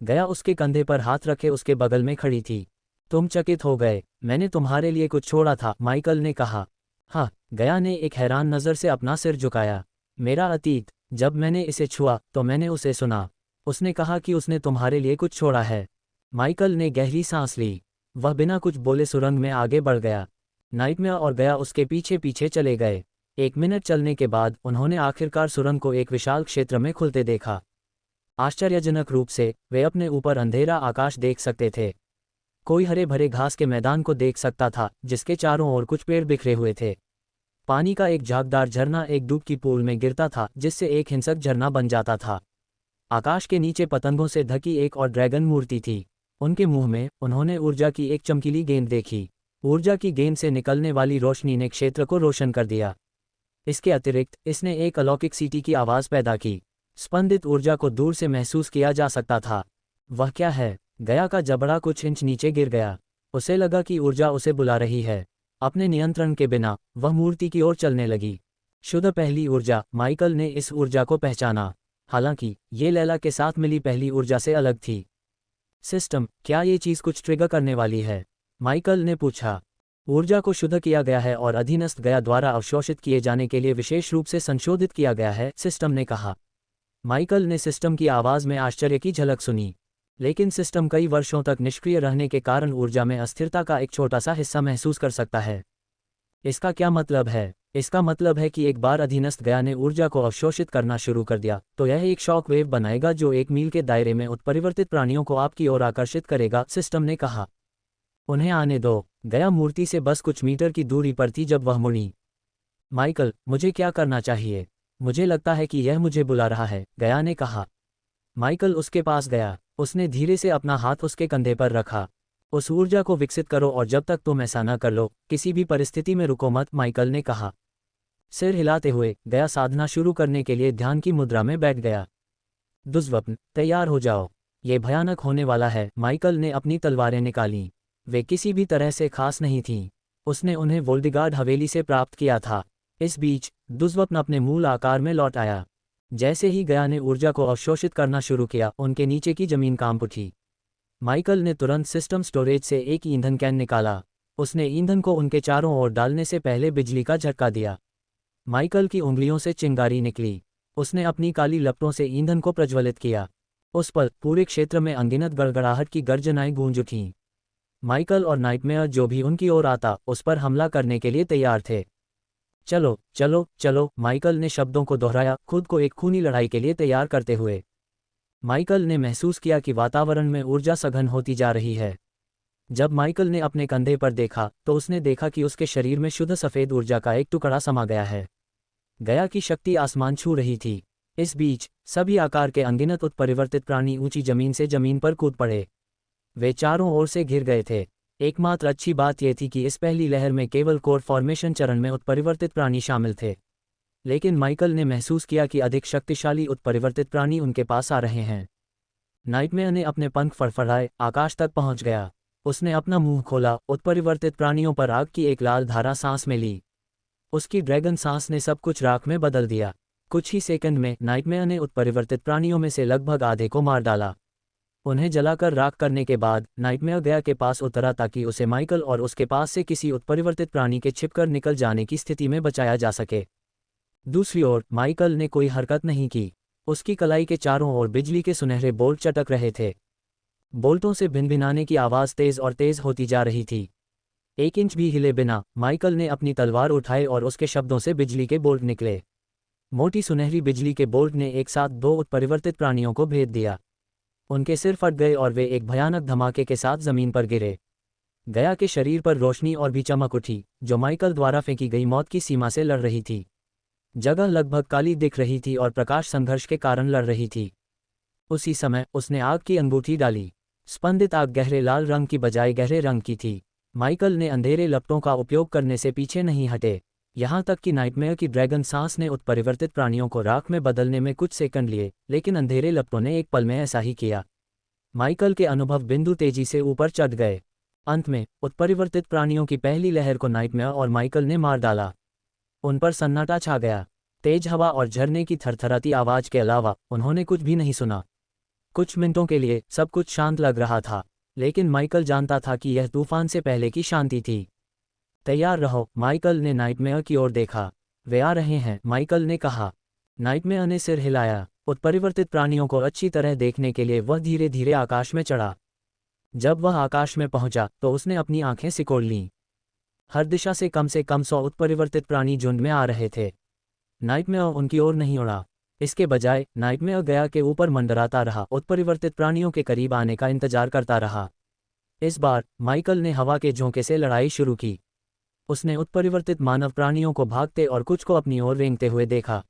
गया उसके कंधे पर हाथ रखे उसके बगल में खड़ी थी। तुम चकित हो गए, मैंने तुम्हारे लिए कुछ छोड़ा था, माइकल ने कहा। हाँ, गया ने एक हैरान नज़र से अपना सिर झुकाया। मेरा अतीत, जब मैंने इसे छुआ तो मैंने उसे सुना। उसने कहा कि उसने तुम्हारे लिए कुछ छोड़ा है। माइकल ने गहरी सांस ली। वह बिना कुछ बोले सुरंग में आगे बढ़ गया। नाइटमेयर और गया उसके पीछे पीछे चले गए। 1 मिनट चलने के बाद उन्होंने आखिरकार सुरंग को एक विशाल क्षेत्र में खुलते देखा। आश्चर्यजनक रूप से वे अपने ऊपर अंधेरा आकाश देख सकते थे। कोई हरे भरे घास के मैदान को देख सकता था जिसके चारों ओर कुछ पेड़ बिखरे हुए थे। पानी का एक झागदार झरना एक डूबती पूल में गिरता था जिससे एक हिंसक झरना बन जाता था। आकाश के नीचे पतंगों से ढकी एक और ड्रैगन मूर्ति थी। उनके मुंह में उन्होंने ऊर्जा की एक चमकीली गेंद देखी। ऊर्जा की गेंद से निकलने वाली रोशनी ने क्षेत्र को रोशन कर दिया। इसके अतिरिक्त इसने एक अलौकिक सीटी की आवाज़ पैदा की। स्पंदित ऊर्जा को दूर से महसूस किया जा सकता था। वह क्या है? गया का जबड़ा कुछ इंच नीचे गिर गया। उसे लगा कि ऊर्जा उसे बुला रही है। अपने नियंत्रण के बिना वह मूर्ति की ओर चलने लगी। शुद्ध पहली ऊर्जा। माइकल ने इस ऊर्जा को पहचाना। हालांकि ये लैला के साथ मिली पहली ऊर्जा से अलग थी। सिस्टम, क्या ये चीज़ कुछ ट्रिगर करने वाली है? माइकल ने पूछा। ऊर्जा को शुद्ध किया गया है और अधीनस्थ गया द्वारा अवशोषित किए जाने के लिए विशेष रूप से संशोधित किया गया है, सिस्टम ने कहा। माइकल ने सिस्टम की आवाज़ में आश्चर्य की झलक सुनी। लेकिन सिस्टम कई वर्षों तक निष्क्रिय रहने के कारण ऊर्जा में अस्थिरता का एक छोटा सा हिस्सा महसूस कर सकता है। इसका क्या मतलब है? इसका मतलब है कि एक बार अधीनस्थ गया ने ऊर्जा को अवशोषित करना शुरू कर दिया तो यह एक शॉक वेव बनाएगा जो 1 मील के दायरे में उत्परिवर्तित प्राणियों को आपकी ओर आकर्षित करेगा, सिस्टम ने कहा। उन्हें आने दो। गया मूर्ति से बस कुछ मीटर की दूरी पर थी जब वह मुड़ी। माइकल, मुझे क्या करना चाहिए? मुझे लगता है कि यह मुझे बुला रहा है, गया ने कहा। माइकल उसके पास गया। उसने धीरे से अपना हाथ उसके कंधे पर रखा। उस ऊर्जा को विकसित करो और जब तक तुम ऐसा न कर लो, किसी भी परिस्थिति में रुको मत, माइकल ने कहा। सिर हिलाते हुए गया साधना शुरू करने के लिए ध्यान की मुद्रा में बैठ गया। दुष्स्वप्न, तैयार हो जाओ, ये भयानक होने वाला है। माइकल ने अपनी तलवारें निकालीं। वे किसी भी तरह से खास नहीं थीं। उसने उन्हें वोल्डिगार्ड हवेली से प्राप्त किया था। इस बीच दुष्स्वप्न अपने मूल आकार में लौट आया। जैसे ही गया ने ऊर्जा को अवशोषित करना शुरू किया, उनके नीचे की जमीन कांप उठी। माइकल ने तुरंत सिस्टम स्टोरेज से एक ईंधन कैन निकाला। उसने ईंधन को उनके चारों ओर डालने से पहले बिजली का झटका दिया। माइकल की उंगलियों से चिंगारी निकली। उसने अपनी काली लपटों से ईंधन को प्रज्वलित किया। उस पर पूरे क्षेत्र में अनगिनत गड़गड़ाहट की गर्जनाएं गूंज उठीं। माइकल और नाइटमेयर जो भी उनकी ओर आता, उस पर हमला करने के लिए तैयार थे। चलो चलो चलो, माइकल ने शब्दों को दोहराया, खुद को एक खूनी लड़ाई के लिए तैयार करते हुए। माइकल ने महसूस किया कि वातावरण में ऊर्जा सघन होती जा रही है। जब माइकल ने अपने कंधे पर देखा तो उसने देखा कि उसके शरीर में शुद्ध सफ़ेद ऊर्जा का एक टुकड़ा समा गया है। गया की शक्ति आसमान छू रही थी। इस बीच सभी आकार के अनगिनत उत्परिवर्तित प्राणी ऊंची जमीन से जमीन पर कूद पड़े। वे चारों ओर से घिर गए थे। एकमात्र अच्छी बात यह थी कि इस पहली लहर में केवल कोर फॉर्मेशन चरण में उत्परिवर्तित प्राणी शामिल थे। लेकिन माइकल ने महसूस किया कि अधिक शक्तिशाली उत्परिवर्तित प्राणी उनके पास आ रहे हैं। नाइटमेयर ने अपने पंख फड़फड़ाए, आकाश तक पहुंच गया। उसने अपना मुंह खोला, उत्परिवर्तित प्राणियों पर आग की एक लाल धारा सांस में ली। उसकी ड्रैगन सांस ने सब कुछ राख में बदल दिया। कुछ ही सेकंड में नाइटमेयर ने उत्परिवर्तित प्राणियों में से लगभग आधे को मार डाला। उन्हें जलाकर राख करने के बाद नाइटमेयर गया के पास उतरा ताकि उसे माइकल और उसके पास से किसी उत्परिवर्तित प्राणी के छिपकर निकल जाने की स्थिति में बचाया जा सके। दूसरी ओर माइकल ने कोई हरकत नहीं की। उसकी कलाई के चारों ओर बिजली के सुनहरे बोल्ट चटक रहे थे। बोल्टों से भिनभिनाने की आवाज़ तेज और तेज होती जा रही थी। 1 इंच भी हिले बिना माइकल ने अपनी तलवार उठाई और उसके शब्दों से बिजली के बोल्ट निकले। मोटी सुनहरी बिजली के बोल्ट ने एक साथ 2 उत्परिवर्तित प्राणियों को भेद दिया। उनके सिर फट गए और वे एक भयानक धमाके के साथ जमीन पर गिरे। गया के शरीर पर रोशनी और भी चमक उठी, जो माइकल द्वारा फेंकी गई मौत की सीमा से लड़ रही थी। जगह लगभग काली दिख रही थी और प्रकाश संघर्ष के कारण लड़ रही थी। उसी समय उसने आग की अंगूठी डाली। स्पंदित आग गहरे लाल रंग की बजाय गहरे रंग की थी। माइकल ने अंधेरे लपटों का उपयोग करने से पीछे नहीं हटे, यहाँ तक कि नाइटमेयर की ड्रैगन सांस ने उत्परिवर्तित प्राणियों को राख में बदलने में कुछ सेकंड लिए, लेकिन अंधेरे लपटों ने एक पल में ऐसा ही किया। माइकल के अनुभव बिंदु तेजी से ऊपर चढ़ गए। अंत में उत्परिवर्तित प्राणियों की पहली लहर को नाइटमेयर और माइकल ने मार डाला। उन पर सन्नाटा छा गया। तेज हवा और झरने की थरथराती आवाज के अलावा उन्होंने कुछ भी नहीं सुना। कुछ मिनटों के लिए सब कुछ शांत लग रहा था, लेकिन माइकल जानता था कि यह तूफान से पहले की शांति थी। तैयार रहो, माइकल ने नाइटमेयर की ओर देखा। वे आ रहे हैं, माइकल ने कहा। नाइटमेयर ने सिर हिलाया। उत्परिवर्तित प्राणियों को अच्छी तरह देखने के लिए वह धीरे धीरे आकाश में चढ़ा। जब वह आकाश में पहुंचा तो उसने अपनी आंखें सिकोड़ लीं। हर दिशा से कम 100 उत्परिवर्तित प्राणी झुंड में आ रहे थे। नाइटमेयर उनकी ओर नहीं उड़ा। इसके बजाय नाइटमेयर गया के ऊपर मंडराता रहा, उत्परिवर्तित प्राणियों के करीब आने का इंतजार करता रहा। इस बार माइकल ने हवा के झोंके से लड़ाई शुरू की। उसने उत्परिवर्तित मानव प्राणियों को भागते और कुछ को अपनी ओर रेंगते हुए देखा।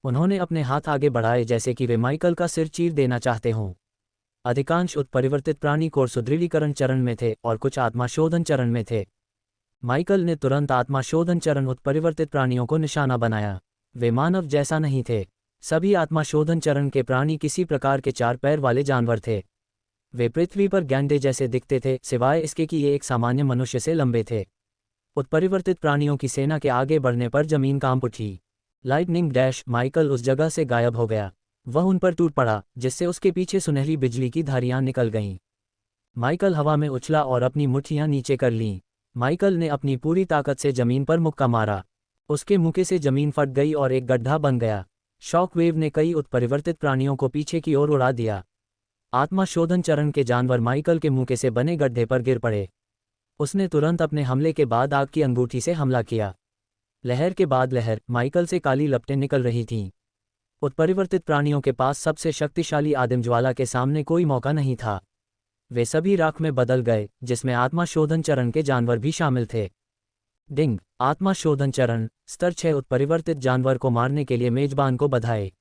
उन्होंने अपने हाथ आगे बढ़ाए जैसे कि वे माइकल का सिर चीर देना चाहते हों। अधिकांश उत्परिवर्तित प्राणी कोर सुदृढ़ीकरण चरण में थे और कुछ आत्मा शोधन चरण में थे। माइकल ने तुरंत आत्मा शोधन चरण उत्परिवर्तित प्राणियों को निशाना बनाया। वे मानव जैसा नहीं थे। सभी आत्मा शोधन चरण के प्राणी किसी प्रकार के 4 पैर वाले जानवर थे। वे पृथ्वी पर गैंडे जैसे दिखते थे, सिवाय इसके कि ये एक सामान्य मनुष्य से लंबे थे। उत्परिवर्तित प्राणियों की सेना के आगे बढ़ने पर जमीन कांप उठी। लाइटनिंग डैश, माइकल उस जगह से गायब हो गया। वह उन पर टूट पड़ा, जिससे उसके पीछे सुनहरी बिजली की धारियां निकल गईं। माइकल हवा में उछला और अपनी मुट्ठियां नीचे कर लीं। माइकल ने अपनी पूरी ताकत से जमीन पर मुक्का मारा। उसके मुक्के से जमीन फट गई और एक गड्ढा बन गया। शॉक वेव ने कई उत्परिवर्तित प्राणियों को पीछे की ओर उड़ा दिया। आत्मा शोधन चरण के जानवर माइकल के मुक्के से बने गड्ढे पर गिर पड़े। उसने तुरंत अपने हमले के बाद आग की अंगूठी से हमला किया, लहर के बाद लहर, माइकल से काली लपटें निकल रही थीं। उत्परिवर्तित प्राणियों के पास सबसे शक्तिशाली आदिम ज्वाला के सामने कोई मौका नहीं था। वे सभी राख में बदल गए, जिसमें आत्मा शोधन चरण के जानवर भी शामिल थे। डिंग, आत्मा शोधन चरण, स्तर 6 उत्परिवर्तित जानवर को मारने के लिए मेजबान को बधाई।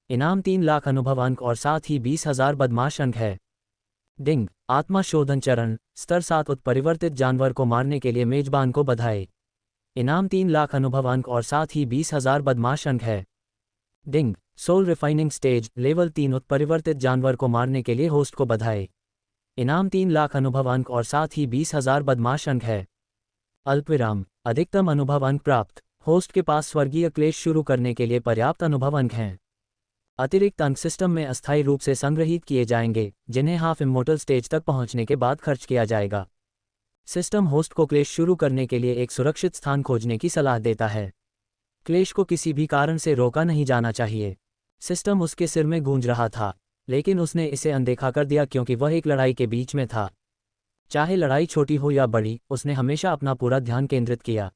इनाम 3 लाख अनुभव अंक और साथ ही 20,000 बदमाश अंक है। डिंग, आत्मा शोधन चरण, स्तर 7 उत्परिवर्तित जानवर को मारने के लिए मेजबान को बधाई। इनाम 3 लाख अनुभव अंक और साथ ही 20,000 बदमाश अंक है। डिंग, सोल रिफाइनिंग स्टेज, लेवल 3 उत्परिवर्तित जानवर को मारने के लिए होस्ट को बधाई। इनाम 3 लाख अनुभव अंक और साथ ही 20,000 बदमाश अंक है। अल्पविराम, अधिकतम अनुभव अंक प्राप्त, होस्ट के पास स्वर्गीय क्लेश शुरू करने के लिए पर्याप्त अनुभव अंक हैं। अतिरिक्त अंक सिस्टम में अस्थायी रूप से संग्रहित किए जाएंगे, जिन्हें हाफ इमोर्टल स्टेज तक पहुंचने के बाद खर्च किया जाएगा। सिस्टम होस्ट को क्लेश शुरू करने के लिए एक सुरक्षित स्थान खोजने की सलाह देता है। क्लेश को किसी भी कारण से रोका नहीं जाना चाहिए। सिस्टम उसके सिर में गूंज रहा था, लेकिन उसने इसे अनदेखा कर दिया क्योंकि वह एक लड़ाई के बीच में था। चाहे लड़ाई छोटी हो या बड़ी, उसने हमेशा अपना पूरा ध्यान केंद्रित किया।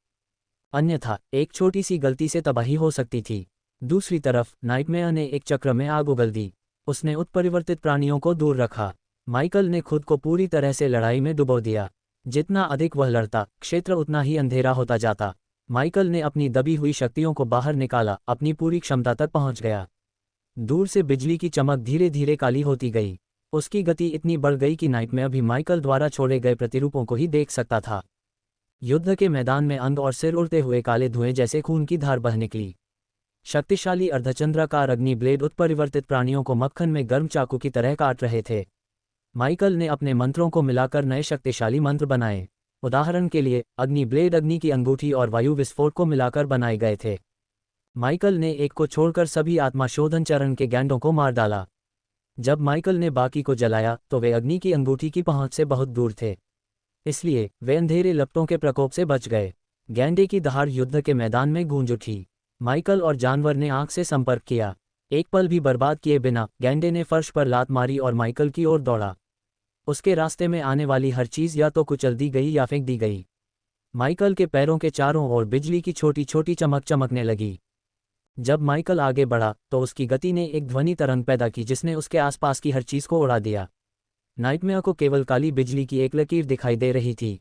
अन्यथा एक छोटी सी गलती से तबाही हो सकती थी। दूसरी तरफ नाइटमेयर ने एक चक्र में आग उगल दी। उसने उत्परिवर्तित प्राणियों को दूर रखा। माइकल ने खुद को पूरी तरह से लड़ाई में डुबो दिया। जितना अधिक वह लड़ता, क्षेत्र उतना ही अंधेरा होता जाता। माइकल ने अपनी दबी हुई शक्तियों को बाहर निकाला, अपनी पूरी क्षमता तक पहुंच गया। दूर से बिजली की चमक धीरे धीरे काली होती गई। उसकी गति इतनी बढ़ गई कि नाइटमेयर भी माइकल द्वारा छोड़े गए प्रतिरूपों को ही देख सकता था। युद्ध के मैदान में अंग और सिर उड़ते हुए काले धुएं जैसे खून की धार बह निकली। शक्तिशाली अर्धचंद्राकार अग्नि ब्लेड उत्परिवर्तित प्राणियों को मक्खन में गर्म चाकू की तरह काट रहे थे। माइकल ने अपने मंत्रों को मिलाकर नए शक्तिशाली मंत्र बनाए। उदाहरण के लिए, अग्नि ब्लेड अग्नि की अंगूठी और वायु विस्फोट को मिलाकर बनाए गए थे। माइकल ने एक को छोड़कर सभी आत्मा शोधन चरण के गैंडों को मार डाला। जब माइकल ने बाकी को जलाया तो वे अग्नि की अंगूठी की पहुंच से बहुत दूर थे, इसलिए वे अंधेरे लपटों के प्रकोप से बच गए। गैंडे की दहाड़ युद्ध के मैदान में गूंज उठी। माइकल और जानवर ने आंख से संपर्क किया। एक पल भी बर्बाद किए बिना गैंडे ने फर्श पर लात मारी और माइकल की ओर दौड़ा। उसके रास्ते में आने वाली हर चीज या तो कुचल दी गई या फेंक दी गई। माइकल के पैरों के चारों ओर बिजली की छोटी छोटी चमक चमकने लगी। जब माइकल आगे बढ़ा तो उसकी गति ने एक ध्वनि तरंग पैदा की जिसने उसके आसपास की हर चीज को उड़ा दिया। नाइटमेयर को केवल काली बिजली की एक लकीर दिखाई दे रही थी।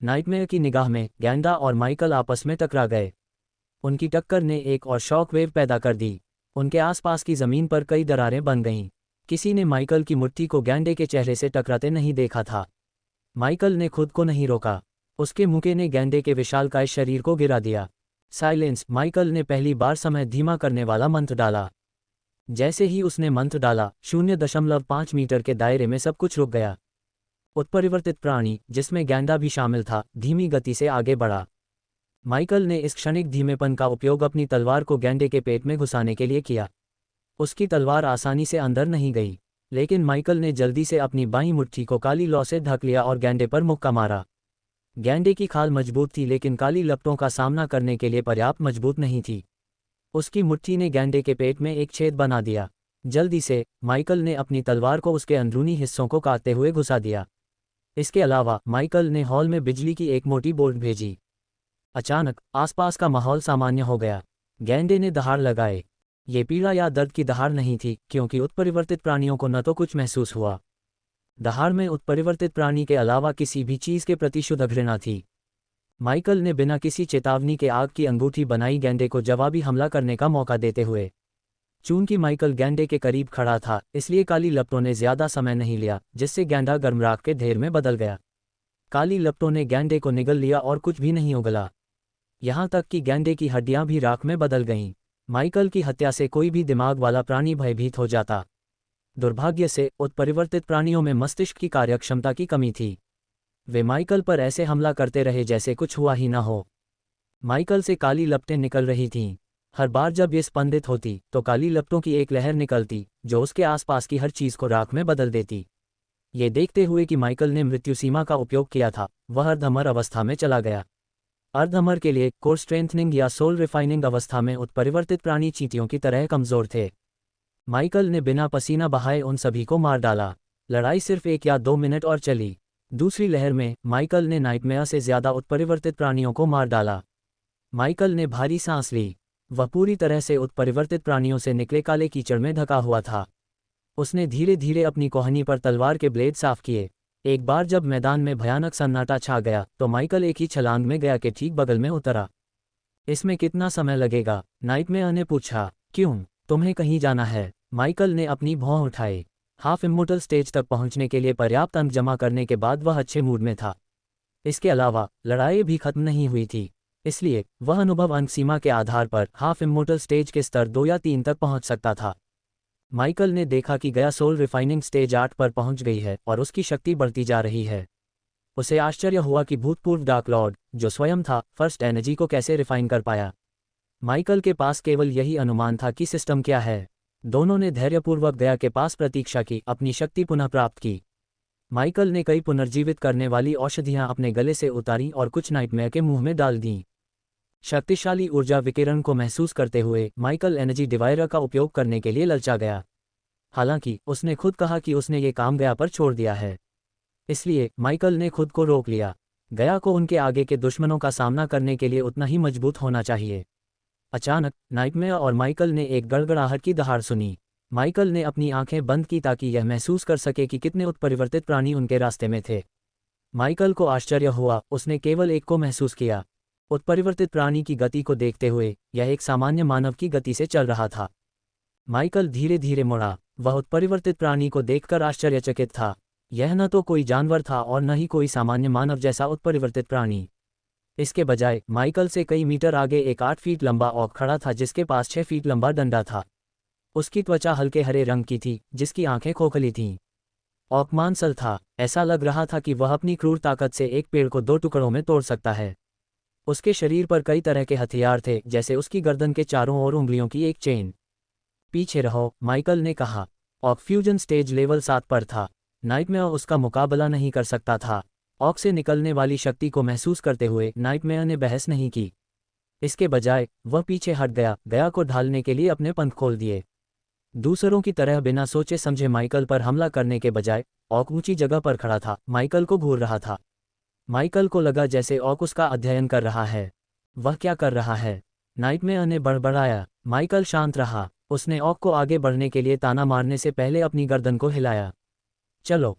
नाइटमेयर की निगाह में गैंडा और माइकल आपस में टकरा गए। उनकी टक्कर ने एक और शॉक वेव पैदा कर दी। उनके आसपास की जमीन पर कई दरारें बन गईं। किसी ने माइकल की मुट्ठी को गैंडे के चेहरे से टकराते नहीं देखा था। माइकल ने खुद को नहीं रोका। उसके मुक्के ने गैंडे के विशालकाय शरीर को गिरा दिया। साइलेंस, माइकल ने पहली बार समय धीमा करने वाला मंत्र डाला। जैसे ही उसने मंत्र डाला, 0.5 मीटर के दायरे में सब कुछ रुक गया। उत्परिवर्तित प्राणी, जिसमें गैंडा भी शामिल था, धीमी गति से आगे बढ़ा। माइकल ने इस क्षणिक धीमेपन का उपयोग अपनी तलवार को गैंडे के पेट में घुसाने के लिए किया। उसकी तलवार आसानी से अंदर नहीं गई, लेकिन माइकल ने जल्दी से अपनी बाईं मुट्ठी को काली लौ से ढक लिया और गैंडे पर मुक्का मारा। गैंडे की खाल मजबूत थी लेकिन काली लपटों का सामना करने के लिए पर्याप्त मजबूत नहीं थी। उसकी मुट्ठी ने गैंडे के पेट में एक छेद बना दिया। जल्दी से माइकल ने अपनी तलवार को उसके अंदरूनी हिस्सों को काटते हुए घुसा दिया। इसके अलावा माइकल ने हॉल में बिजली की एक मोटी बोल्ट भेजी। अचानक आसपास का माहौल सामान्य हो गया। गैंडे ने दहाड़ लगाए। ये पीड़ा या दर्द की दहाड़ नहीं थी, क्योंकि उत्परिवर्तित प्राणियों को न तो कुछ महसूस हुआ। दहाड़ में उत्परिवर्तित प्राणी के अलावा किसी भी चीज के प्रति शुद्ध घृणा थी। माइकल ने बिना किसी चेतावनी के आग की अंगूठी बनाई गैंडे को जवाबी हमला करने का मौका देते हुए। चूंकि माइकल गैंडे के करीब खड़ा था, इसलिए काली लपटों ने ज्यादा समय नहीं लिया, जिससे गैंडा गर्म राख के ढेर में बदल गया। काली लपटों ने गैंडे को निगल लिया और कुछ भी नहीं उगला। यहां तक कि गैंडे की हड्डियां भी राख में बदल गईं। माइकल की हत्या से कोई भी दिमाग वाला प्राणी भयभीत हो जाता। दुर्भाग्य से उत्परिवर्तित प्राणियों में मस्तिष्क की कार्यक्षमता की कमी थी। वे माइकल पर ऐसे हमला करते रहे जैसे कुछ हुआ ही ना हो। माइकल से काली लपटें निकल रही थीं। हर बार जब ये स्पंदित होती तो काली लपटों की एक लहर निकलती जो उसके आसपास की हर चीज को राख में बदल देती। ये देखते हुए कि माइकल ने मृत्यु सीमा का उपयोग किया था, वह अर्धअमर अवस्था में चला गया। अर्धअमर के लिए कोर स्ट्रेंथनिंग या सोल रिफाइनिंग अवस्था में उत्परिवर्तित प्राणी चींटियों की तरह कमजोर थे। माइकल ने बिना पसीना बहाए उन सभी को मार डाला। लड़ाई सिर्फ 1 या 2 मिनट और चली। दूसरी लहर में माइकल ने नाइटमेयर से ज्यादा उत्परिवर्तित प्राणियों को मार डाला। माइकल ने भारी सांस ली। वह पूरी तरह से उत्परिवर्तित प्राणियों से निकले काले कीचड़ में ढका हुआ था। उसने धीरे धीरे अपनी कोहनी पर तलवार के ब्लेड साफ किए। एक बार जब मैदान में भयानक सन्नाटा छा गया तो माइकल एक ही छलांग में गया के ठीक बगल में उतरा। इसमें कितना समय लगेगा? नाइटमेयर ने पूछा। क्यों, तुम्हें कहीं जाना है? माइकल ने अपनी भौं उठाई। हाफ इमोर्टल स्टेज तक पहुंचने के लिए पर्याप्त अंक जमा करने के बाद वह अच्छे मूड में था। इसके अलावा लड़ाई भी खत्म नहीं हुई थी, इसलिए वह अनुभव अंक सीमा के आधार पर हाफ इमोर्टल स्टेज के स्तर 2 या 3 तक पहुंच सकता था। माइकल ने देखा कि गया सोल रिफाइनिंग स्टेज 8 पर पहुंच गई है और उसकी शक्ति बढ़ती जा रही है। उसे आश्चर्य हुआ कि भूतपूर्व डार्क लॉर्ड, जो स्वयं था, फर्स्ट एनर्जी को कैसे रिफाइन कर पाया। माइकल के पास केवल यही अनुमान था कि सिस्टम क्या है। दोनों ने धैर्यपूर्वक गया के पास प्रतीक्षा की, अपनी शक्ति पुनः प्राप्त की। माइकल ने कई पुनर्जीवित करने वाली औषधियां अपने गले से उतारी और कुछ नाइटमेयर के मुंह में डाल दीं। शक्तिशाली ऊर्जा विकिरण को महसूस करते हुए माइकल एनर्जी डिवाइडर का उपयोग करने के लिए ललचा गया। हालांकि उसने खुद कहा कि उसने ये काम गया पर छोड़ दिया है, इसलिए माइकल ने खुद को रोक लिया। गया को उनके आगे के दुश्मनों का सामना करने के लिए उतना ही मजबूत होना चाहिए। अचानक नाइटमेयर और माइकल ने एक गड़गड़ाहट की दहाड़ सुनी। माइकल ने अपनी आंखें बंद की ताकि यह महसूस कर सके कि कितने उत्परिवर्तित प्राणी उनके रास्ते में थे। माइकल को आश्चर्य हुआ, उसने केवल एक को महसूस किया। उत्परिवर्तित प्राणी की गति को देखते हुए यह एक सामान्य मानव की गति से चल रहा था। माइकल धीरे धीरे मुड़ा। वह उत्परिवर्तित प्राणी को देखकर आश्चर्यचकित था। यह न तो कोई जानवर था और न ही कोई सामान्य मानव जैसा उत्परिवर्तित प्राणी। इसके बजाय माइकल से कई मीटर आगे एक 8 फीट लंबा ऑक खड़ा था जिसके पास 6 फीट लंबा डंडा था। उसकी त्वचा हल्के हरे रंग की थी, जिसकी आंखें खोखली थीं। ऑक मांसल था। ऐसा लग रहा था कि वह अपनी क्रूर ताकत से एक पेड़ को 2 टुकड़ों में तोड़ सकता है। उसके शरीर पर कई तरह के हथियार थे, जैसे उसकी गर्दन के चारों ओर उंगलियों की एक चेन। पीछे रहो, माइकल ने कहा। ऑक फ्यूजन स्टेज लेवल 7 पर था। नाइटमेयर उसका मुकाबला नहीं कर सकता था। ऑक से निकलने वाली शक्ति को महसूस करते हुए नाइटमेयर ने बहस नहीं की। इसके बजाय वह पीछे हट गया को ढालने के लिए अपने पंख खोल दिए। दूसरों की तरह बिना सोचे समझे माइकल पर हमला करने के बजाय ऑक ऊंची जगह पर खड़ा था, माइकल को घूर रहा था। माइकल को लगा जैसे ऑक उसका अध्ययन कर रहा है। वह क्या कर रहा है? नाइटमेयर ने बड़बड़ाया। माइकल शांत रहा। उसने ऑक को आगे बढ़ने के लिए ताना मारने से पहले अपनी गर्दन को हिलाया। चलो,